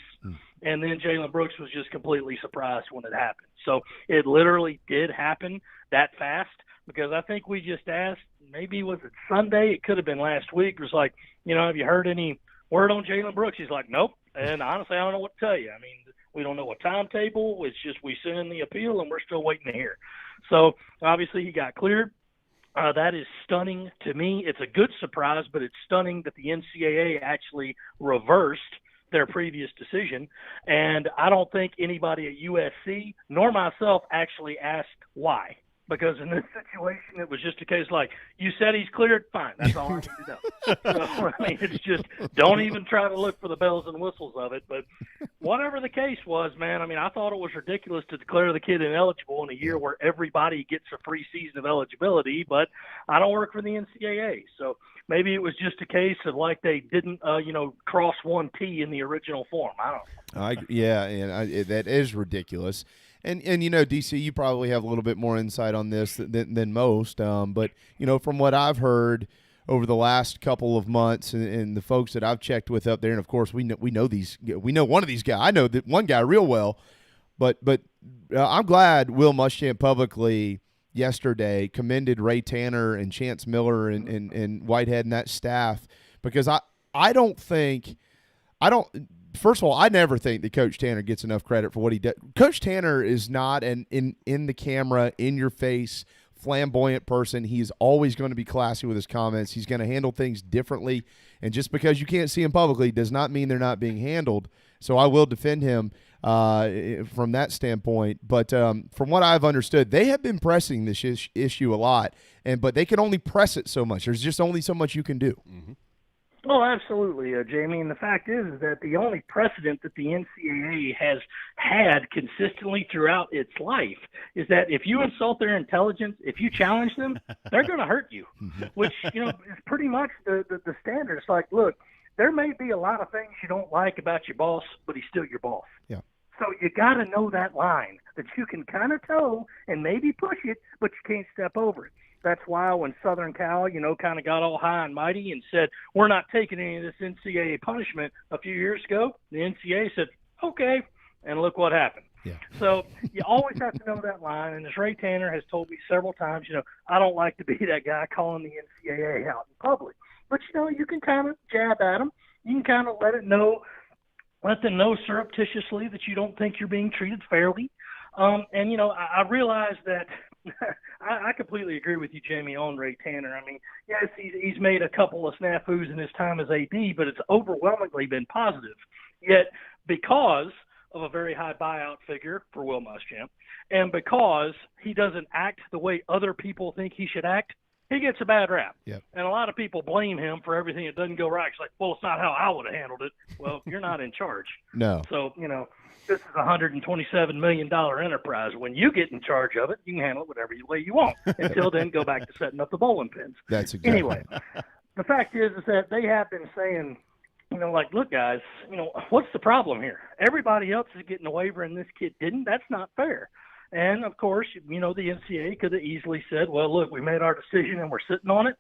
Speaker 15: And then Jalen Brooks was just completely surprised when it happened. So it literally did happen that fast because I think we just asked, maybe was it Sunday? It could have been last week. It was like, have you heard any word on Jalen Brooks? He's like, nope. And honestly, I don't know what to tell you. I mean, we don't know a timetable. It's just we sent in the appeal, and we're still waiting to hear. So, obviously, he got cleared. That is stunning to me. It's a good surprise, but it's stunning that the NCAA actually reversed their previous decision. And I don't think anybody at USC nor myself actually asked why. Because in this situation, it was just a case like, you said he's cleared, fine. That's all I need to know. So, I mean, it's just don't even try to look for the bells and whistles of it. But whatever the case was, man, I mean, I thought it was ridiculous to declare the kid ineligible in a year where everybody gets a free season of eligibility. But I don't work for the NCAA. So maybe it was just a case of like they didn't, cross one T in the original form. I don't know.
Speaker 7: That is ridiculous. And DC, you probably have a little bit more insight on this than most. But, from what I've heard over the last couple of months and the folks that I've checked with up there, and, of course, we know one of these guys. I know that one guy real well. But I'm glad Will Muschamp publicly yesterday commended Ray Tanner and Chance Miller and Whitehead and that staff because I don't think – First of all, I never think that Coach Tanner gets enough credit for what he does. Coach Tanner is not an in the camera, in your face, flamboyant person. He's always going to be classy with his comments. He's going to handle things differently. And just because you can't see him publicly does not mean they're not being handled. So I will defend him. from that standpoint. But from what I've understood, they have been pressing this issue a lot, but they can only press it so much. There's just only so much you can do.
Speaker 8: Mm-hmm.
Speaker 15: Oh, absolutely, Jamie. And the fact is that the only precedent that the NCAA has had consistently throughout its life is that if you insult their intelligence, if you challenge them, they're going to hurt you, which, is pretty much the standard. It's like, look, there may be a lot of things you don't like about your boss, but he's still your boss.
Speaker 7: Yeah.
Speaker 15: So you got to know that line that you can kind of toe and maybe push it, but you can't step over it. That's why when Southern Cal, kind of got all high and mighty and said, we're not taking any of this NCAA punishment a few years ago, the NCAA said, okay, and look what happened.
Speaker 7: Yeah.
Speaker 15: So you always have to know that line. And as Ray Tanner has told me several times, I don't like to be that guy calling the NCAA out in public. But, you can kind of jab at them. You can kind of let them know surreptitiously that you don't think you're being treated fairly. I realize that I completely agree with you, Jamie, on Ray Tanner. I mean, yes, he's made a couple of snafus in his time as AD, but it's overwhelmingly been positive. Yet, because of a very high buyout figure for Will Muschamp, and because he doesn't act the way other people think he should act, he gets a bad rap.
Speaker 7: Yep.
Speaker 15: And a lot of people blame him for everything that doesn't go right. It's like, well, it's not how I would have handled it. Well, you're not in charge.
Speaker 7: No.
Speaker 15: So, this is a $127 million enterprise. When you get in charge of it, you can handle it whatever way you want. Until then, go back to setting up the bowling pins.
Speaker 7: That's exactly.
Speaker 15: Anyway, the fact is that they have been saying, look, guys, what's the problem here? Everybody else is getting a waiver and this kid didn't. That's not fair. And, of course, the NCAA could have easily said, well, look, we made our decision and we're sitting on it.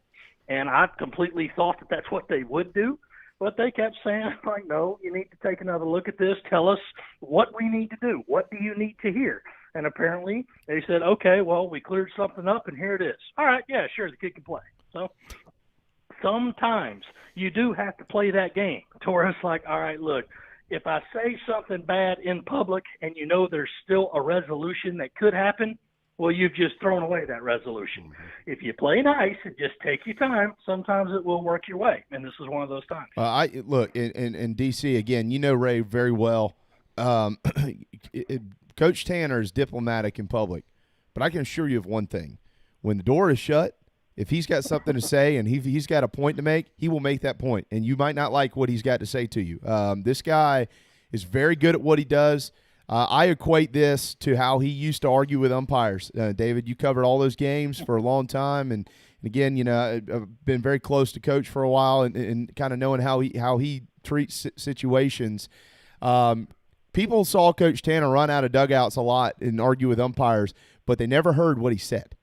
Speaker 15: And I completely thought that that's what they would do. But they kept saying, no, you need to take another look at this. Tell us what we need to do. What do you need to hear? And apparently they said, okay, well, we cleared something up, and here it is. All right, yeah, sure, the kid can play. So sometimes you do have to play that game to where it's like, all right, look, if I say something bad in public and there's still a resolution that could happen, well, you've just thrown away that resolution. If you play nice and just take your time, sometimes it will work your way, and this is one of those times.
Speaker 7: Look, in D.C., again, Ray very well. Coach Tanner is diplomatic in public, but I can assure you of one thing. When the door is shut, if he's got something to say and he's got a point to make, he will make that point, and you might not like what he's got to say to you. This guy is very good at what he does. I equate this to how he used to argue with umpires. David, you covered all those games for a long time, and again, I've been very close to Coach for a while, and kind of knowing how he treats situations. People saw Coach Tanner run out of dugouts a lot and argue with umpires, but they never heard what he said.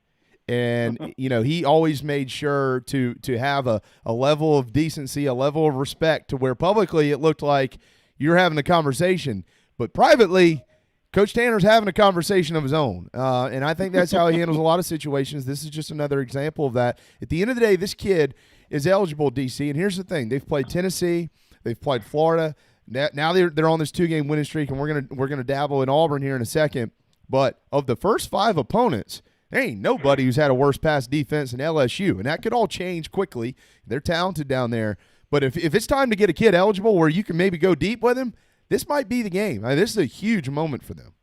Speaker 7: And he always made sure to have a level of decency, a level of respect, to where publicly it looked like you're having a conversation. But privately, Coach Tanner's having a conversation of his own, and I think that's how he handles a lot of situations. This is just another example of that. At the end of the day, this kid is eligible, DC, and here's the thing. They've played Tennessee. They've played Florida. Now they're on this 2-game winning streak, and we're gonna dabble in Auburn here in a second. But of the first 5 opponents, there ain't nobody who's had a worse pass defense than LSU, and that could all change quickly. They're talented down there. But if it's time to get a kid eligible where you can maybe go deep with him, this might be the game. This is a huge moment for them.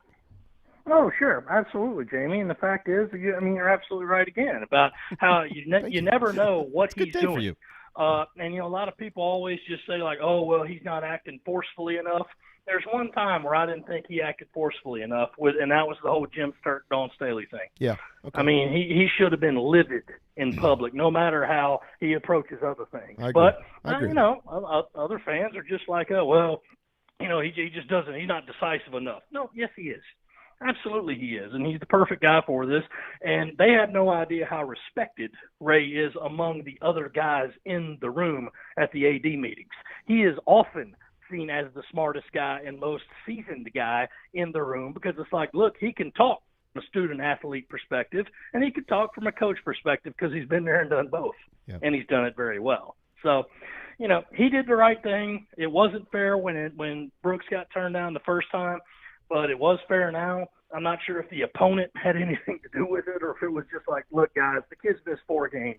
Speaker 15: Oh, sure. Absolutely, Jamie. And the fact is, you're absolutely right again about how you never know what he's doing. For you. And, a lot of people always just say, like, oh, well, he's not acting forcefully enough. There's one time where I didn't think he acted forcefully enough, and that was the whole Jim Sturt, Dawn Staley thing.
Speaker 7: Yeah.
Speaker 15: Okay. He should have been livid in public, no matter how he approaches other things.
Speaker 7: I agree.
Speaker 15: But,
Speaker 7: I agree.
Speaker 15: Other fans are just like, oh, well, he just doesn't – he's not decisive enough. No, yes, he is. Absolutely he is, and he's the perfect guy for this. And they have no idea how respected Ray is among the other guys in the room at the AD meetings. He is often seen as the smartest guy and most seasoned guy in the room because it's like, look, he can talk from a student-athlete perspective, and he can talk from a coach perspective because he's been there and done both, and he's done it very well. So, he did the right thing. It wasn't fair when Brooks got turned down the first time, but it was fair now. I'm not sure if the opponent had anything to do with it or if it was just like, look, guys, the kid's missed 4 games.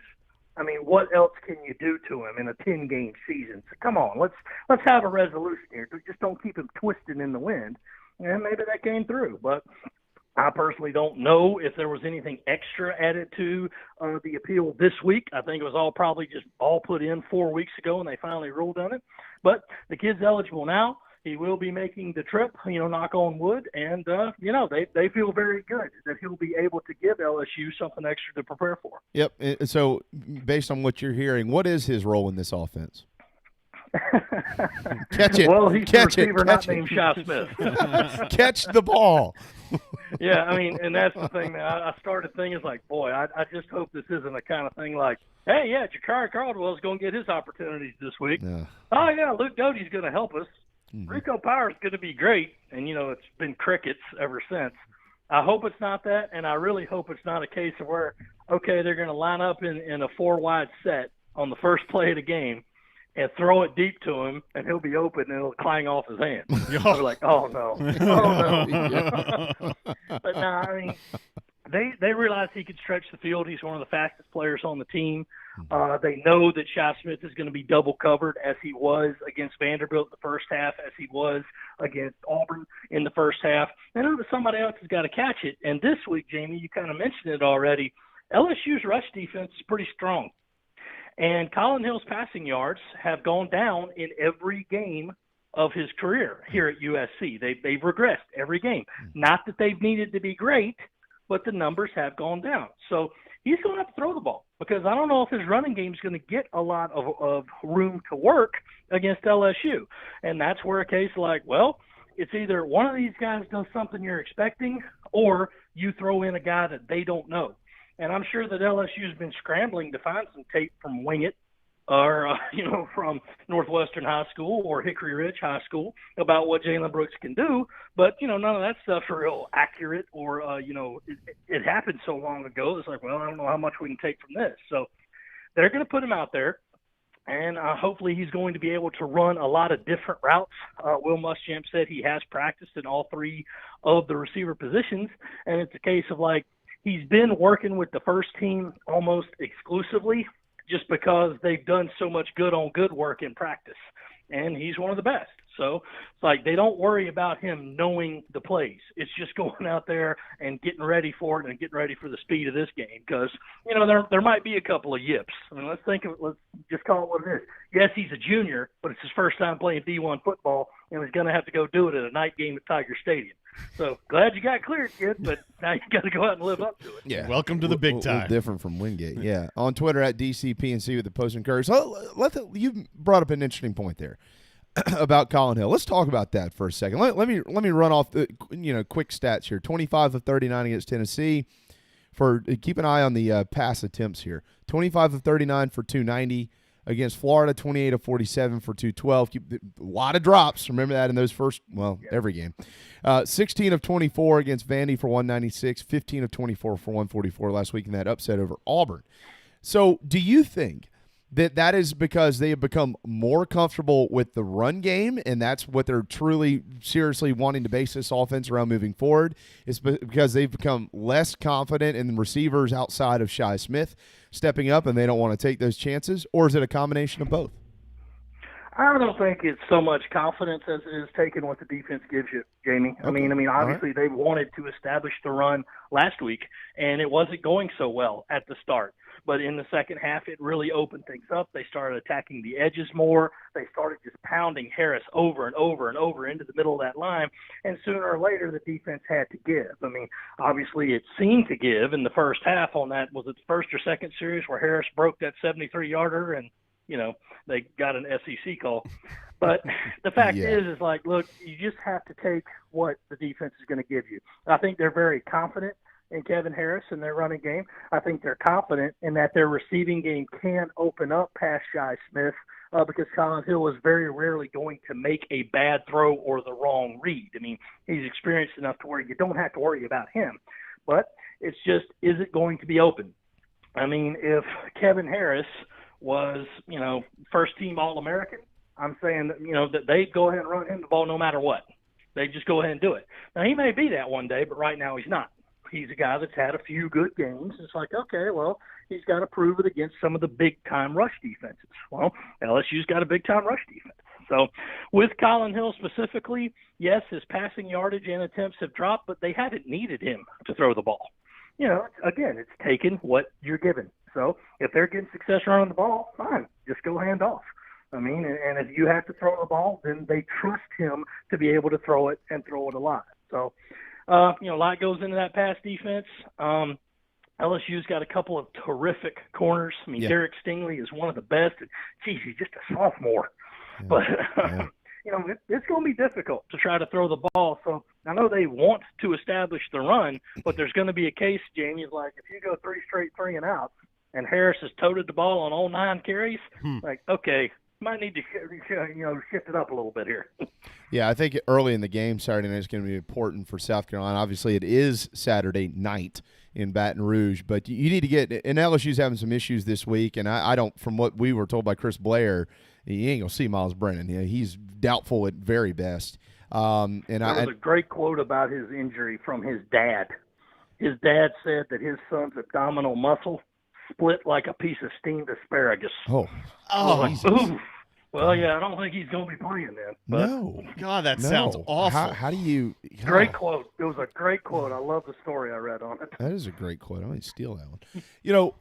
Speaker 15: I mean, what else can you do to him in a 10-game season? So come on, let's have a resolution here. Just don't keep him twisting in the wind. and maybe that came through. But I personally don't know if there was anything extra added to the appeal this week. I think it was all probably just all put in 4 weeks ago, and they finally ruled on it. But the kid's eligible now. He will be making the trip, knock on wood, and, they feel very good that he'll be able to give LSU something extra to prepare for.
Speaker 7: Yep. So based on what you're hearing, what is his role in this offense? Catch it.
Speaker 15: Well, he's
Speaker 7: Catch
Speaker 15: the receiver
Speaker 7: it.
Speaker 15: not named Shy Smith.
Speaker 7: Catch the ball.
Speaker 15: Yeah, I mean, and that's the thing, man. I started thinking, like, boy, I just hope this isn't a kind of thing like, hey, yeah, Jakari Caldwell's going to get his opportunities this week.
Speaker 7: Yeah.
Speaker 15: Oh, yeah, Luke Doty's going to help us.
Speaker 7: Mm-hmm.
Speaker 15: Rico Power's going to be great, and, it's been crickets ever since. I hope it's not that, and I really hope it's not a case of where, okay, they're going to line up in a 4-wide set on the first play of the game and throw it deep to him, and he'll be open, and it'll clang off his hand. We're like, oh, no. Oh, no. But, no, I mean, they realized he could stretch the field. He's one of the fastest players on the team. They know that Shy Smith is going to be double covered as he was against Vanderbilt in the first half, as he was against Auburn in the first half. They know that somebody else has got to catch it. And this week, Jamie, you kind of mentioned it already, LSU's rush defense is pretty strong. And Colin Hill's passing yards have gone down in every game of his career here at USC. They've regressed every game. Not that they've needed to be great, but the numbers have gone down. So he's going to have to throw the ball because I don't know if his running game is going to get a lot of room to work against LSU. And that's where a case like, well, it's either one of these guys does something you're expecting or you throw in a guy that they don't know. And I'm sure that LSU's been scrambling to find some tape from Wingate or, from Northwestern High School or Hickory Ridge High School about what Jalen Brooks can do. But, none of that stuff's real accurate or, it happened so long ago. It's like, well, I don't know how much we can take from this. So they're going to put him out there. And hopefully he's going to be able to run a lot of different routes. Will Muschamp said he has practiced in all three of the receiver positions. And it's a case of like, he's been working with the first team almost exclusively just because they've done so much good on good work in practice. And he's one of the best. So it's like they don't worry about him knowing the plays. It's just going out there and getting ready for it and getting ready for the speed of this game because, there might be a couple of yips. I mean, let's just call it what it is. Yes, he's a junior, but it's his first time playing D1 football, and he's going to have to go do it at a night game at Tiger Stadium. So glad you got cleared, kid, but now you got to go out and live up to it.
Speaker 8: Yeah. Welcome to the big time.
Speaker 7: Different from Wingate, yeah. On Twitter at DCPNC with the post and courage. So you brought up an interesting point there about Colin Hill. Let's talk about that for a second. Let me run off the quick stats here. 25 of 39 against Tennessee. Keep an eye on the pass attempts here. 25 of 39 for 290 against Florida. 28 of 47 for 212. A lot of drops. Remember that in those every game. 16 of 24 against Vandy for 196. 15 of 24 for 144 last week in that upset over Auburn. So, do you think that is because they have become more comfortable with the run game, and that's what they're truly, seriously wanting to base this offense around moving forward? It's because they've become less confident in receivers outside of Shy Smith stepping up, and they don't want to take those chances? Or is it a combination of both?
Speaker 15: I don't think it's so much confidence as it is taking what the defense gives you, Jamie. Okay. I mean, obviously they wanted to establish the run last week, and it wasn't going so well at the start. But in the second half, it really opened things up. They started attacking the edges more. They started just pounding Harris over and over and over into the middle of that line. And sooner or later, the defense had to give. I mean, obviously, it seemed to give in the first half on that. Was it the first or second series where Harris broke that 73-yarder and, they got an SEC call? But the fact is like, look, you just have to take what the defense is going to give you. I think they're very confident in Kevin Harris and their running game. I think they're confident in that their receiving game can open up past Shy Smith because Colin Hill is very rarely going to make a bad throw or the wrong read. I mean, he's experienced enough to where you don't have to worry about him. But it's just, is it going to be open? I mean, if Kevin Harris was, first-team All-American, I'm saying that, that they'd go ahead and run him the ball no matter what. They'd just go ahead and do it. Now, he may be that one day, but right now he's not. He's a guy that's had a few good games. It's like, okay, well, he's got to prove it against some of the big-time rush defenses. Well, LSU's got a big-time rush defense. So with Colin Hill specifically, yes, his passing yardage and attempts have dropped, but they haven't needed him to throw the ball. You know, again, it's taking what you're given. So if they're getting success running the ball, fine, just go hand off. I mean, and if you have to throw the ball, then they trust him to be able to throw it and throw it a lot. So, you know, a lot goes into that pass defense. LSU's got a couple of terrific corners. I mean, Derek Stingley is one of the best. And, geez, he's just a sophomore. Yeah. But, you know, it's going to be difficult to try to throw the ball. So I know they want to establish the run, but there's going to be a case, Jamie, like if you go 3 straight 3 and outs and Harris has toted the ball on all 9 carries, like, okay, might need to shift it up a little bit here.
Speaker 7: Yeah, I think early in the game Saturday night is going to be important for South Carolina. Obviously, it is Saturday night in Baton Rouge, but you need to get – and LSU's having some issues this week, and I don't – from what we were told by Chris Blair, you ain't going to see Miles Brennan. You know, he's doubtful at very best. And there
Speaker 15: was a great quote about his injury from his dad. His dad said that his son's abdominal muscle split like a piece of steamed asparagus.
Speaker 7: Oh,
Speaker 15: ooh. Well, yeah, I don't think he's going to be playing then. But
Speaker 7: no.
Speaker 8: God, that sounds awful.
Speaker 7: How do you –
Speaker 15: Great quote. It was a great quote. I love the story I read on it.
Speaker 7: That is a great quote. I might steal that one. You know,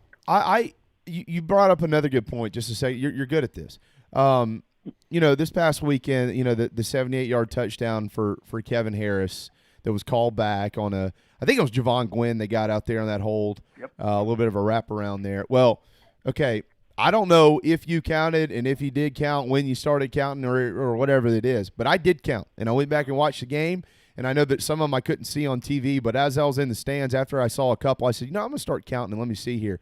Speaker 7: you brought up another good point just to say you're good at this. You know, this past weekend, you know, the 78-yard touchdown for Kevin Harris that was called back on I think it was Javon Gwynn they got out there on that hold.
Speaker 15: Yep.
Speaker 7: A little bit of a wraparound there. Well, okay, I don't know if you counted and if you did count when you started counting or whatever it is, but I did count. And I went back and watched the game, and I know that some of them I couldn't see on TV, but as I was in the stands after I saw a couple, I said, you know, I'm going to start counting and let me see here.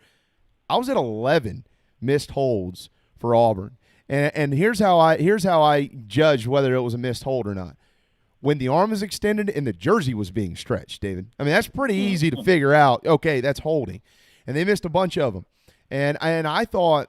Speaker 7: I was at 11 missed holds for Auburn. And here's how I judged whether it was a missed hold or not. When the arm is extended and the jersey was being stretched, David. I mean, that's pretty easy to figure out. Okay, that's holding. And they missed a bunch of them. And I thought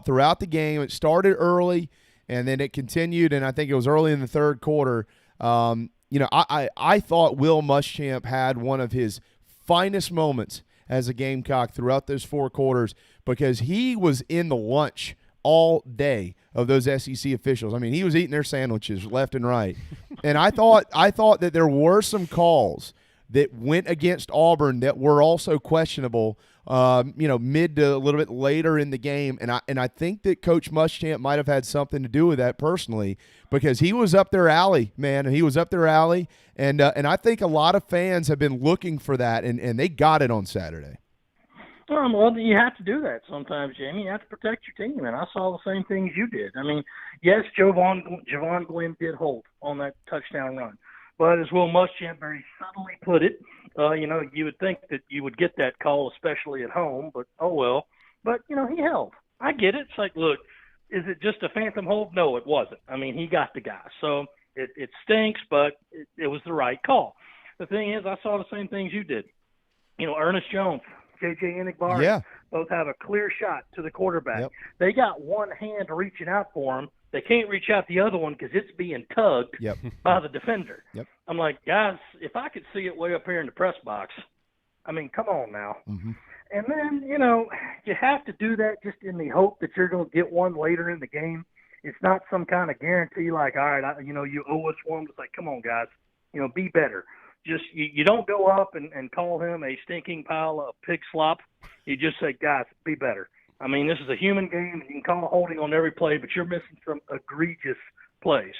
Speaker 7: throughout the game, it started early and then it continued, and I think it was early in the third quarter. You know, I thought Will Muschamp had one of his finest moments as a Gamecock throughout those 4 quarters because he was in the lunch all day of those SEC officials. I mean, he was eating their sandwiches left and right. And I thought that there were some calls that went against Auburn that were also questionable, you know, mid to a little bit later in the game. And I think that Coach Muschamp might have had something to do with that personally because he was up their alley, man. He was up their alley. And I think a lot of fans have been looking for that, and they got it on Saturday.
Speaker 15: Well, you have to do that sometimes, Jamie. You have to protect your team, and I saw the same things you did. I mean, yes, Javon Gwynn did hold on that touchdown run. But as Will Muschamp very subtly put it, you know, you would think that you would get that call, especially at home, but oh well. But, you know, he held. I get it. It's like, look, is it just a phantom hold? No, it wasn't. I mean, he got the guy. So it stinks, but it was the right call. The thing is, I saw the same things you did. You know, Ernest Jones, J.J. Enigbari, both have a clear shot to the quarterback.
Speaker 7: Yep.
Speaker 15: They got one hand reaching out for him. They can't reach out the other one because it's being tugged by the defender.
Speaker 7: Yep.
Speaker 15: I'm like, guys, if I could see it way up here in the press box, I mean, come on now.
Speaker 7: Mm-hmm.
Speaker 15: And then, you know, you have to do that just in the hope that you're going to get one later in the game. It's not some kind of guarantee like, all right, you know, you owe us one. It's like, come on, guys, you know, be better. Just you don't go up and call him a stinking pile of pig slop. You just say, guys, be better. I mean, this is a human game, and you can call a holding on every play, but you're missing some egregious plays.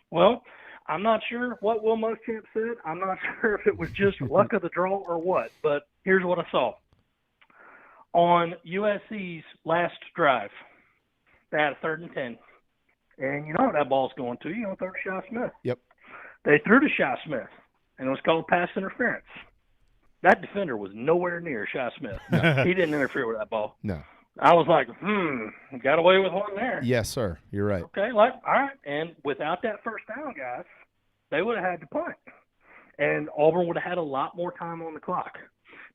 Speaker 15: Well, I'm not sure what Will Muschamp said. I'm not sure if it was just luck of the draw or what, but here's what I saw. On USC's last drive, they had a 3rd and 10. And you know what that ball's going to. You know, throw to Shi Smith.
Speaker 7: Yep.
Speaker 15: They threw to Shi Smith, and it was called pass interference. That defender was nowhere near Shi Smith.
Speaker 7: No.
Speaker 15: He didn't interfere with that ball.
Speaker 7: No.
Speaker 15: I was like, got away with one there.
Speaker 7: Yes, sir. You're right.
Speaker 15: Okay, all right. And without that first down, guys, they would have had to punt. And Auburn would have had a lot more time on the clock.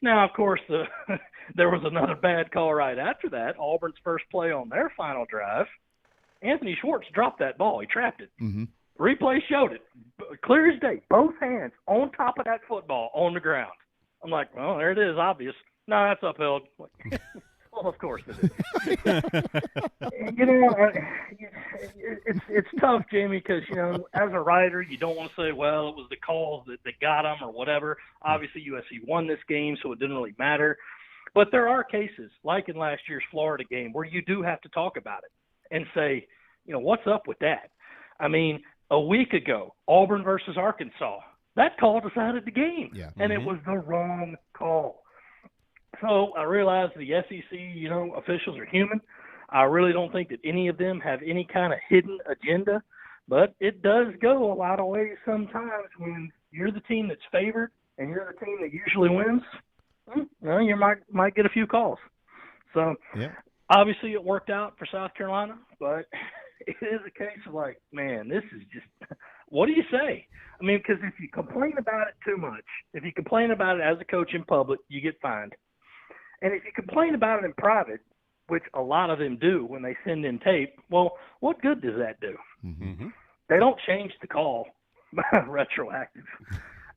Speaker 15: Now, of course, there was another bad call right after that. Auburn's first play on their final drive, Anthony Schwartz dropped that ball. He trapped it.
Speaker 7: Mm-hmm.
Speaker 15: Replay showed it. Clear as day. Both hands on top of that football on the ground. I'm like, well, there it is, obvious. No, that's upheld. Well, of course it is. You know, it's tough, Jamie, because as a writer, you don't want to say, well, it was the calls that got them or whatever. Obviously, USC won this game, so it didn't really matter. But there are cases, like in last year's Florida game, where you do have to talk about it and say, what's up with that? I mean, a week ago, Auburn versus Arkansas, that call decided the game, and it was the wrong call. So I realize the SEC, officials are human. I really don't think that any of them have any kind of hidden agenda, but it does go a lot of ways sometimes when you're the team that's favored and you're the team that usually wins. You might get a few calls. So obviously it worked out for South Carolina, but it is a case of like, man, this is just – what do you say? I mean, because if you complain about it too much, if you complain about it as a coach in public, you get fined. And if you complain about it in private, which a lot of them do when they send in tape, well, what good does that do?
Speaker 7: Mm-hmm.
Speaker 15: They don't change the call retroactive.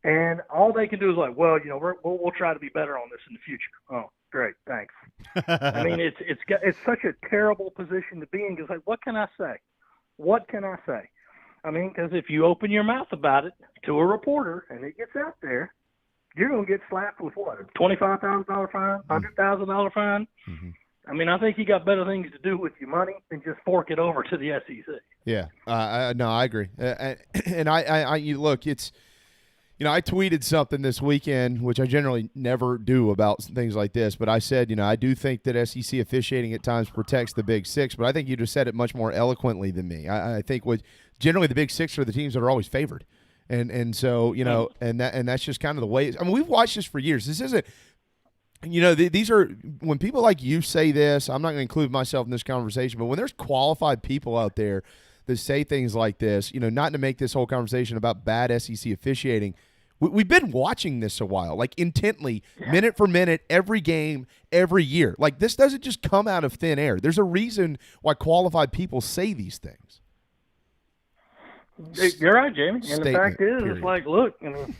Speaker 15: And all they can do is like, well, we'll try to be better on this in the future. Oh, great, thanks. I mean, it's such a terrible position to be in because, like, what can I say? What can I say? I mean, because if you open your mouth about it to a reporter and it gets out there, you're going to get slapped with what, a $25,000 fine, $100,000 fine?
Speaker 7: Mm-hmm.
Speaker 15: I mean, I think you got better things to do with your money than just fork it over to the SEC.
Speaker 7: Yeah, no, I agree. And I look, it's, I tweeted something this weekend, which I generally never do about things like this, but I said, I do think that SEC officiating at times protects the Big Six, but I think you just said it much more eloquently than me. I think generally the Big Six are the teams that are always favored. And so, and that's just kind of the way. I mean, we've watched this for years. This isn't, these are, when people like you say this, I'm not going to include myself in this conversation, but when there's qualified people out there that say things like this, not to make this whole conversation about bad SEC officiating, we've been watching this a while, like intently, minute for minute, every game, every year. Like, this doesn't just come out of thin air. There's a reason why qualified people say these things.
Speaker 15: You're right, Jamie. And the fact is, it's like, look,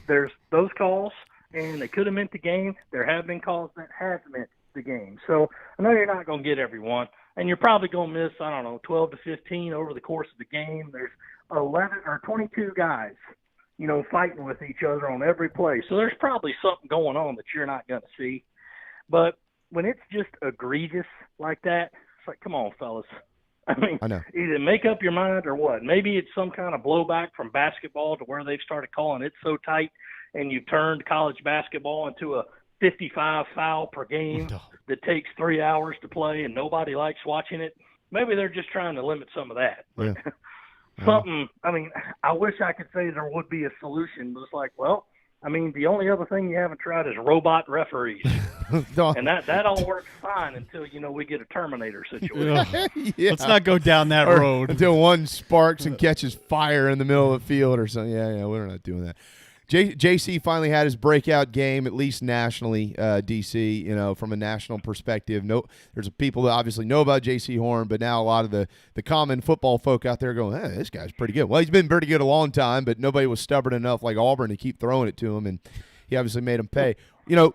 Speaker 15: there's those calls, and they could have meant the game. There have been calls that have meant the game. So I know you're not going to get every one, and you're probably going to miss, 12 to 15 over the course of the game. There's 11 or 22 guys, fighting with each other on every play. So there's probably something going on that you're not going to see. But when it's just egregious like that, it's like, come on, fellas. I mean, either make up your mind or what. Maybe it's some kind of blowback from basketball to where they've started calling it so tight, and you've turned college basketball into a 55 foul per game that takes 3 hours to play and nobody likes watching it. Maybe they're just trying to limit some of that.
Speaker 7: Yeah.
Speaker 15: Something, I mean, I wish I could say there would be a solution, but it's like, well, I mean, the only other thing you haven't tried is robot referees. And that all works fine until, we get a Terminator situation.
Speaker 8: Let's not go down that road.
Speaker 7: Until one sparks and catches fire in the middle of the field or something. Yeah, we're not doing that. JC finally had his breakout game, at least nationally, DC, from a national perspective. There's people that obviously know about JC Horn, but now a lot of the common football folk out there going, hey, this guy's pretty good. Well, he's been pretty good a long time, but nobody was stubborn enough like Auburn to keep throwing it to him, and he obviously made him pay.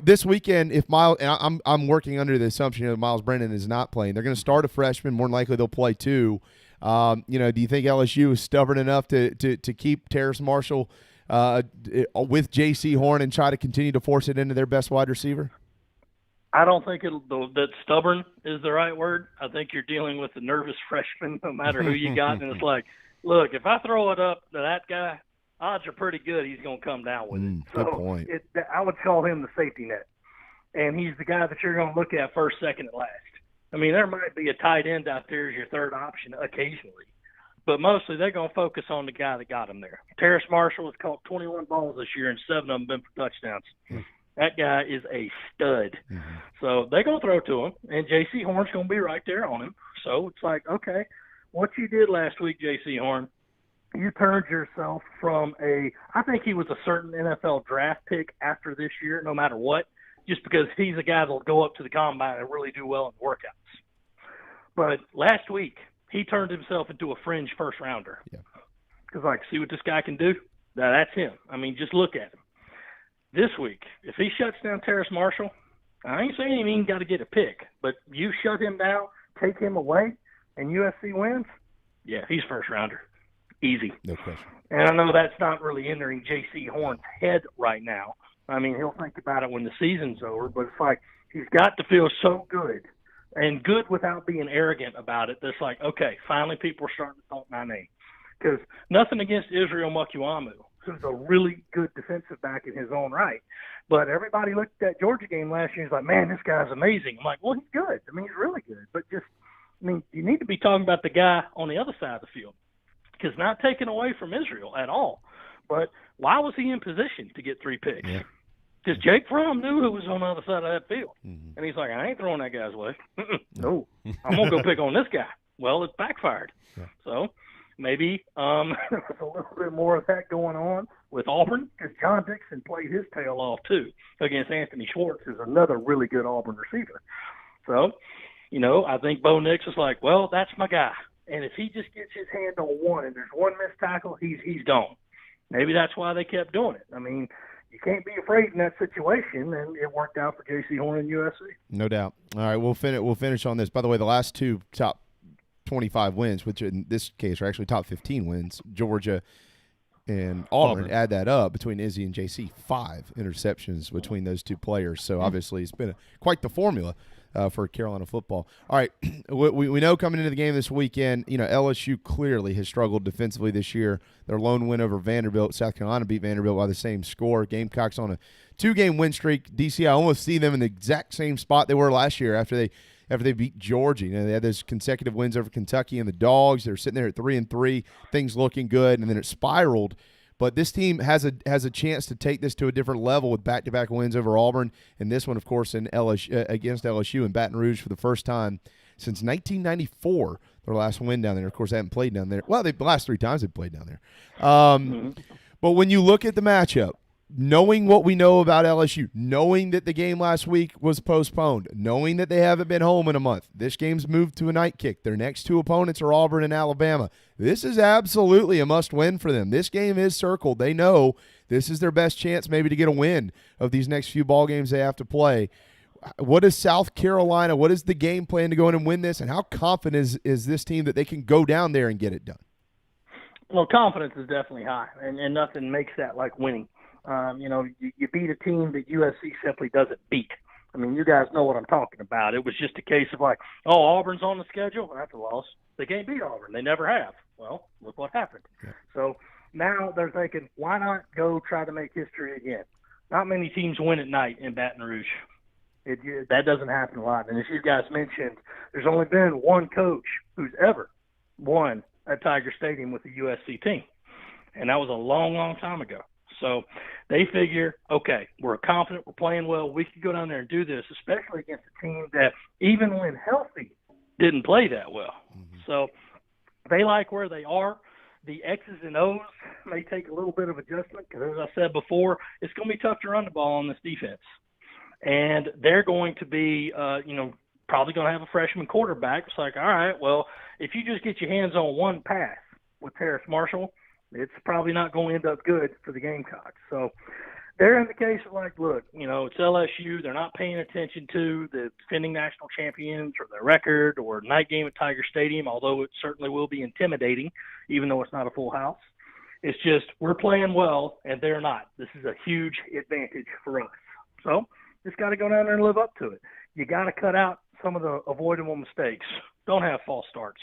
Speaker 7: This weekend, if Miles, and I'm working under the assumption that Miles Brennan is not playing, they're going to start a freshman. More than likely they'll play two. Do you think LSU is stubborn enough to keep Terrace Marshall with J.C. Horn and try to continue to force it into their best wide receiver?
Speaker 15: I don't think that stubborn is the right word. I think you're dealing with a nervous freshman no matter who you got. And it's like, look, if I throw it up to that guy, odds are pretty good he's going to come down with it.
Speaker 7: Good point.
Speaker 15: I would call him the safety net. And he's the guy that you're going to look at first, second, and last. I mean, there might be a tight end out there as your third option occasionally. But mostly they're going to focus on the guy that got him there. Terrace Marshall has caught 21 balls this year, and 7 of them been for touchdowns. That guy is a stud. So they're going to throw to him, and J.C. Horn's going to be right there on him. So it's like, okay, what you did last week, J.C. Horn, you turned yourself from I think he was a certain NFL draft pick after this year, no matter what, just because he's a guy that will go up to the combine and really do well in workouts. But last week, he turned himself into a fringe first-rounder. Because, see what this guy can do? That's him. I mean, just look at him. This week, if he shuts down Terrace Marshall, I ain't saying he ain't got to get a pick, but you shut him down, take him away, and USC wins, Yeah, he's first rounder. Easy.
Speaker 7: No question.
Speaker 15: And I know that's not really entering J.C. Horn's head right now. I mean, he'll think about it when the season's over, but it's like he's got to feel so good, and good without being arrogant about it. That's like, okay, finally people are starting to talk my name. Because nothing against Israel Mukuamu, who's a really good defensive back in his own right. But everybody looked at that Georgia game last year and was like, man, this guy's amazing. I'm like, well, he's good. I mean, he's really good. But just, I mean, you need to be talking about the guy on the other side of the field. Because not taken away from Israel at all. But why was he in position to get 3 picks? Because Jake Fromm knew who was on the other side of that field. And he's like, I ain't throwing that guy's way. No, I'm going to go pick on this guy. Well, it backfired. So maybe there's a little bit more of that going on with Auburn, because John Dixon played his tail off too against Anthony Schwartz, who's another really good Auburn receiver. So, you know, I think Bo Nix is like, well, that's my guy. And if he just gets his hand on one and there's one missed tackle, he's gone. Maybe that's why they kept doing it. I mean, you can't be afraid in that situation, and it worked out for J.C. Horn and USC.
Speaker 7: No doubt. All right, we'll finish on this. By the way, the last 2 top 25 wins, which in this case are actually top 15 wins, Georgia and Auburn. Add that up between Izzy and JC, 5 interceptions between those 2 players. So obviously it's been quite the formula for Carolina football. All right, we know coming into the game this weekend, you know, LSU clearly has struggled defensively this year. Their lone win over Vanderbilt, South Carolina beat Vanderbilt by the same score. Gamecocks on a 2-game win streak. DC, I almost see them in the exact same spot they were last year after they beat Georgia. You know, they had those consecutive wins over Kentucky and the Dogs. They're sitting there at 3-3, things looking good, and then it spiraled. But this team has a chance to take this to a different level with back-to-back wins over Auburn, and this one, of course, in against LSU in Baton Rouge for the first time since 1994. Their last win down there. Of course, they haven't played down there. Well, the last 3 times they've played down there. But when you look at the matchup, knowing what we know about LSU, knowing that the game last week was postponed, knowing that they haven't been home in a month, this game's moved to a night kick. Their next 2 opponents are Auburn and Alabama. This is absolutely a must-win for them. This game is circled. They know this is their best chance maybe to get a win of these next few ball games they have to play. What is South Carolina? What is the game plan to go in and win this? And how confident is this team that they can go down there and get it done?
Speaker 15: Well, confidence is definitely high, and nothing makes that like winning. You know, you beat a team that USC simply doesn't beat. I mean, you guys know what I'm talking about. It was just a case of like, oh, Auburn's on the schedule. Well, that's a loss. They can't beat Auburn. They never have. Well, look what happened. So now they're thinking, why not go try to make history again? Not many teams win at night in Baton Rouge. That doesn't happen a lot. And as you guys mentioned, there's only been one coach who's ever won at Tiger Stadium with the USC team. And that was a long, long time ago. So they figure, okay, we're confident, we're playing well, we can go down there and do this, especially against a team that, even when healthy, didn't play that well. So they like where they are. The X's and O's may take a little bit of adjustment because, as I said before, it's going to be tough to run the ball on this defense. And they're going to be, probably going to have a freshman quarterback. It's like, all right, well, if you just get your hands on one pass with Terrace Marshall, it's probably not going to end up good for the Gamecocks. So they're in the case of like, look, it's LSU. They're not paying attention to the defending national champions or their record or night game at Tiger Stadium, although it certainly will be intimidating, even though it's not a full house. It's just we're playing well, and they're not. This is a huge advantage for us. So just got to go down there and live up to it. You got to cut out some of the avoidable mistakes. Don't have false starts.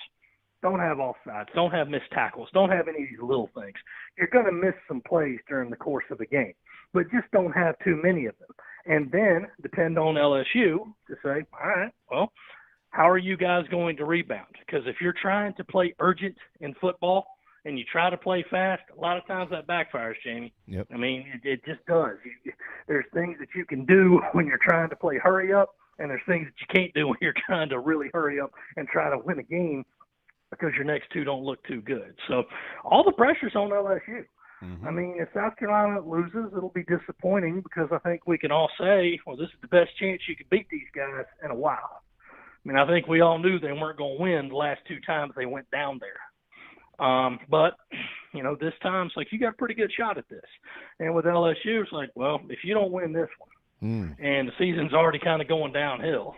Speaker 15: Don't have offsides. Don't have missed tackles. Don't have any of these little things. You're going to miss some plays during the course of the game, but just don't have too many of them. And then depend on LSU to say, all right, well, how are you guys going to rebound? Because if you're trying to play urgent in football and you try to play fast, a lot of times that backfires, Jamie.
Speaker 7: Yep.
Speaker 15: I mean, it just does. There's things that you can do when you're trying to play hurry up, and there's things that you can't do when you're trying to really hurry up and try to win a game because your next 2 don't look too good. So all the pressure's on LSU. I mean, if South Carolina loses, it'll be disappointing because I think we can all say, well, this is the best chance you could beat these guys in a while. I mean, I think we all knew they weren't going to win the last 2 times they went down there. But, this time it's like you got a pretty good shot at this. And with LSU, it's like, well, if you don't win this one and the season's already kind of going downhill,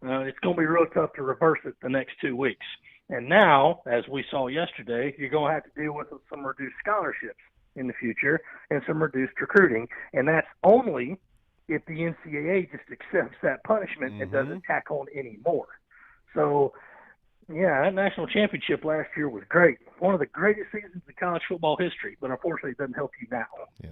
Speaker 15: it's going to be real tough to reverse it the next 2 weeks. And now, as we saw yesterday, you're going to have to deal with some reduced scholarships in the future and some reduced recruiting. And that's only if the NCAA just accepts that punishment and doesn't tack on any more. So, yeah, that national championship last year was great. One of the greatest seasons in college football history, but unfortunately it doesn't help you now.
Speaker 7: Yeah.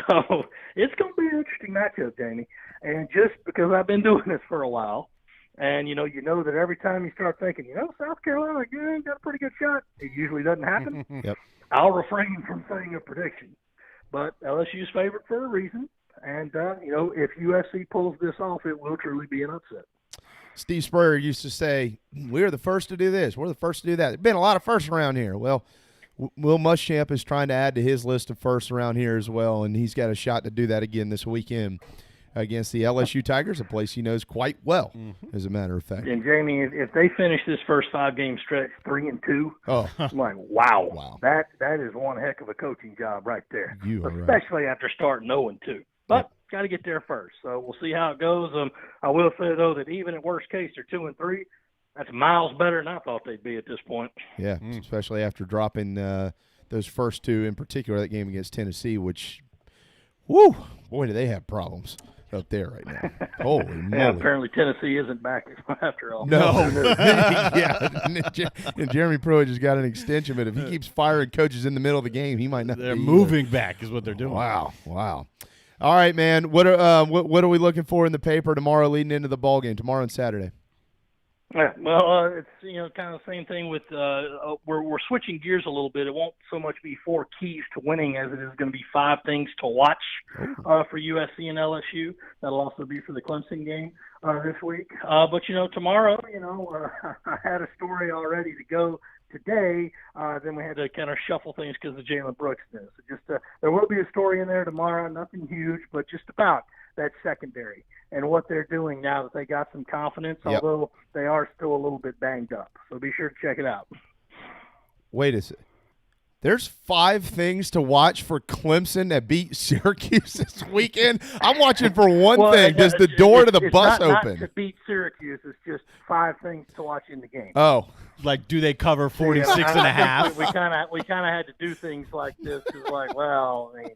Speaker 15: So it's going to be an interesting matchup, Jamie. And just because I've been doing this for a while, and, you know that every time you start thinking, South Carolina again got a pretty good shot, it usually doesn't happen.
Speaker 7: Yep.
Speaker 15: I'll refrain from saying a prediction. But LSU's favorite for a reason. And, if USC pulls this off, it will truly be an upset.
Speaker 7: Steve Spurrier used to say, we're the first to do this. We're the first to do that. There's been a lot of firsts around here. Well, Will Muschamp is trying to add to his list of firsts around here as well, and he's got a shot to do that again this weekend against the LSU Tigers, a place he knows quite well, as a matter of fact.
Speaker 15: And, Jamie, if they finish this first 5-game stretch 3-2, I'm like, wow. That is one heck of a coaching job right there, especially after starting 0-2. But got to get there first. So we'll see how it goes. I will say, though, that even at worst case, they're 2-3. That's miles better than I thought they'd be at this point.
Speaker 7: Yeah, especially after dropping those first two, in particular that game against Tennessee, which, boy, do they have problems up there right now. Holy moly.
Speaker 15: Yeah, apparently Tennessee isn't back after all.
Speaker 7: No. Yeah, and Jeremy Pruitt just got an extension, but if he keeps firing coaches in the middle of the game, he might not
Speaker 8: They're
Speaker 7: be
Speaker 8: moving back is what they're doing.
Speaker 7: Wow. All right, man. What are we looking for in the paper tomorrow leading into the ball game, tomorrow and Saturday?
Speaker 15: Yeah, well, it's kind of the same thing with we're switching gears a little bit. It won't so much be 4 keys to winning as it is going to be 5 things to watch for USC and LSU. That'll also be for the Clemson game this week. But tomorrow, I had a story all ready to go today. Then we had to kind of shuffle things because of Jalen Brooks news. So just there will be a story in there tomorrow. Nothing huge, but just about that secondary and what they're doing now that they got some confidence, although they are still a little bit banged up. So be sure to check it out.
Speaker 7: Wait a second. There's 5 things to watch for Clemson that beat Syracuse this weekend. I'm watching for one thing. Does the door to the bus open?
Speaker 15: Not to beat Syracuse. It's just 5 things to watch in the game.
Speaker 7: Oh.
Speaker 8: Like, do they cover 46 and a half?
Speaker 15: We kind of had to do things like this. It's like, well, I mean,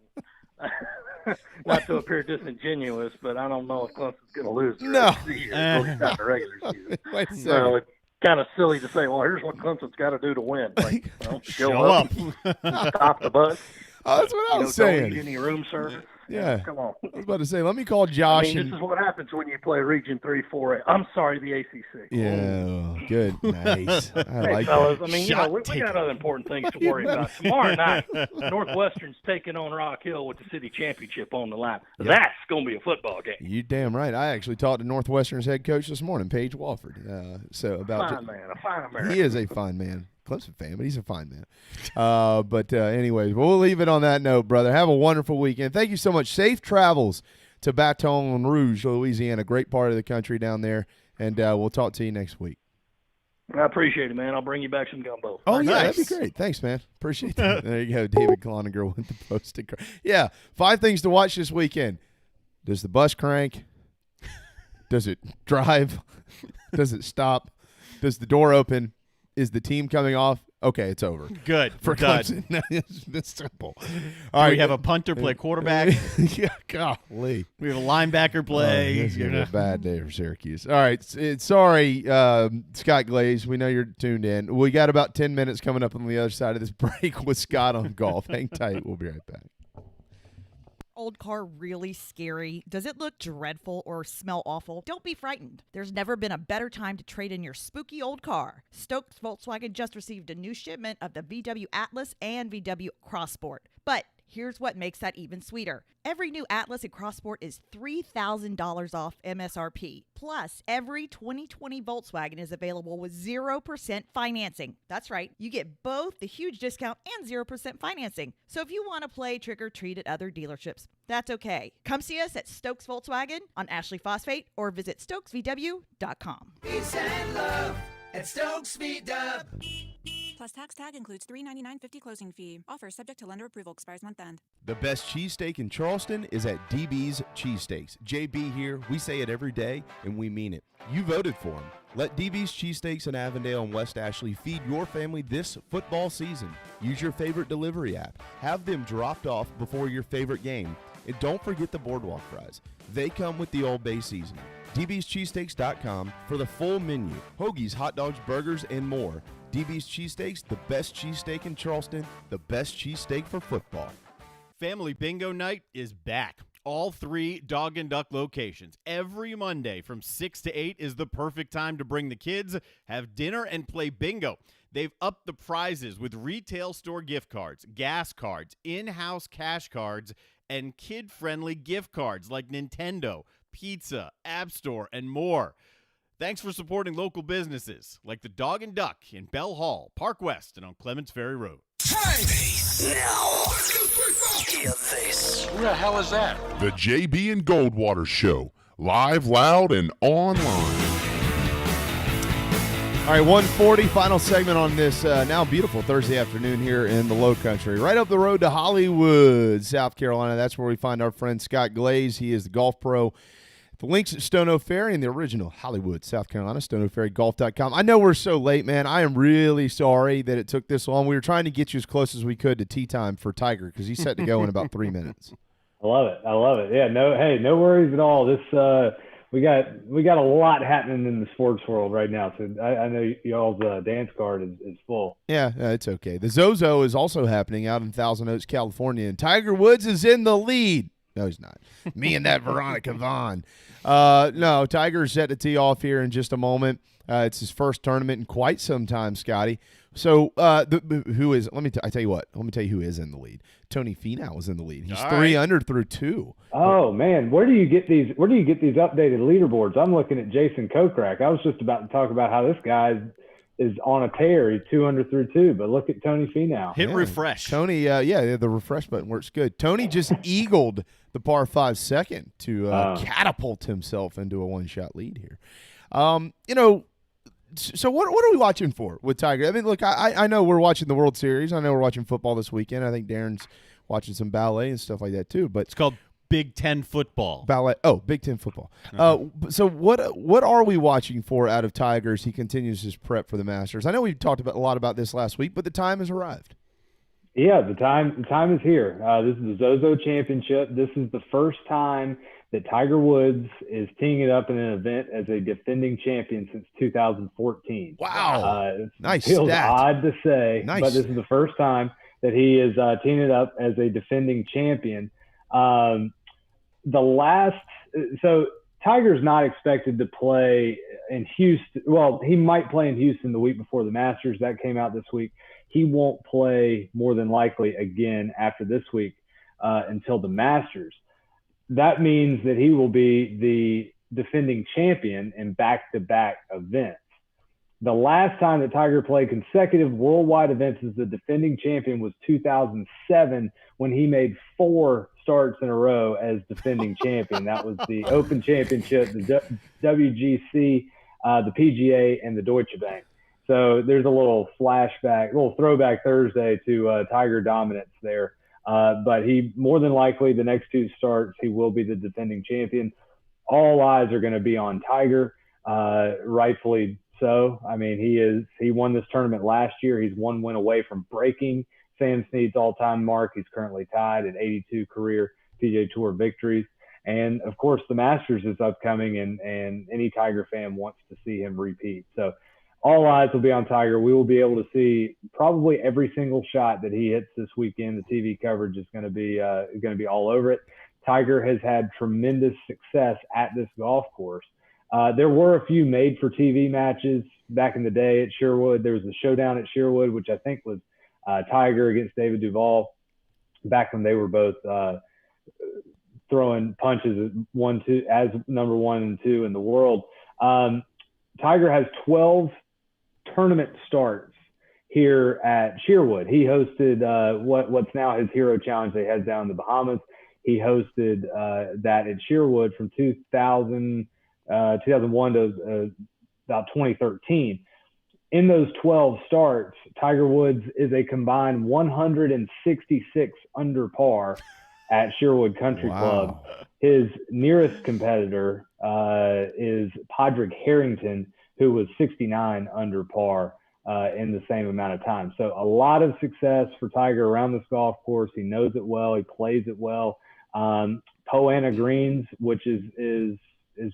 Speaker 15: not to appear disingenuous, but I don't know if Clemson's going to lose the rest of the year, at least not the regular season.
Speaker 7: Wait a second.
Speaker 15: So it's kind of silly to say, well, here's what Clemson's got to do to win. Like, show up. Stop the bus.
Speaker 7: Oh, that's what I was saying.
Speaker 15: Don't need any room service.
Speaker 7: Yeah.
Speaker 15: Come on.
Speaker 7: I was about to say, let me call Josh.
Speaker 15: This is what happens when you play Region 3, 4A. I'm sorry, the ACC.
Speaker 7: Yeah, good. Nice.
Speaker 15: Hey,
Speaker 7: like
Speaker 15: fellas,
Speaker 7: that.
Speaker 15: I mean, we got other important things to worry about. Tomorrow night, Northwestern's taking on Rock Hill with the city championship on the line.
Speaker 7: Yep.
Speaker 15: That's going to be a football game.
Speaker 7: You damn right. I actually talked to Northwestern's head coach this morning, Paige Wofford.
Speaker 15: A fine American.
Speaker 7: He is a fine man. Clemson fan, but he's a fine man. Anyways, we'll leave it on that note, brother. Have a wonderful weekend. Thank you so much. Safe travels to Baton Rouge, Louisiana. Great part of the country down there. And we'll talk to you next week.
Speaker 15: I appreciate it, man. I'll bring you back some gumbo.
Speaker 7: Oh, yeah, that'd be great. Thanks, man. Appreciate that. There you go, David Cloninger with the posted card. Yeah, 5 things to watch this weekend. Does the bus crank? Does it drive? Does it stop? Does the door open? Is the team coming off? Okay, it's over.
Speaker 8: Good.
Speaker 7: For
Speaker 8: done.
Speaker 7: Clemson. It's simple.
Speaker 8: All right, we have a punter play quarterback.
Speaker 7: Yeah, golly.
Speaker 8: We have a linebacker play.
Speaker 7: This is gonna be a bad day for Syracuse. All right, sorry, Scott Glaze. We know you're tuned in. We got about 10 minutes coming up on the other side of this break with Scott on golf. Hang tight. We'll be right back.
Speaker 9: Old car really scary? Does it look dreadful or smell awful? Don't be frightened. There's never been a better time to trade in your spooky old car. Stokes Volkswagen just received a new shipment of the VW Atlas and VW Crossport. But here's what makes that even sweeter. Every new Atlas and Crossport is $3,000 off MSRP. Plus, every 2020 Volkswagen is available with 0% financing. That's right. You get both the huge discount and 0% financing. So if you want to play trick or treat at other dealerships, that's okay. Come see us at Stokes Volkswagen on Ashley Phosphate or visit stokesvw.com.
Speaker 3: Peace and love at Stokes VW.
Speaker 10: Plus tax tag includes $3.99.50 closing fee. Offer subject to lender approval. Expires month end.
Speaker 7: The best cheesesteak in Charleston is at DB's Cheesesteaks. JB here. We say it every day, and we mean it. You voted for them. Let DB's Cheesesteaks in Avondale and West Ashley feed your family this football season. Use your favorite delivery app. Have them dropped off before your favorite game. And don't forget the boardwalk fries. They come with the Old Bay seasoning. DB'sCheesesteaks.com for the full menu. Hoagies, hot dogs, burgers, and more. DB's Cheesesteaks, the best cheesesteak in Charleston, the best cheesesteak for football.
Speaker 8: Family Bingo Night is back. All 3 Dog and Duck locations. Every Monday from 6 to 8 is the perfect time to bring the kids, have dinner, and play bingo. They've upped the prizes with retail store gift cards, gas cards, in-house cash cards, and kid-friendly gift cards like Nintendo, pizza, App Store, and more. Thanks for supporting local businesses like the Dog and Duck in Bell Hall, Park West, and on Clements Ferry Road.
Speaker 3: Now, hear this.
Speaker 2: Who the hell is that? The JB and Goldwater Show. Live, loud, and online.
Speaker 7: All right, 1:40, final segment on this now beautiful Thursday afternoon here in the Low Country. Right up the road to Hollywood, South Carolina. That's where we find our friend Scott Glaze. He is the golf pro. The links at Stono Ferry and the original Hollywood, South Carolina, stonoferrygolf.com. I know we're so late, man. I am really sorry that it took this long. We were trying to get you as close as we could to tea time for Tiger because he's set to go in about 3 minutes.
Speaker 16: I love it. Yeah, no worries at all. This we got a lot happening in the sports world right now. So I know y'all's dance card is full.
Speaker 7: Yeah, it's okay. The Zozo is also happening out in Thousand Oaks, California, and Tiger Woods is in the lead. No, he's not. Me and that Veronica Vaughn. No, Tiger's set to tee off here in just a moment. It's his first tournament in quite some time, Scotty. So, who is? I tell you what. Let me tell you who is in the lead. Tony Finau is in the lead. He's 3 under through 2.
Speaker 16: Oh man, where do you get these updated leaderboards? I'm looking at Jason Kokrak. I was just about to talk about how this guy is on a tear. He's 2 under through 2, but look at Tony Finau.
Speaker 8: Hit refresh.
Speaker 7: Tony, the refresh button works good. Tony just eagled the par 5 second to catapult himself into a one-shot lead here. So what are we watching for with Tiger? I mean, look, I know we're watching the World Series. I know we're watching football this weekend. I think Darren's watching some ballet and stuff like that too. But
Speaker 8: it's called Big Ten football.
Speaker 7: Ballet. Oh, Big Ten football. So what are we watching for out of Tiger as he continues his prep for the Masters? I know we've talked a lot about this last week, but the time has arrived.
Speaker 16: Yeah, the time is here. This is the Zozo Championship. This is the first time that Tiger Woods is teeing it up in an event as a defending champion since 2014.
Speaker 7: Wow. Nice
Speaker 16: feels
Speaker 7: stat.
Speaker 16: odd to say,
Speaker 7: Nice.
Speaker 16: but this is the first time that he is teeing it up as a defending champion. So Tiger's not expected to play in Houston. Well, he might play in Houston the week before the Masters. That came out this week. He won't play more than likely again after this week until the Masters. That means that he will be the defending champion in back-to-back events. The last time that Tiger played consecutive worldwide events as the defending champion was 2007 when he made 4 starts in a row as defending champion. That was the Open Championship, the WGC, the PGA, and the Deutsche Bank. So there's a little throwback Thursday to Tiger dominance there. But he more than likely the next 2 starts, he will be the defending champion. All eyes are going to be on Tiger, rightfully so. I mean, he won this tournament last year. He's 1 win away from breaking Sam Snead's all-time mark. He's currently tied at 82 career PGA Tour victories. And, of course, the Masters is upcoming, and any Tiger fan wants to see him repeat. So all eyes will be on Tiger. We will be able to see probably every single shot that he hits this weekend. The TV coverage is going to be all over it. Tiger has had tremendous success at this golf course. There were a few made-for-TV matches back in the day at Sherwood. There was a showdown at Sherwood, which I think was Tiger against David Duval back when they were both throwing punches as number 1 and 2 in the world. Tiger has 12 tournament starts here at Sherwood. He hosted what's now his Hero Challenge they had down in the Bahamas. He hosted that at Sherwood from 2001 to about 2013. in those 12 starts, Tiger Woods is a combined 166 under par at Sherwood Country Club. His nearest competitor is Padraig Harrington, who was 69 under par in the same amount of time. So a lot of success for Tiger around this golf course. He knows it well. He plays it well. Poana greens, which is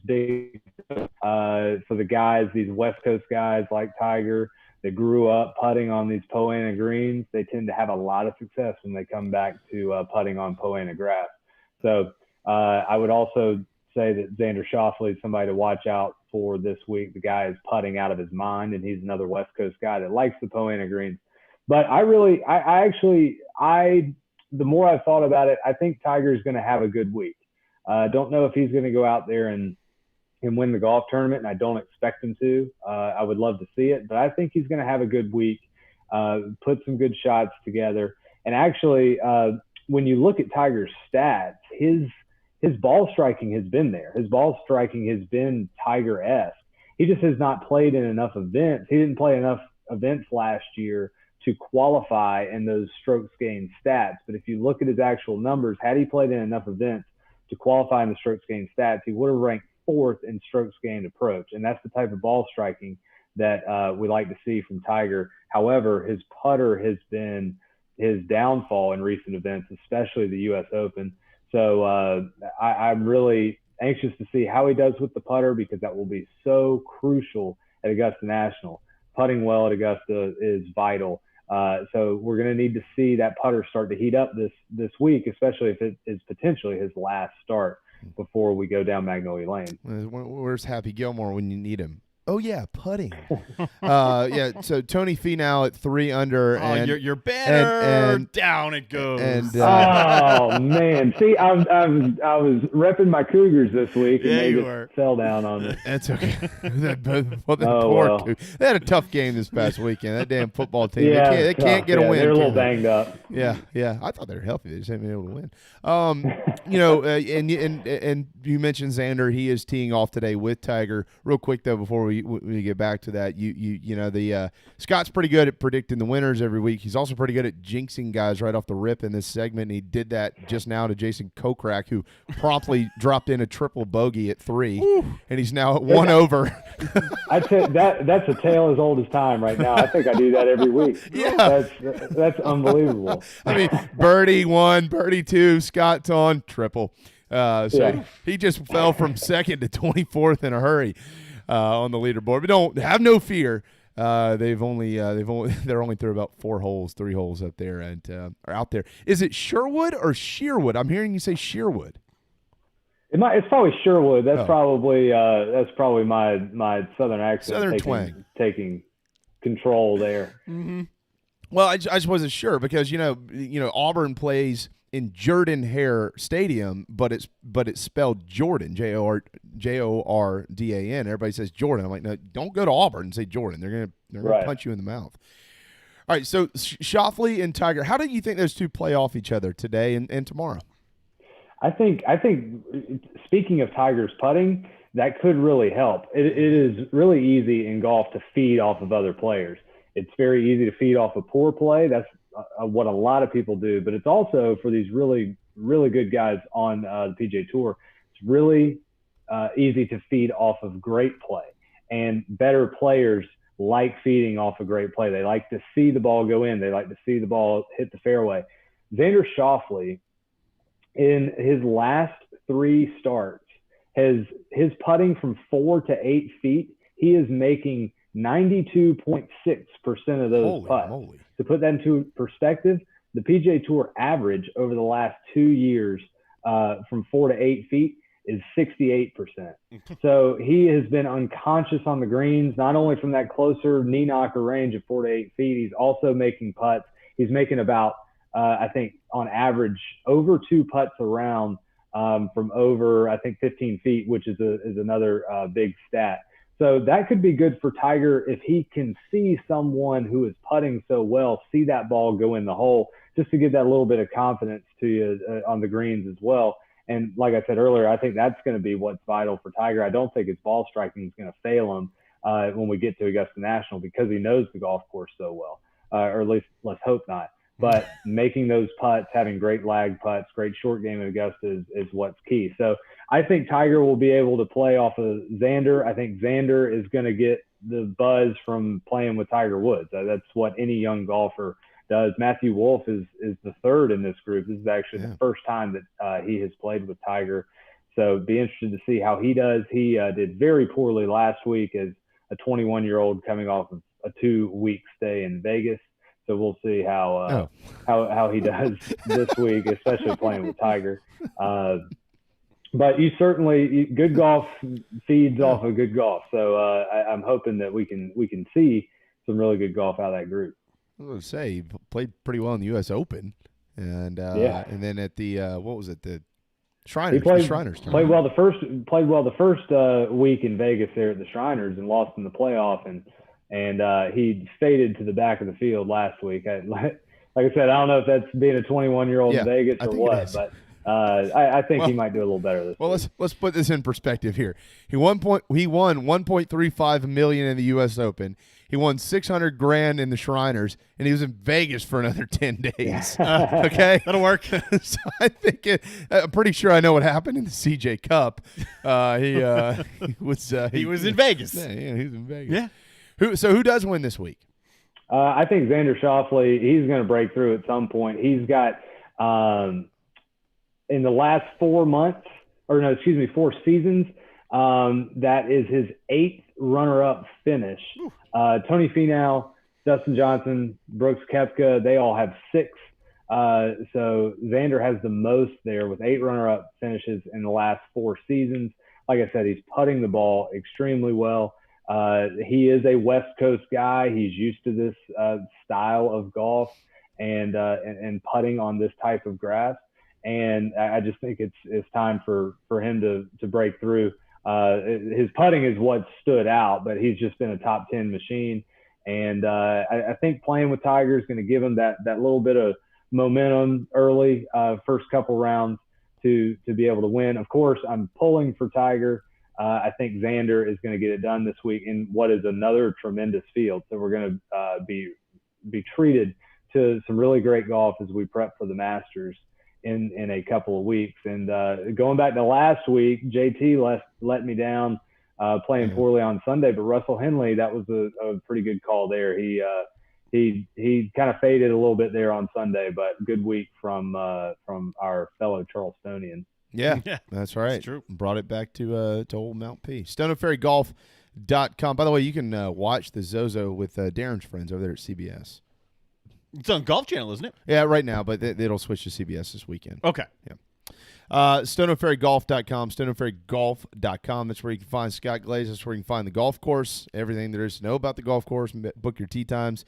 Speaker 16: big for the guys, these West Coast guys like Tiger that grew up putting on these Poana greens. They tend to have a lot of success when they come back to putting on Poana grass. So I would also say that Xander Schauffele is somebody to watch out for this week. The guy is putting out of his mind, and he's another West Coast guy that likes the Poana greens. But the more I've thought about it, I think Tiger's going to have a good week. Don't know if he's going to go out there and win the golf tournament, and I don't expect him to. I would love to see it, but I think he's going to have a good week, put some good shots together. And actually, when you look at Tiger's stats, his ball striking has been there. His ball striking has been Tiger-esque. He just has not played in enough events. He didn't play enough events last year to qualify in those strokes gained stats. But if you look at his actual numbers, had he played in enough events to qualify in the strokes gained stats, he would have ranked 4th in strokes gained approach. And that's the type of ball striking that we like to see from Tiger. However, his putter has been his downfall in recent events, especially the U.S. Open. So I'm really anxious to see how he does with the putter, because that will be so crucial at Augusta National. Putting well at Augusta is vital. So we're going to need to see that putter start to heat up this week, especially if it is potentially his last start before we go down Magnolia Lane.
Speaker 7: Where's Happy Gilmore when you need him? Oh, yeah, putting. So Tony Finau at 3 under.
Speaker 8: Oh,
Speaker 7: and
Speaker 8: your banner,
Speaker 7: and
Speaker 8: down it goes.
Speaker 7: And,
Speaker 16: oh, man. See, I was repping my Cougars this week, and they fell down on me.
Speaker 7: That's okay. They had a tough game this past weekend. That damn football team.
Speaker 16: Yeah,
Speaker 7: they can't get a win.
Speaker 16: They're a little banged up.
Speaker 7: Yeah. I thought they were healthy. They just haven't been able to win. And you mentioned Xander. He is teeing off today with Tiger. Real quick, though, before we get back to that, Scott's pretty good at predicting the winners every week. He's also pretty good at jinxing guys right off the rip in this segment. And he did that just now to Jason Kokrak, who promptly dropped in a triple bogey at 3, and he's now at 1 over.
Speaker 16: I'd say that's a tale as old as time right now. I think I do that every week.
Speaker 7: Yeah,
Speaker 16: that's unbelievable.
Speaker 7: I mean, birdie 1, birdie 2, Scott's on triple. He just fell from 2nd to 24th in a hurry on the leaderboard. But don't have no fear. They're only through about 3 holes up there and are out there. Is it Sherwood or Shearwood? I'm hearing you say Shearwood.
Speaker 16: It's probably Sherwood. That's probably my southern accent taking control there.
Speaker 7: Mm-hmm. Well, I just wasn't sure because Auburn plays in Jordan-Hare Stadium, but it's spelled Jordan, Jordan. Everybody says Jordan. I'm like, no, don't go to Auburn and say Jordan. They're gonna punch you in the mouth. All right, so Schauffele and Tiger, how do you think those two play off each other today and tomorrow?
Speaker 16: I think speaking of Tiger's putting, that could really help. It is really easy in golf to feed off of other players. It's very easy to feed off a poor play. That's what a lot of people do, but it's also for these really, really good guys on the PGA Tour. It's really easy to feed off of great play, and better players like feeding off a great play. They like to see the ball go in. They like to see the ball hit the fairway. Xander Schauffele, in his last 3 starts, his putting from 4 to 8 feet, he is making 92.6% of those putts.
Speaker 7: Moly.
Speaker 16: To put that into perspective, the PGA Tour average over the last 2 years from 4 to 8 feet is 68%. So he has been unconscious on the greens, not only from that closer knee knocker range of 4 to 8 feet, he's also making putts. He's making about, I think, on average, over 2 putts around from over, I think, 15 feet, which is another big stat. So that could be good for Tiger if he can see someone who is putting so well, see that ball go in the hole, just to give that little bit of confidence to you on the greens as well. And like I said earlier, I think that's going to be what's vital for Tiger. I don't think his ball striking is going to fail him. when we get to Augusta National because he knows the golf course so well, or at least let's hope not. But making those putts, having great lag putts, great short game at Augusta is what's key. So I think Tiger will be able to play off of Xander. I think Xander is going to get the buzz from playing with Tiger Woods. That's what any young golfer does. Matthew Wolff is the third in this group. This is actually the first time that he has played with Tiger. So be interested to see how he does. He did very poorly last week as a 21-year-old coming off of a 2-week stay in Vegas. So we'll see how he does this week, especially playing with Tiger. But good golf feeds off of good golf. So I'm hoping that we can see some really good golf out of that group.
Speaker 7: I was going to say he played pretty well in the U.S. Open, and then at the what was it, the Shriners? Played
Speaker 16: well the first week in Vegas there at the Shriners and lost in the playoff, and he faded to the back of the field last week. Like I said, I don't know if that's being a 21-year-old in Vegas or what, but I think he might do a little better this week.
Speaker 7: Let's put this in perspective here. He won $1.35 million in the U.S. Open. He won $600,000 in the Shriners, and he was in Vegas for another 10 days. Okay,
Speaker 8: that'll work.
Speaker 7: So I think I'm pretty sure I know what happened in the CJ Cup. He was
Speaker 8: in Vegas.
Speaker 7: Yeah, he was in Vegas.
Speaker 8: Yeah.
Speaker 7: Who does win this week?
Speaker 16: I think Xander Schauffele, he's going to break through at some point. He's got in the last 4 seasons, that is his 8th runner-up finish. Tony Finau, Dustin Johnson, Brooks Koepka, they all have 6. So Xander has the most there with 8 runner-up finishes in the last 4 seasons. Like I said, he's putting the ball extremely well. He is a West Coast guy. He's used to this style of golf and putting on this type of grass. And I just think it's time for him to break through. His putting is what stood out, but he's just been a top 10 machine. And I think playing with Tiger is going to give him that little bit of momentum early, first couple rounds to be able to win. Of course, I'm pulling for Tiger. I think Xander is going to get it done this week in what is another tremendous field. So we're going to be treated to some really great golf as we prep for the Masters in a couple of weeks. And going back to last week, JT let me down playing poorly on Sunday, but Russell Henley, that was a pretty good call there. He kind of faded a little bit there on Sunday, but good week from our fellow Charlestonian.
Speaker 7: Yeah, that's right.
Speaker 8: That's true.
Speaker 7: Brought it back to old Mount P. StoneO'FerryGolf.com. By the way, you can watch the Zozo with Darren's friends over there at CBS.
Speaker 8: It's on Golf Channel, isn't it?
Speaker 7: Yeah, right now, but it'll switch to CBS this weekend.
Speaker 8: Okay.
Speaker 7: Yeah. StoneO'FerryGolf.com, StoneO'FerryGolf.com. That's where you can find Scott Glaze. That's where you can find the golf course, everything there is to know about the golf course, book your tee times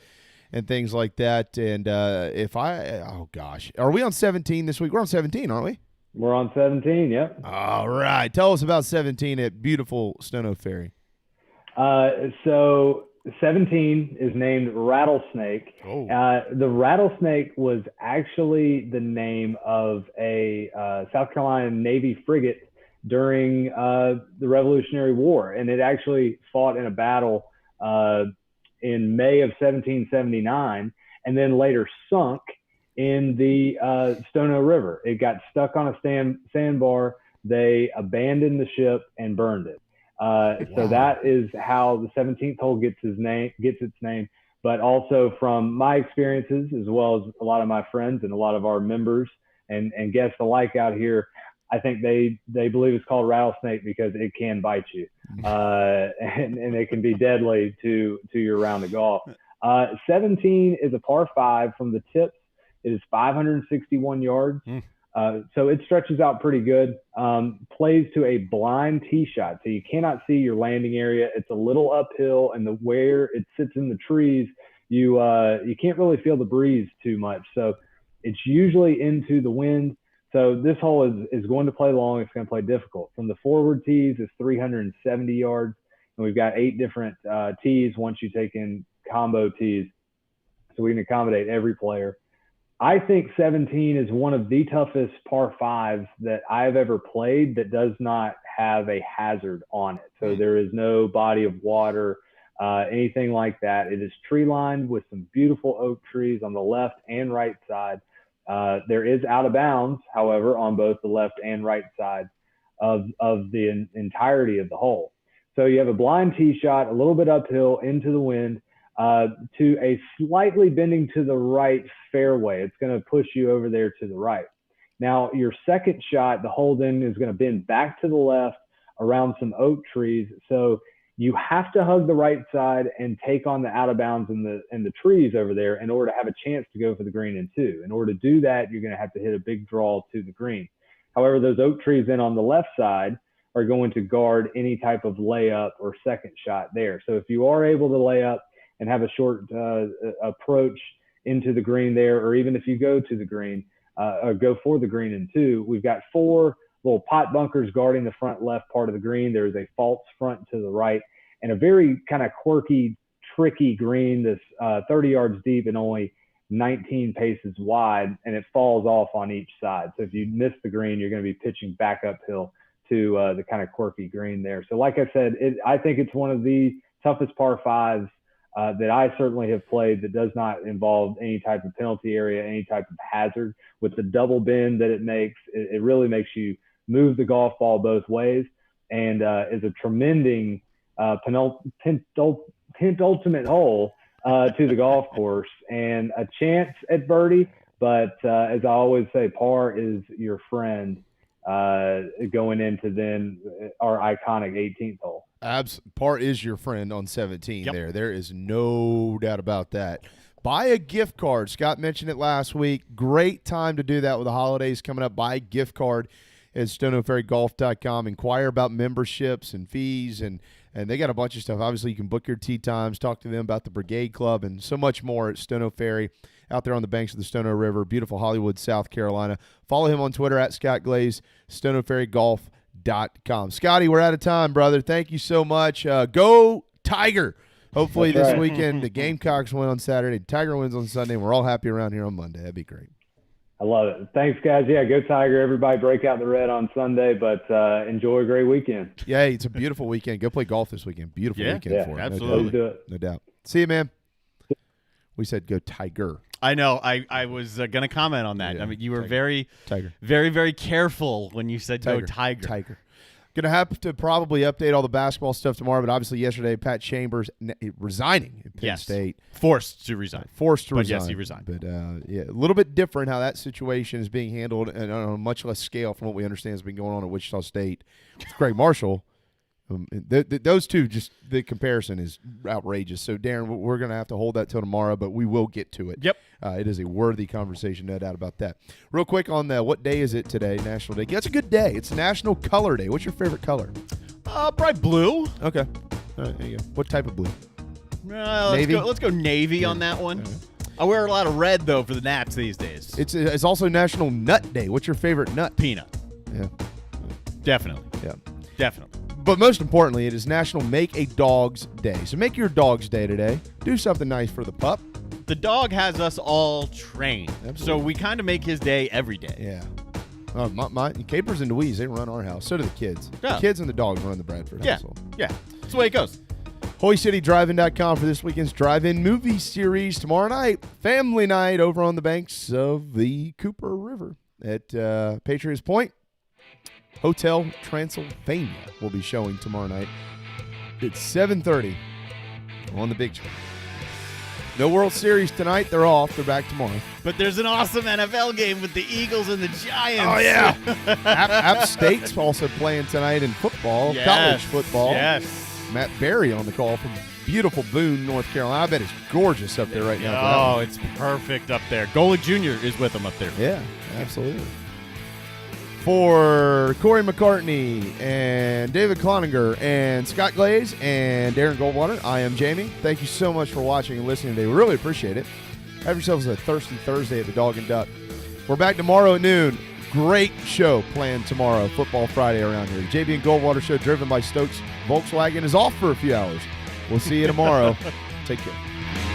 Speaker 7: and things like that. And are we on 17 this week? We're on 17, aren't we?
Speaker 16: We're on 17, yep.
Speaker 7: All right. Tell us about 17 at beautiful Stone O'Ferry.
Speaker 16: So 17 is named Rattlesnake.
Speaker 7: Oh.
Speaker 16: The Rattlesnake was actually the name of a South Carolina Navy frigate during the Revolutionary War, and it actually fought in a battle in May of 1779 and then later sunk in the Stono River. It got stuck on a sandbar. They abandoned the ship and burned it. So that is how the 17th hole gets its name. But also from my experiences, as well as a lot of my friends and a lot of our members and guests alike out here, I think they believe it's called Rattlesnake because it can bite you, and it can be deadly to your round of golf. 17 is a par 5 from the tips. It is 561 yards. So it stretches out pretty good. Plays to a blind tee shot, so you cannot see your landing area. It's a little uphill, and where it sits in the trees, you can't really feel the breeze too much. So it's usually into the wind. So this hole is going to play long. It's going to play difficult. From the forward tees, it's 370 yards, and we've got 8 different tees once you take in combo tees, so we can accommodate every player. I think 17 is one of the toughest par 5s that I've ever played that does not have a hazard on it. So there is no body of water, anything like that. It is tree lined with some beautiful oak trees on the left and right side. There is out of bounds, however, on both the left and right side of the entirety of the hole. So you have a blind tee shot, a little bit uphill into the wind, to a slightly bending to the right fairway. It's going to push you over there to the right. Now, your second shot, the hole then is going to bend back to the left around some oak trees. So you have to hug the right side and take on the out of bounds and the trees over there in order to have a chance to go for the green in two. In order to do that, you're going to have to hit a big draw to the green. However, those oak trees then on the left side are going to guard any type of layup or second shot there. So if you are able to lay up and have a short approach into the green there, or even if you go to the green, or go for the green in two, we've got 4 little pot bunkers guarding the front left part of the green. There's a false front to the right, and a very kind of quirky, tricky green that's 30 yards deep and only 19 paces wide, and it falls off on each side. So if you miss the green, you're going to be pitching back uphill to the kind of quirky green there. So like I said, I think it's one of the toughest par fives that I certainly have played that does not involve any type of penalty area, any type of hazard. With the double bend that it makes, it really makes you move the golf ball both ways, and is a tremendous penultimate hole to the golf course, and a chance at birdie. But as I always say, par is your friend going into then our iconic 18th hole.
Speaker 7: Par is your friend on 17 there. There is no doubt about that. Buy a gift card. Scott mentioned it last week. Great time to do that with the holidays coming up. Buy a gift card at StoneOakFerryGolf.com. Inquire about memberships and fees, and they got a bunch of stuff. Obviously, you can book your tee times, talk to them about the Brigade Club, and so much more at Stone Oak Ferry out there on the banks of the Stone Oak River, beautiful Hollywood, South Carolina. Follow him on Twitter at Scott Glaze, StoneOakFerryGolf.com. Scotty, we're out of time, brother. Thank you so much. Go Tiger. Hopefully this weekend the Gamecocks win on Saturday, Tiger wins on Sunday, and we're all happy around here on Monday. That'd be great.
Speaker 16: I love it. Thanks, guys. Yeah, go Tiger. Everybody break out the red on Sunday, but enjoy a great weekend.
Speaker 7: Yeah, it's a beautiful weekend. Go play golf this weekend. Beautiful weekend for it.
Speaker 8: Absolutely.
Speaker 16: Do it.
Speaker 7: No doubt. See you, man. We said go Tiger.
Speaker 8: I know. I was going to comment on that.
Speaker 7: Yeah,
Speaker 8: I mean, you were
Speaker 7: Tiger.
Speaker 8: very, very careful when you said
Speaker 7: Tiger.
Speaker 8: go Tiger.
Speaker 7: Tiger. Going to have to probably update all the basketball stuff tomorrow, but obviously yesterday, Pat Chambers resigning at Penn State.
Speaker 8: Forced to resign.
Speaker 7: But
Speaker 8: yes, he resigned.
Speaker 7: But, yeah, a little bit different how that situation is being handled, and on a much less scale from what we understand has been going on at Wichita State with Craig Marshall. Those two, just the comparison is outrageous. So, Darren, we're going to have to hold that till tomorrow, but we will get to it.
Speaker 8: Yep.
Speaker 7: It is a worthy conversation, no doubt about that. Real quick on what day is it today, National Day? That's a good day. It's National Color Day. What's your favorite color?
Speaker 8: Probably blue.
Speaker 7: Okay. All right, there you go. What type of blue?
Speaker 8: Navy? Let's go navy on that one. Okay. I wear a lot of red, though, for the Nats these days.
Speaker 7: It's also National Nut Day. What's your favorite nut?
Speaker 8: Peanut.
Speaker 7: Yeah.
Speaker 8: Definitely.
Speaker 7: Yeah.
Speaker 8: Definitely.
Speaker 7: But most importantly, it is National Make a Dog's Day. So make your dog's day today. Do something nice for the pup.
Speaker 8: The dog has us all trained.
Speaker 7: Absolutely.
Speaker 8: So we kind of make his day every day.
Speaker 7: Yeah. My Capers and Louise, they run our house. So do the kids.
Speaker 8: Yeah.
Speaker 7: The kids and the dogs run the Bradford household.
Speaker 8: Yeah. That's the way it goes.
Speaker 7: HoyCityDrivein.com for this weekend's drive-in movie series. Tomorrow night, family night over on the banks of the Cooper River at Patriots Point. Hotel Transylvania will be showing tomorrow night. It's 7:30 on the big screen. No World Series tonight. They're off. They're back tomorrow.
Speaker 8: But there's an awesome NFL game with the Eagles and the Giants.
Speaker 7: Oh, yeah. App State's also playing tonight in football, college football.
Speaker 8: Yes.
Speaker 7: Matt Berry on the call from beautiful Boone, North Carolina. I bet it's gorgeous up there right now.
Speaker 8: Oh, it's perfect up there. Golick Jr. is with them up there.
Speaker 7: Yeah, absolutely. For Corey McCartney and David Cloninger and Scott Glaze and Darren Goldwater, I am Jamie. Thank you so much for watching and listening today. We really appreciate it. Have yourselves a thirsty Thursday at the Dog and Duck. We're back tomorrow at noon. Great show planned tomorrow, Football Friday around here. The JB and Goldwater show driven by Stokes Volkswagen is off for a few hours. We'll see you tomorrow. Take care.